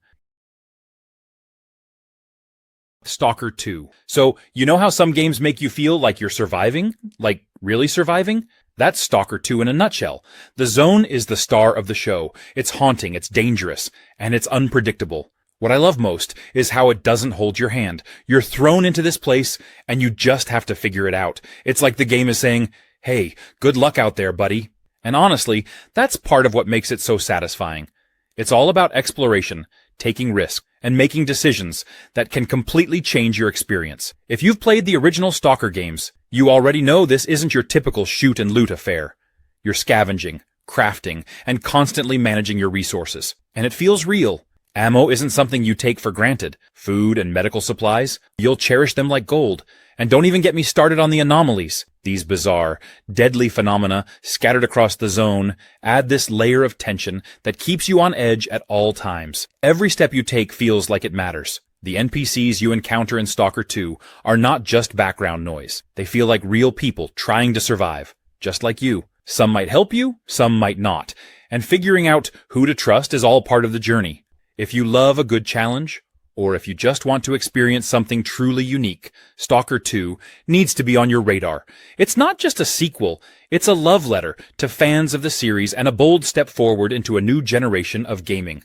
A: Stalker 2. So, you know how some games make you feel like you're surviving? Like, really surviving? That's Stalker 2 in a nutshell. The zone is the star of the show. It's haunting, it's dangerous, and it's unpredictable. What I love most is how it doesn't hold your hand. You're thrown into this place, and you just have to figure it out. It's like the game is saying, hey, good luck out there, buddy. And honestly, that's part of what makes it so satisfying. It's all about exploration, taking risks, and making decisions that can completely change your experience. If you've played the original Stalker games, you already know this isn't your typical shoot and loot affair. You're scavenging, crafting, and constantly managing your resources. And it feels real. Ammo isn't something you take for granted. Food and medical supplies, you'll cherish them like gold. And don't even get me started on the anomalies. These bizarre, deadly phenomena scattered across the zone add this layer of tension that keeps you on edge at all times. Every step you take feels like it matters. The NPCs you encounter in Stalker 2 are not just background noise. They feel like real people trying to survive, just like you. Some might help you, some might not. And figuring out who to trust is all part of the journey. If you love a good challenge, or if you just want to experience something truly unique, Stalker 2 needs to be on your radar. It's not just a sequel, it's a love letter to fans of the series and a bold step forward into a new generation of gaming.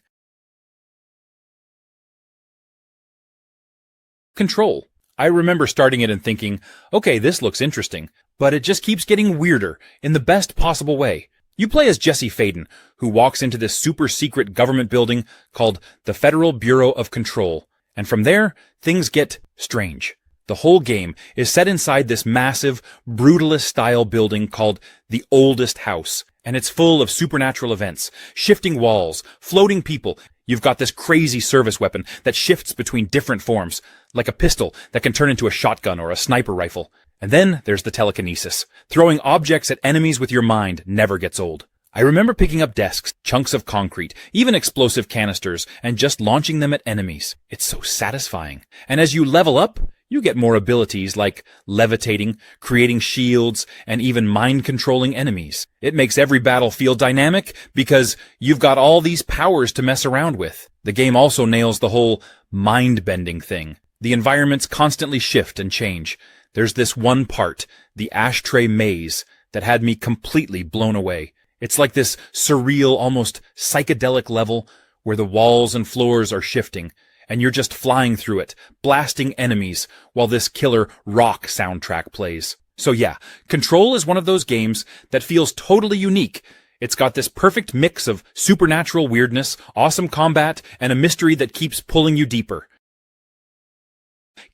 A: Control. I remember starting it and thinking, okay, this looks interesting, but it just keeps getting weirder in the best possible way. You play as Jesse Faden, who walks into this super-secret government building called the Federal Bureau of Control, and from there, things get strange. The whole game is set inside this massive, brutalist-style building called the Oldest House, and it's full of supernatural events, shifting walls, floating people. You've got this crazy service weapon that shifts between different forms, like a pistol that can turn into a shotgun or a sniper rifle. And then there's the telekinesis. Throwing objects at enemies with your mind never gets old. I remember picking up desks, chunks of concrete, even explosive canisters, and just launching them at enemies. It's so satisfying. And as you level up, you get more abilities like levitating, creating shields, and even mind-controlling enemies. It makes every battle feel dynamic because you've got all these powers to mess around with. The game also nails the whole mind-bending thing. The environments constantly shift and change. There's this one part, the ashtray maze, that had me completely blown away. It's like this surreal, almost psychedelic level where the walls and floors are shifting, and you're just flying through it, blasting enemies, while this killer rock soundtrack plays. So yeah, Control is one of those games that feels totally unique. It's got this perfect mix of supernatural weirdness, awesome combat, and a mystery that keeps pulling you deeper.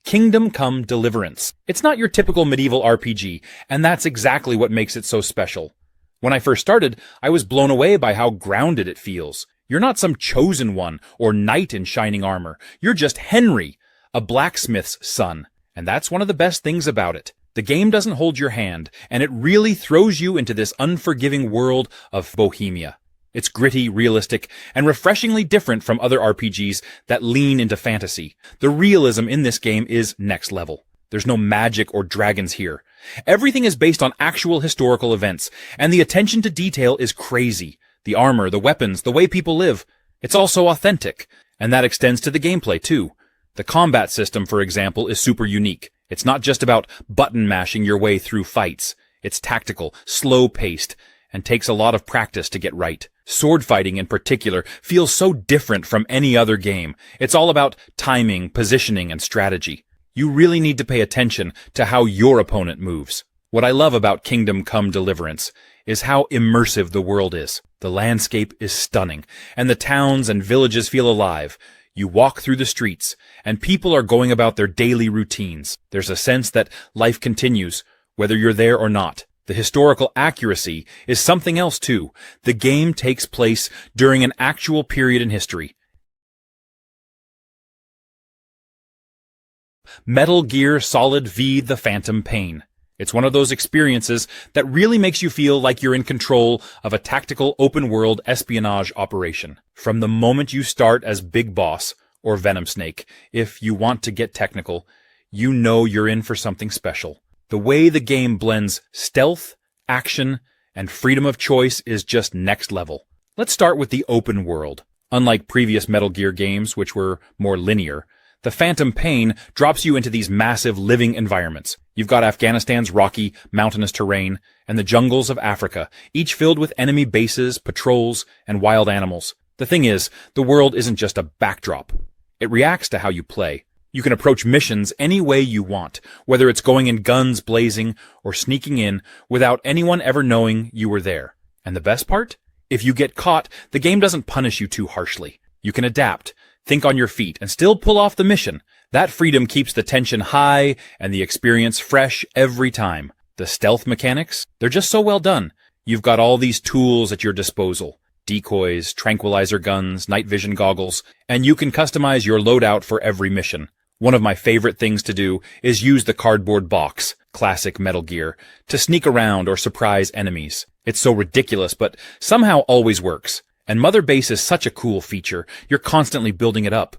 A: Kingdom Come Deliverance. It's not your typical medieval RPG, and that's exactly what makes it so special. When I first started, I was blown away by how grounded it feels. You're not some chosen one or knight in shining armor. You're just Henry, a blacksmith's son. And that's one of the best things about it. The game doesn't hold your hand, and it really throws you into this unforgiving world of Bohemia. It's gritty, realistic, and refreshingly different from other RPGs that lean into fantasy. The realism in this game is next level. There's no magic or dragons here. Everything is based on actual historical events, and the attention to detail is crazy. The armor, the weapons, the way people live. It's also authentic, and that extends to the gameplay too. The combat system, for example, is super unique. It's not just about button mashing your way through fights. It's tactical, slow-paced, and takes a lot of practice to get right. Sword fighting in particular feels so different from any other game. It's all about timing, positioning, and strategy. You really need to pay attention to how your opponent moves. What I love about Kingdom Come Deliverance is how immersive the world is. The landscape is stunning, and the towns and villages feel alive. You walk through the streets, and people are going about their daily routines. There's a sense that life continues, whether you're there or not. The historical accuracy is something else too. The game takes place during an actual period in history. Metal Gear Solid V: The Phantom Pain. It's one of those experiences that really makes you feel like you're in control of a tactical open-world espionage operation. From the moment you start as Big Boss, or Venom Snake, if you want to get technical, you know you're in for something special. The way the game blends stealth, action, and freedom of choice is just next level. Let's start with the open world. Unlike previous Metal Gear games, which were more linear, the Phantom Pain drops you into these massive living environments. You've got Afghanistan's rocky, mountainous terrain, and the jungles of Africa, each filled with enemy bases, patrols, and wild animals. The thing is, the world isn't just a backdrop. It reacts to how you play. You can approach missions any way you want, whether it's going in guns blazing or sneaking in without anyone ever knowing you were there. And the best part? If you get caught, the game doesn't punish you too harshly. You can adapt, think on your feet, and still pull off the mission. That freedom keeps the tension high and the experience fresh every time. The stealth mechanics, they're just so well done. You've got all these tools at your disposal. Decoys, tranquilizer guns, night vision goggles, and you can customize your loadout for every mission. One of my favorite things to do is use the cardboard box, classic Metal Gear, to sneak around or surprise enemies. It's so ridiculous, but somehow always works. And Mother Base is such a cool feature, you're constantly building it up.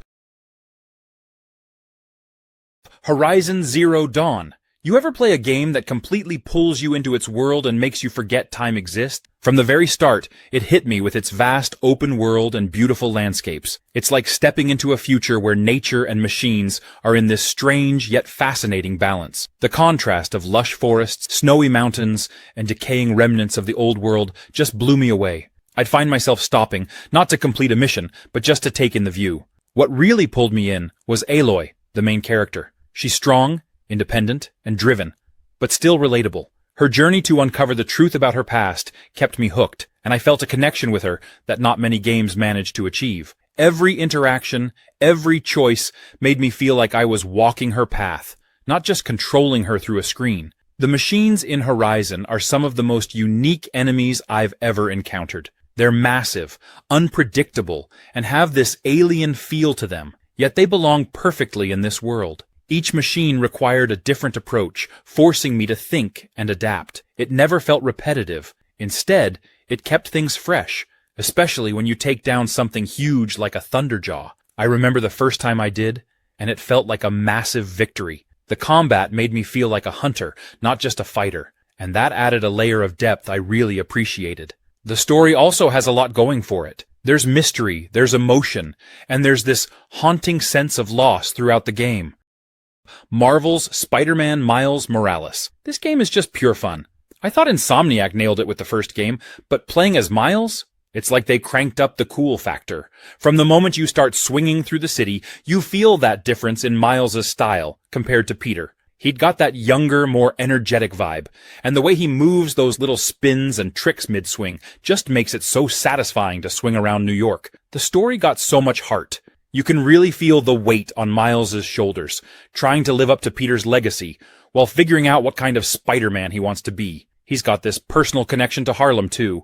A: Horizon Zero Dawn. You ever play a game that completely pulls you into its world and makes you forget time exists? From the very start, it hit me with its vast open world and beautiful landscapes. It's like stepping into a future where nature and machines are in this strange yet fascinating balance. The contrast of lush forests, snowy mountains, and decaying remnants of the old world just blew me away. I'd find myself stopping, not to complete a mission, but just to take in the view. What really pulled me in was Aloy, the main character. She's strong, independent, and driven, but still relatable. Her journey to uncover the truth about her past kept me hooked, and I felt a connection with her that not many games manage to achieve. Every interaction, every choice made me feel like I was walking her path, not just controlling her through a screen. The machines in Horizon are some of the most unique enemies I've ever encountered. They're massive, unpredictable, and have this alien feel to them, yet they belong perfectly in this world. Each machine required a different approach, forcing me to think and adapt. It never felt repetitive. Instead, it kept things fresh, especially when you take down something huge like a Thunderjaw. I remember the first time I did, and it felt like a massive victory. The combat made me feel like a hunter, not just a fighter, and that added a layer of depth I really appreciated. The story also has a lot going for it. There's mystery, there's emotion, and there's this haunting sense of loss throughout the game. Marvel's Spider-Man Miles Morales. This game is just pure fun. I thought Insomniac nailed it with the first game, but playing as Miles? It's like they cranked up the cool factor. From the moment you start swinging through the city, you feel that difference in Miles' style compared to Peter. He'd got that younger, more energetic vibe, and the way he moves those little spins and tricks mid-swing just makes it so satisfying to swing around New York. The story got so much heart. You can really feel the weight on Miles' shoulders, trying to live up to Peter's legacy, while figuring out what kind of Spider-Man he wants to be. He's got this personal connection to Harlem, too,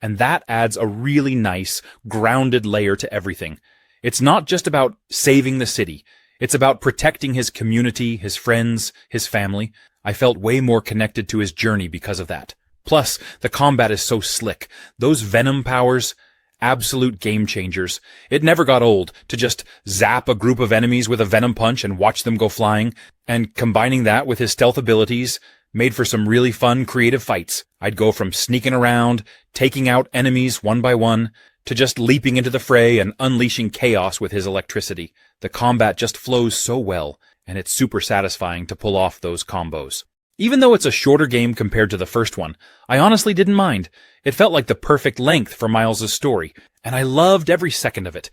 A: and that adds a really nice, grounded layer to everything. It's not just about saving the city. It's about protecting his community, his friends, his family. I felt way more connected to his journey because of that. Plus, the combat is so slick. Those venom powers, absolute game changers. It never got old to just zap a group of enemies with a venom punch and watch them go flying, and combining that with his stealth abilities made for some really fun, creative fights. I'd go from sneaking around, taking out enemies one by one, to just leaping into the fray and unleashing chaos with his electricity. The combat just flows so well, and it's super satisfying to pull off those combos. Even though it's a shorter game compared to the first one, I honestly didn't mind. It felt like the perfect length for Miles' story, and I loved every second of it.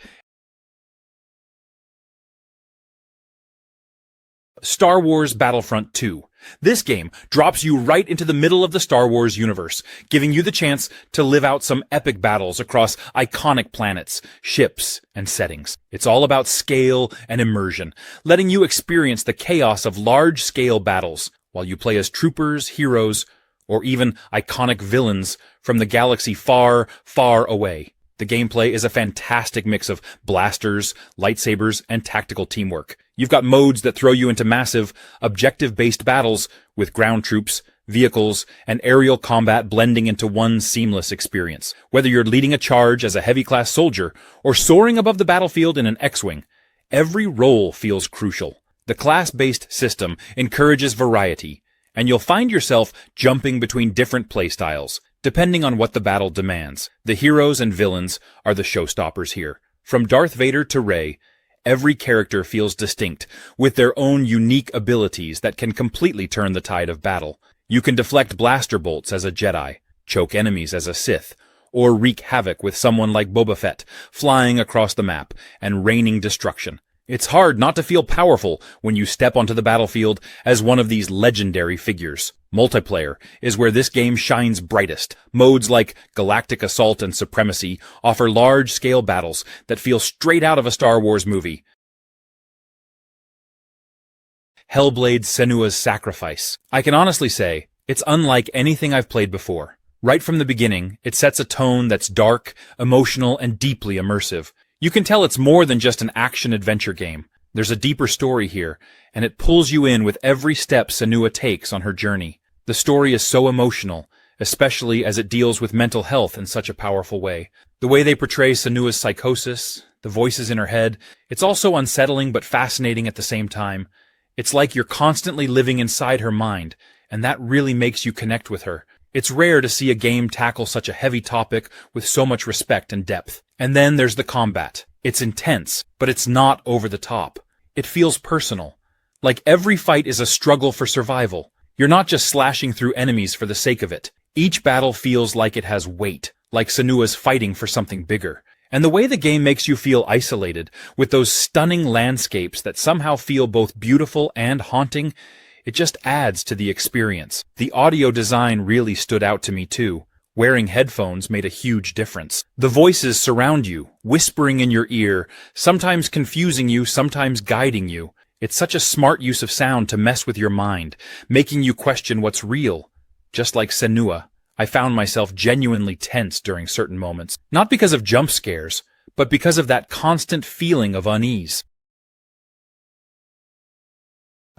A: Star Wars Battlefront 2. This game drops you right into the middle of the Star Wars universe, giving you the chance to live out some epic battles across iconic planets, ships, and settings. It's all about scale and immersion, letting you experience the chaos of large-scale battles while you play as troopers, heroes, or even iconic villains from the galaxy far, far away. The gameplay is a fantastic mix of blasters, lightsabers, and tactical teamwork. You've got modes that throw you into massive, objective-based battles with ground troops, vehicles, and aerial combat blending into one seamless experience. Whether you're leading a charge as a heavy-class soldier or soaring above the battlefield in an X-Wing, every role feels crucial. The class-based system encourages variety, and you'll find yourself jumping between different playstyles, depending on what the battle demands. The heroes and villains are the showstoppers here. From Darth Vader to Rey, every character feels distinct, with their own unique abilities that can completely turn the tide of battle. You can deflect blaster bolts as a Jedi, choke enemies as a Sith, or wreak havoc with someone like Boba Fett, flying across the map and raining destruction. It's hard not to feel powerful when you step onto the battlefield as one of these legendary figures. Multiplayer is where this game shines brightest. Modes like Galactic Assault and Supremacy offer large-scale battles that feel straight out of a Star Wars movie. HELLBLADE: Senua's Sacrifice. I can honestly say, it's unlike anything I've played before. Right from the beginning, it sets a tone that's dark, emotional, and deeply immersive. You can tell it's more than just an action-adventure game. There's a deeper story here, and it pulls you in with every step Senua takes on her journey. The story is so emotional, especially as it deals with mental health in such a powerful way. The way they portray Senua's psychosis, the voices in her head, it's also unsettling but fascinating at the same time. It's like you're constantly living inside her mind, and that really makes you connect with her. It's rare to see a game tackle such a heavy topic with so much respect and depth. And then there's the combat. It's intense, but it's not over the top. It feels personal. Like every fight is a struggle for survival. You're not just slashing through enemies for the sake of it. Each battle feels like it has weight, like Senua's fighting for something bigger. And the way the game makes you feel isolated, with those stunning landscapes that somehow feel both beautiful and haunting, it just adds to the experience. The audio design really stood out to me too. Wearing headphones made a huge difference. The voices surround you, whispering in your ear, sometimes confusing you, sometimes guiding you. It's such a smart use of sound to mess with your mind, making you question what's real. Just like Senua, I found myself genuinely tense during certain moments, not because of jump scares, but because of that constant feeling of unease.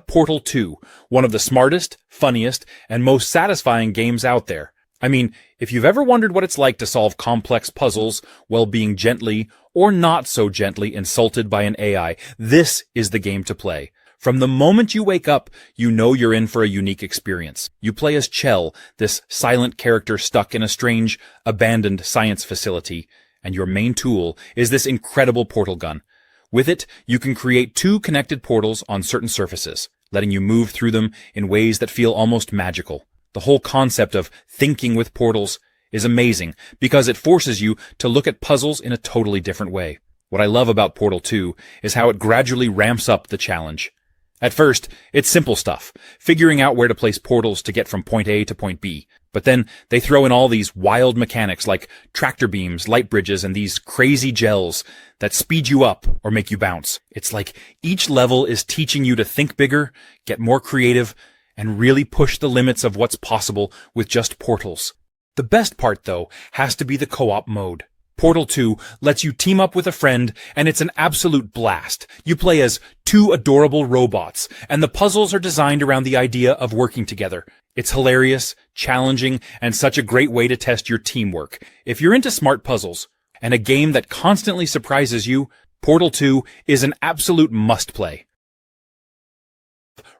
A: Portal 2, one of the smartest, funniest, and most satisfying games out there. I mean, if you've ever wondered what it's like to solve complex puzzles while being gently, or not so gently, insulted by an AI, this is the game to play. From the moment you wake up, you know you're in for a unique experience. You play as Chell, this silent character stuck in a strange, abandoned science facility, and your main tool is this incredible portal gun. With it, you can create 2 connected portals on certain surfaces, letting you move through them in ways that feel almost magical. The whole concept of thinking with portals is amazing because it forces you to look at puzzles in a totally different way. What I love about Portal 2 is how it gradually ramps up the challenge. At first, it's simple stuff, figuring out where to place portals to get from point A to point B. But then they throw in all these wild mechanics like tractor beams, light bridges, and these crazy gels that speed you up or make you bounce. It's like each level is teaching you to think bigger, get more creative, and really push the limits of what's possible with just portals. The best part, though, has to be the co-op mode. Portal 2 lets you team up with a friend, and it's an absolute blast. You play as 2 adorable robots, and the puzzles are designed around the idea of working together. It's hilarious, challenging, and such a great way to test your teamwork. If you're into smart puzzles, and a game that constantly surprises you, Portal 2 is an absolute must-play.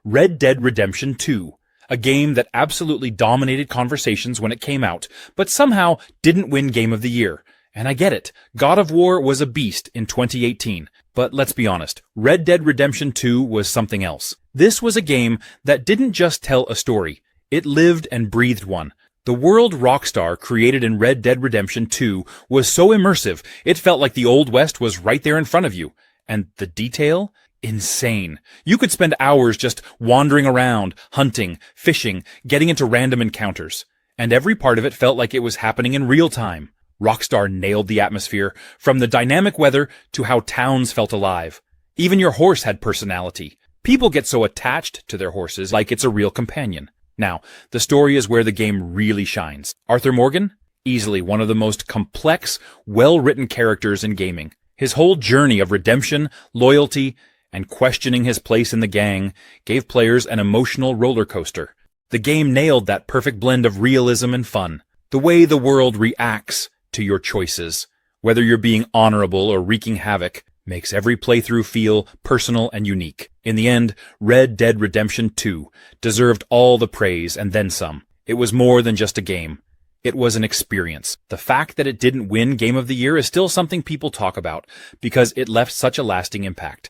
A: Red Dead Redemption 2. A game that absolutely dominated conversations when it came out, but somehow didn't win Game of the Year. And I get it, God of War was a beast in 2018, but let's be honest, Red Dead Redemption 2 was something else. This was a game that didn't just tell a story, it lived and breathed one. The world Rockstar created in Red Dead Redemption 2 was so immersive, it felt like the Old West was right there in front of you. And the detail? Insane. You could spend hours just wandering around, hunting, fishing, getting into random encounters. And every part of it felt like it was happening in real time. Rockstar nailed the atmosphere, from the dynamic weather to how towns felt alive. Even your horse had personality. People get so attached to their horses like it's a real companion. Now, the story is where the game really shines. Arthur Morgan? Easily one of the most complex, well-written characters in gaming. His whole journey of redemption, loyalty, and questioning his place in the gang gave players an emotional roller coaster. The game nailed that perfect blend of realism and fun. The way the world reacts to your choices, whether you're being honorable or wreaking havoc, makes every playthrough feel personal and unique. In the end, Red Dead Redemption 2 deserved all the praise and then some. It was more than just a game. It was an experience. The fact that it didn't win Game of the Year is still something people talk about, because it left such a lasting impact.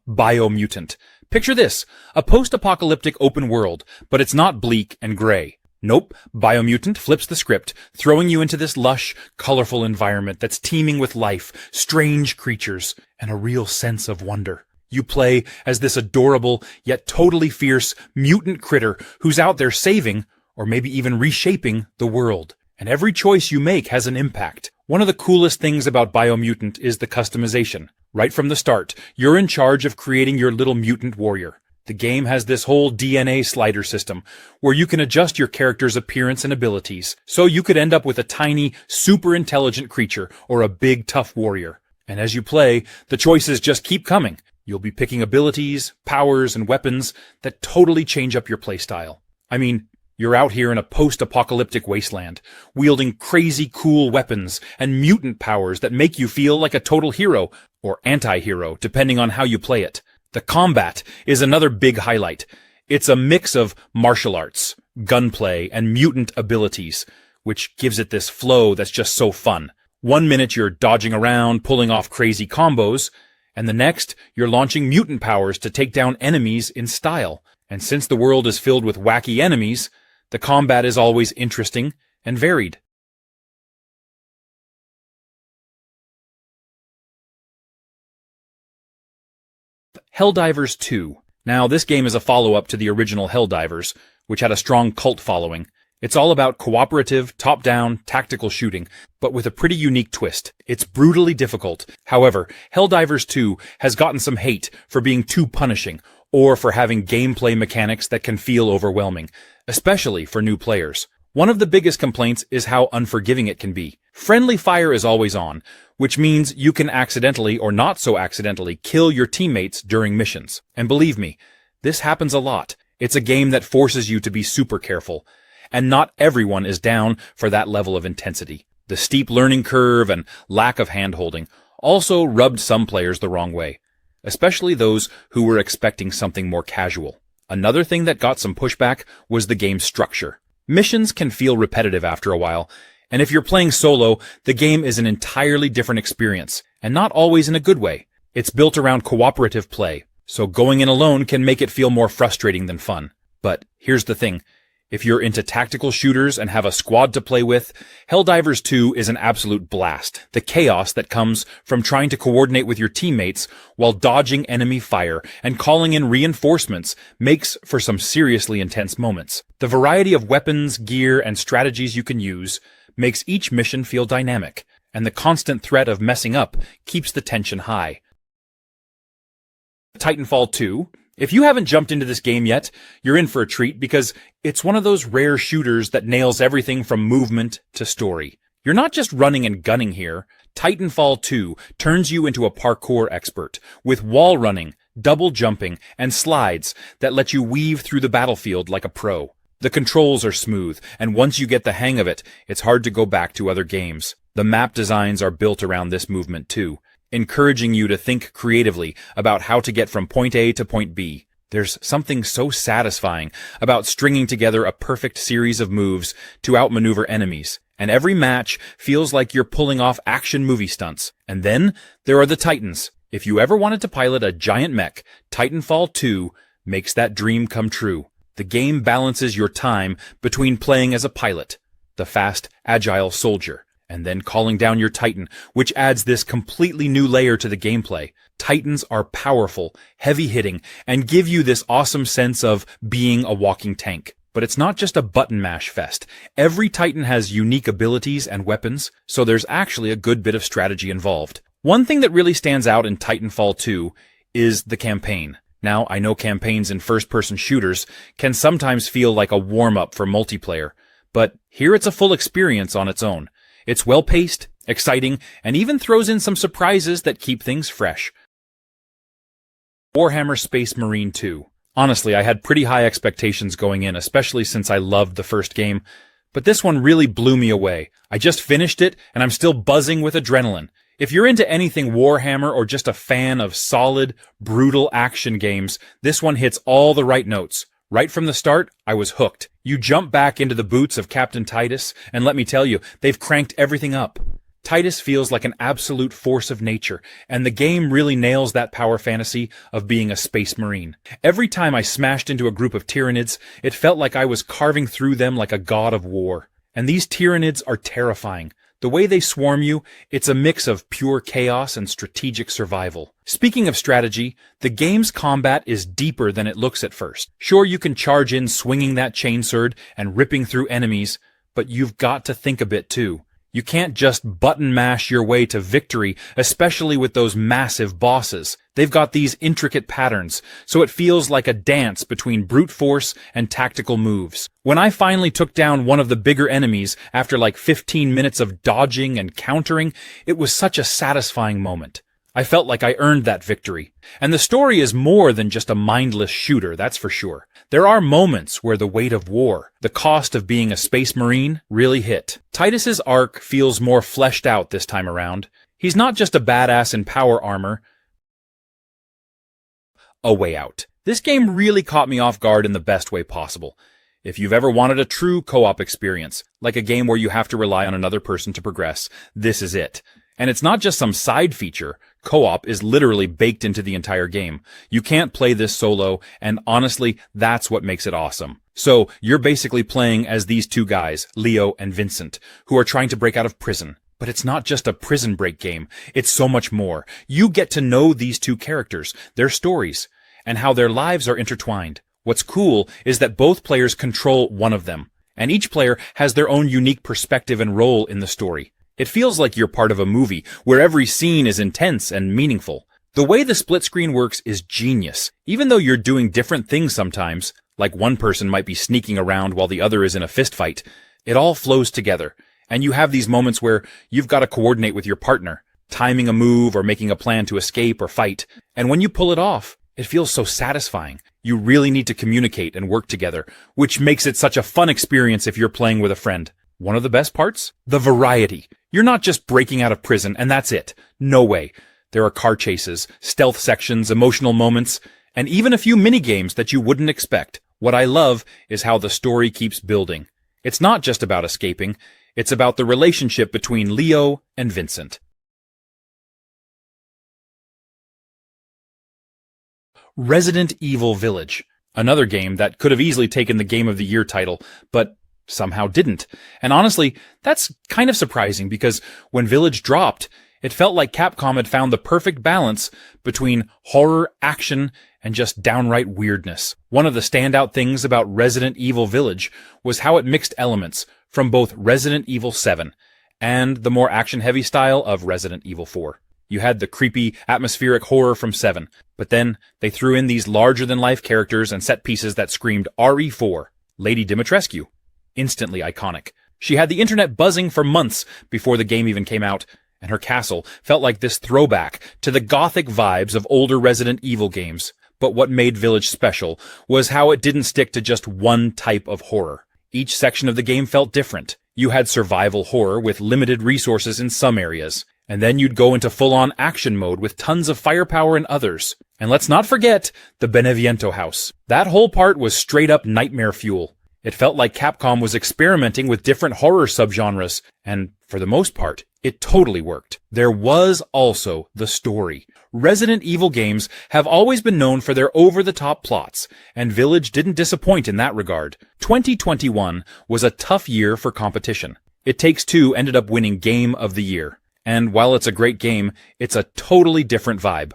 A: Biomutant. Picture this, a post-apocalyptic open world, but it's not bleak and gray. Nope, Biomutant flips the script, throwing you into this lush, colorful environment that's teeming with life, strange creatures, and a real sense of wonder. You play as this adorable, yet totally fierce, mutant critter who's out there saving, or maybe even reshaping, the world. And every choice you make has an impact. One of the coolest things about Biomutant is the customization. Right from the start, you're in charge of creating your little mutant warrior. The game has this whole DNA slider system, where you can adjust your character's appearance and abilities, so you could end up with a tiny, super intelligent creature, or a big, tough warrior. And as you play, the choices just keep coming. You'll be picking abilities, powers, and weapons that totally change up your playstyle. I mean, you're out here in a post-apocalyptic wasteland, wielding crazy cool weapons and mutant powers that make you feel like a total hero, or anti-hero, depending on how you play it. The combat is another big highlight. It's a mix of martial arts, gunplay, and mutant abilities, which gives it this flow that's just so fun. One minute you're dodging around, pulling off crazy combos, and the next, you're launching mutant powers to take down enemies in style. And since the world is filled with wacky enemies, the combat is always interesting and varied. Helldivers 2. Now, this game is a follow-up to the original Helldivers, which had a strong cult following. It's all about cooperative, top-down, tactical shooting, but with a pretty unique twist. It's brutally difficult. However, Helldivers 2 has gotten some hate for being too punishing, or for having gameplay mechanics that can feel overwhelming, especially for new players. One of the biggest complaints is how unforgiving it can be. Friendly fire is always on, which means you can accidentally or not so accidentally kill your teammates during missions. And believe me, this happens a lot. It's a game that forces you to be super careful. And not everyone is down for that level of intensity. The steep learning curve and lack of hand-holding also rubbed some players the wrong way, especially those who were expecting something more casual. Another thing that got some pushback was the game's structure. Missions can feel repetitive after a while, and if you're playing solo, the game is an entirely different experience, and not always in a good way. It's built around cooperative play, so going in alone can make it feel more frustrating than fun. But here's the thing. If you're into tactical shooters and have a squad to play with, Helldivers 2 is an absolute blast. The chaos that comes from trying to coordinate with your teammates while dodging enemy fire and calling in reinforcements makes for some seriously intense moments. The variety of weapons, gear, and strategies you can use makes each mission feel dynamic, and the constant threat of messing up keeps the tension high. Titanfall 2. If you haven't jumped into this game yet, you're in for a treat because it's one of those rare shooters that nails everything from movement to story. You're not just running and gunning here. Titanfall 2 turns you into a parkour expert with wall running, double jumping, and slides that let you weave through the battlefield like a pro. The controls are smooth, and once you get the hang of it, it's hard to go back to other games. The map designs are built around this movement too, encouraging you to think creatively about how to get from point A to point B. There's something so satisfying about stringing together a perfect series of moves to outmaneuver enemies, and every match feels like you're pulling off action movie stunts. And then there are the Titans. If you ever wanted to pilot a giant mech, Titanfall 2 makes that dream come true. The game balances your time between playing as a pilot, the fast, agile soldier, and then calling down your Titan, which adds this completely new layer to the gameplay. Titans are powerful, heavy-hitting, and give you this awesome sense of being a walking tank. But it's not just a button mash fest. Every Titan has unique abilities and weapons, so there's actually a good bit of strategy involved. One thing that really stands out in Titanfall 2 is the campaign. Now, I know campaigns in first-person shooters can sometimes feel like a warm-up for multiplayer, but here it's a full experience on its own. It's well-paced, exciting, and even throws in some surprises that keep things fresh. Warhammer Space Marine 2. Honestly, I had pretty high expectations going in, especially since I loved the first game, but this one really blew me away. I just finished it, and I'm still buzzing with adrenaline. If you're into anything Warhammer or just a fan of solid, brutal action games, this one hits all the right notes. Right from the start, I was hooked. You jump back into the boots of Captain Titus, and let me tell you, they've cranked everything up. Titus feels like an absolute force of nature, and the game really nails that power fantasy of being a space marine. Every time I smashed into a group of Tyranids, it felt like I was carving through them like a god of war. And these Tyranids are terrifying. The way they swarm you, it's a mix of pure chaos and strategic survival. Speaking of strategy, the game's combat is deeper than it looks at first. Sure, you can charge in swinging that chainsword and ripping through enemies, but you've got to think a bit too. You can't just button mash your way to victory, especially with those massive bosses. They've got these intricate patterns, so it feels like a dance between brute force and tactical moves. When I finally took down one of the bigger enemies after like 15 minutes of dodging and countering, it was such a satisfying moment. I felt like I earned that victory. And the story is more than just a mindless shooter, that's for sure. There are moments where the weight of war, the cost of being a space marine, really hit. Titus's arc feels more fleshed out this time around. He's not just a badass in power armor. A way out. This game really caught me off guard in the best way possible. If you've ever wanted a true co-op experience, like a game where you have to rely on another person to progress, this is it. And it's not just some side feature. Co-op is literally baked into the entire game. You can't play this solo, and honestly, that's what makes it awesome. So, you're basically playing as these two guys, Leo and Vincent, who are trying to break out of prison. But it's not just a prison break game. It's so much more. You get to know these two characters, their stories, and how their lives are intertwined. What's cool is that both players control one of them, and each player has their own unique perspective and role in the story. It feels like you're part of a movie, where every scene is intense and meaningful. The way the split screen works is genius. Even though you're doing different things sometimes, like one person might be sneaking around while the other is in a fistfight, it all flows together. And you have these moments where you've got to coordinate with your partner, timing a move or making a plan to escape or fight. And when you pull it off, it feels so satisfying. You really need to communicate and work together, which makes it such a fun experience if you're playing with a friend. One of the best parts? The variety. You're not just breaking out of prison and that's it. No way. There are car chases, stealth sections, emotional moments, and even a few mini-games that you wouldn't expect. What I love is how the story keeps building. It's not just about escaping. It's about the relationship between Leo and Vincent. Resident Evil Village. Another game that could have easily taken the Game of the Year title, but somehow didn't. And honestly, that's kind of surprising because when Village dropped, it felt like Capcom had found the perfect balance between horror, action, and just downright weirdness. One of the standout things about Resident Evil Village was how it mixed elements from both Resident Evil 7 and the more action-heavy style of Resident Evil 4. You had the creepy, atmospheric horror from 7, but then they threw in these larger-than-life characters and set pieces that screamed RE4, Lady Dimitrescu. Instantly iconic. She had the internet buzzing for months before the game even came out, and her castle felt like this throwback to the gothic vibes of older Resident Evil games. But what made Village special was how it didn't stick to just one type of horror. Each section of the game felt different. You had survival horror with limited resources in some areas, and then you'd go into full-on action mode with tons of firepower in others. And let's not forget the Beneviento house. That whole part was straight-up nightmare fuel. It felt like Capcom was experimenting with different horror subgenres, and for the most part, it totally worked. There was also the story. Resident Evil games have always been known for their over-the-top plots, and Village didn't disappoint in that regard. 2021 was a tough year for competition. It Takes Two ended up winning Game of the Year, and while it's a great game, it's a totally different vibe.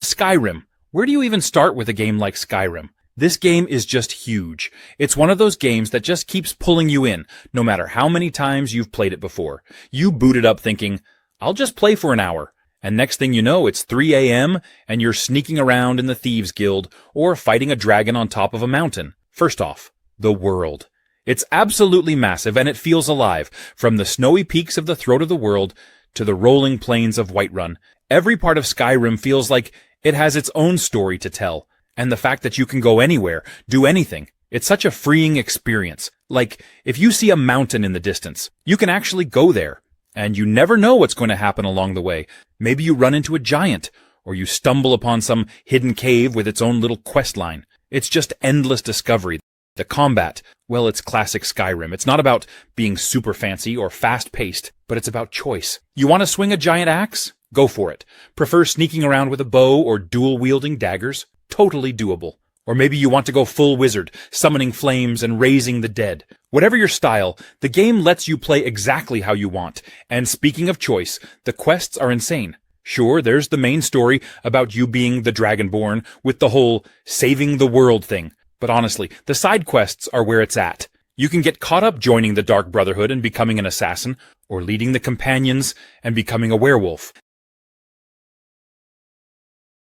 A: Skyrim. Where do you even start with a game like Skyrim? This game is just huge. It's one of those games that just keeps pulling you in, no matter how many times you've played it before. You boot it up thinking, I'll just play for an hour. And next thing you know, it's 3 a.m. and you're sneaking around in the Thieves Guild or fighting a dragon on top of a mountain. First off, the world. It's absolutely massive and it feels alive, from the snowy peaks of the Throat of the World to the rolling plains of Whiterun. Every part of Skyrim feels like it has its own story to tell. And the fact that you can go anywhere, do anything, it's such a freeing experience. Like, if you see a mountain in the distance, you can actually go there. And you never know what's going to happen along the way. Maybe you run into a giant, or you stumble upon some hidden cave with its own little quest line. It's just endless discovery. The combat, well, it's classic Skyrim. It's not about being super fancy or fast-paced, but it's about choice. You want to swing a giant axe? Go for it. Prefer sneaking around with a bow or dual-wielding daggers? Totally doable. Or maybe you want to go full wizard, summoning flames and raising the dead. Whatever your style, the game lets you play exactly how you want. And speaking of choice, the quests are insane. Sure, there's the main story about you being the Dragonborn with the whole saving the world thing. But honestly, the side quests are where it's at. You can get caught up joining the Dark Brotherhood and becoming an assassin, or leading the companions and becoming a werewolf.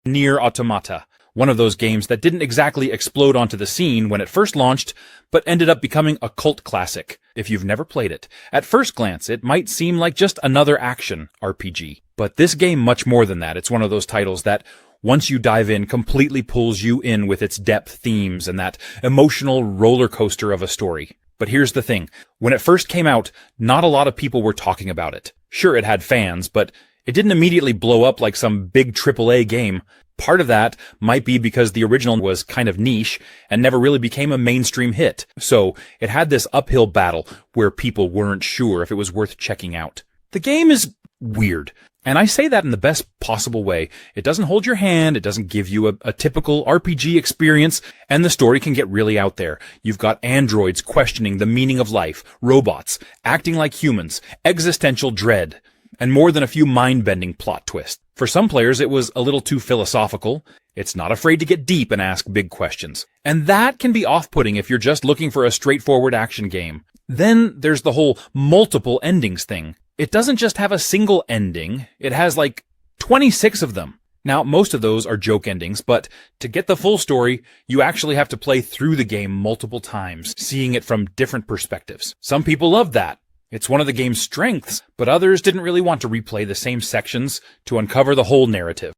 A: Nier Automata. One of those games that didn't exactly explode onto the scene when it first launched, but ended up becoming a cult classic, if you've never played it. At first glance, it might seem like just another action RPG. But this game much more than that. It's one of those titles that, once you dive in, completely pulls you in with its depth themes and that emotional roller coaster of a story. But here's the thing. When it first came out, not a lot of people were talking about it. Sure, it had fans, but it didn't immediately blow up like some big AAA game. Part of that might be because the original was kind of niche and never really became a mainstream hit. So it had this uphill battle where people weren't sure if it was worth checking out. The game is weird. And I say that in the best possible way. It doesn't hold your hand, it doesn't give you a typical RPG experience, and the story can get really out there. You've got androids questioning the meaning of life, robots acting like humans, existential dread, and more than a few mind-bending plot twists. For some players, it was a little too philosophical. It's not afraid to get deep and ask big questions. And that can be off-putting if you're just looking for a straightforward action game. Then there's the whole multiple endings thing. It doesn't just have a single ending, it has like 26 of them. Now, most of those are joke endings, but to get the full story, you actually have to play through the game multiple times, seeing it from different perspectives. Some people love that. It's one of the game's strengths, but others didn't really want to replay the same sections to uncover the whole narrative.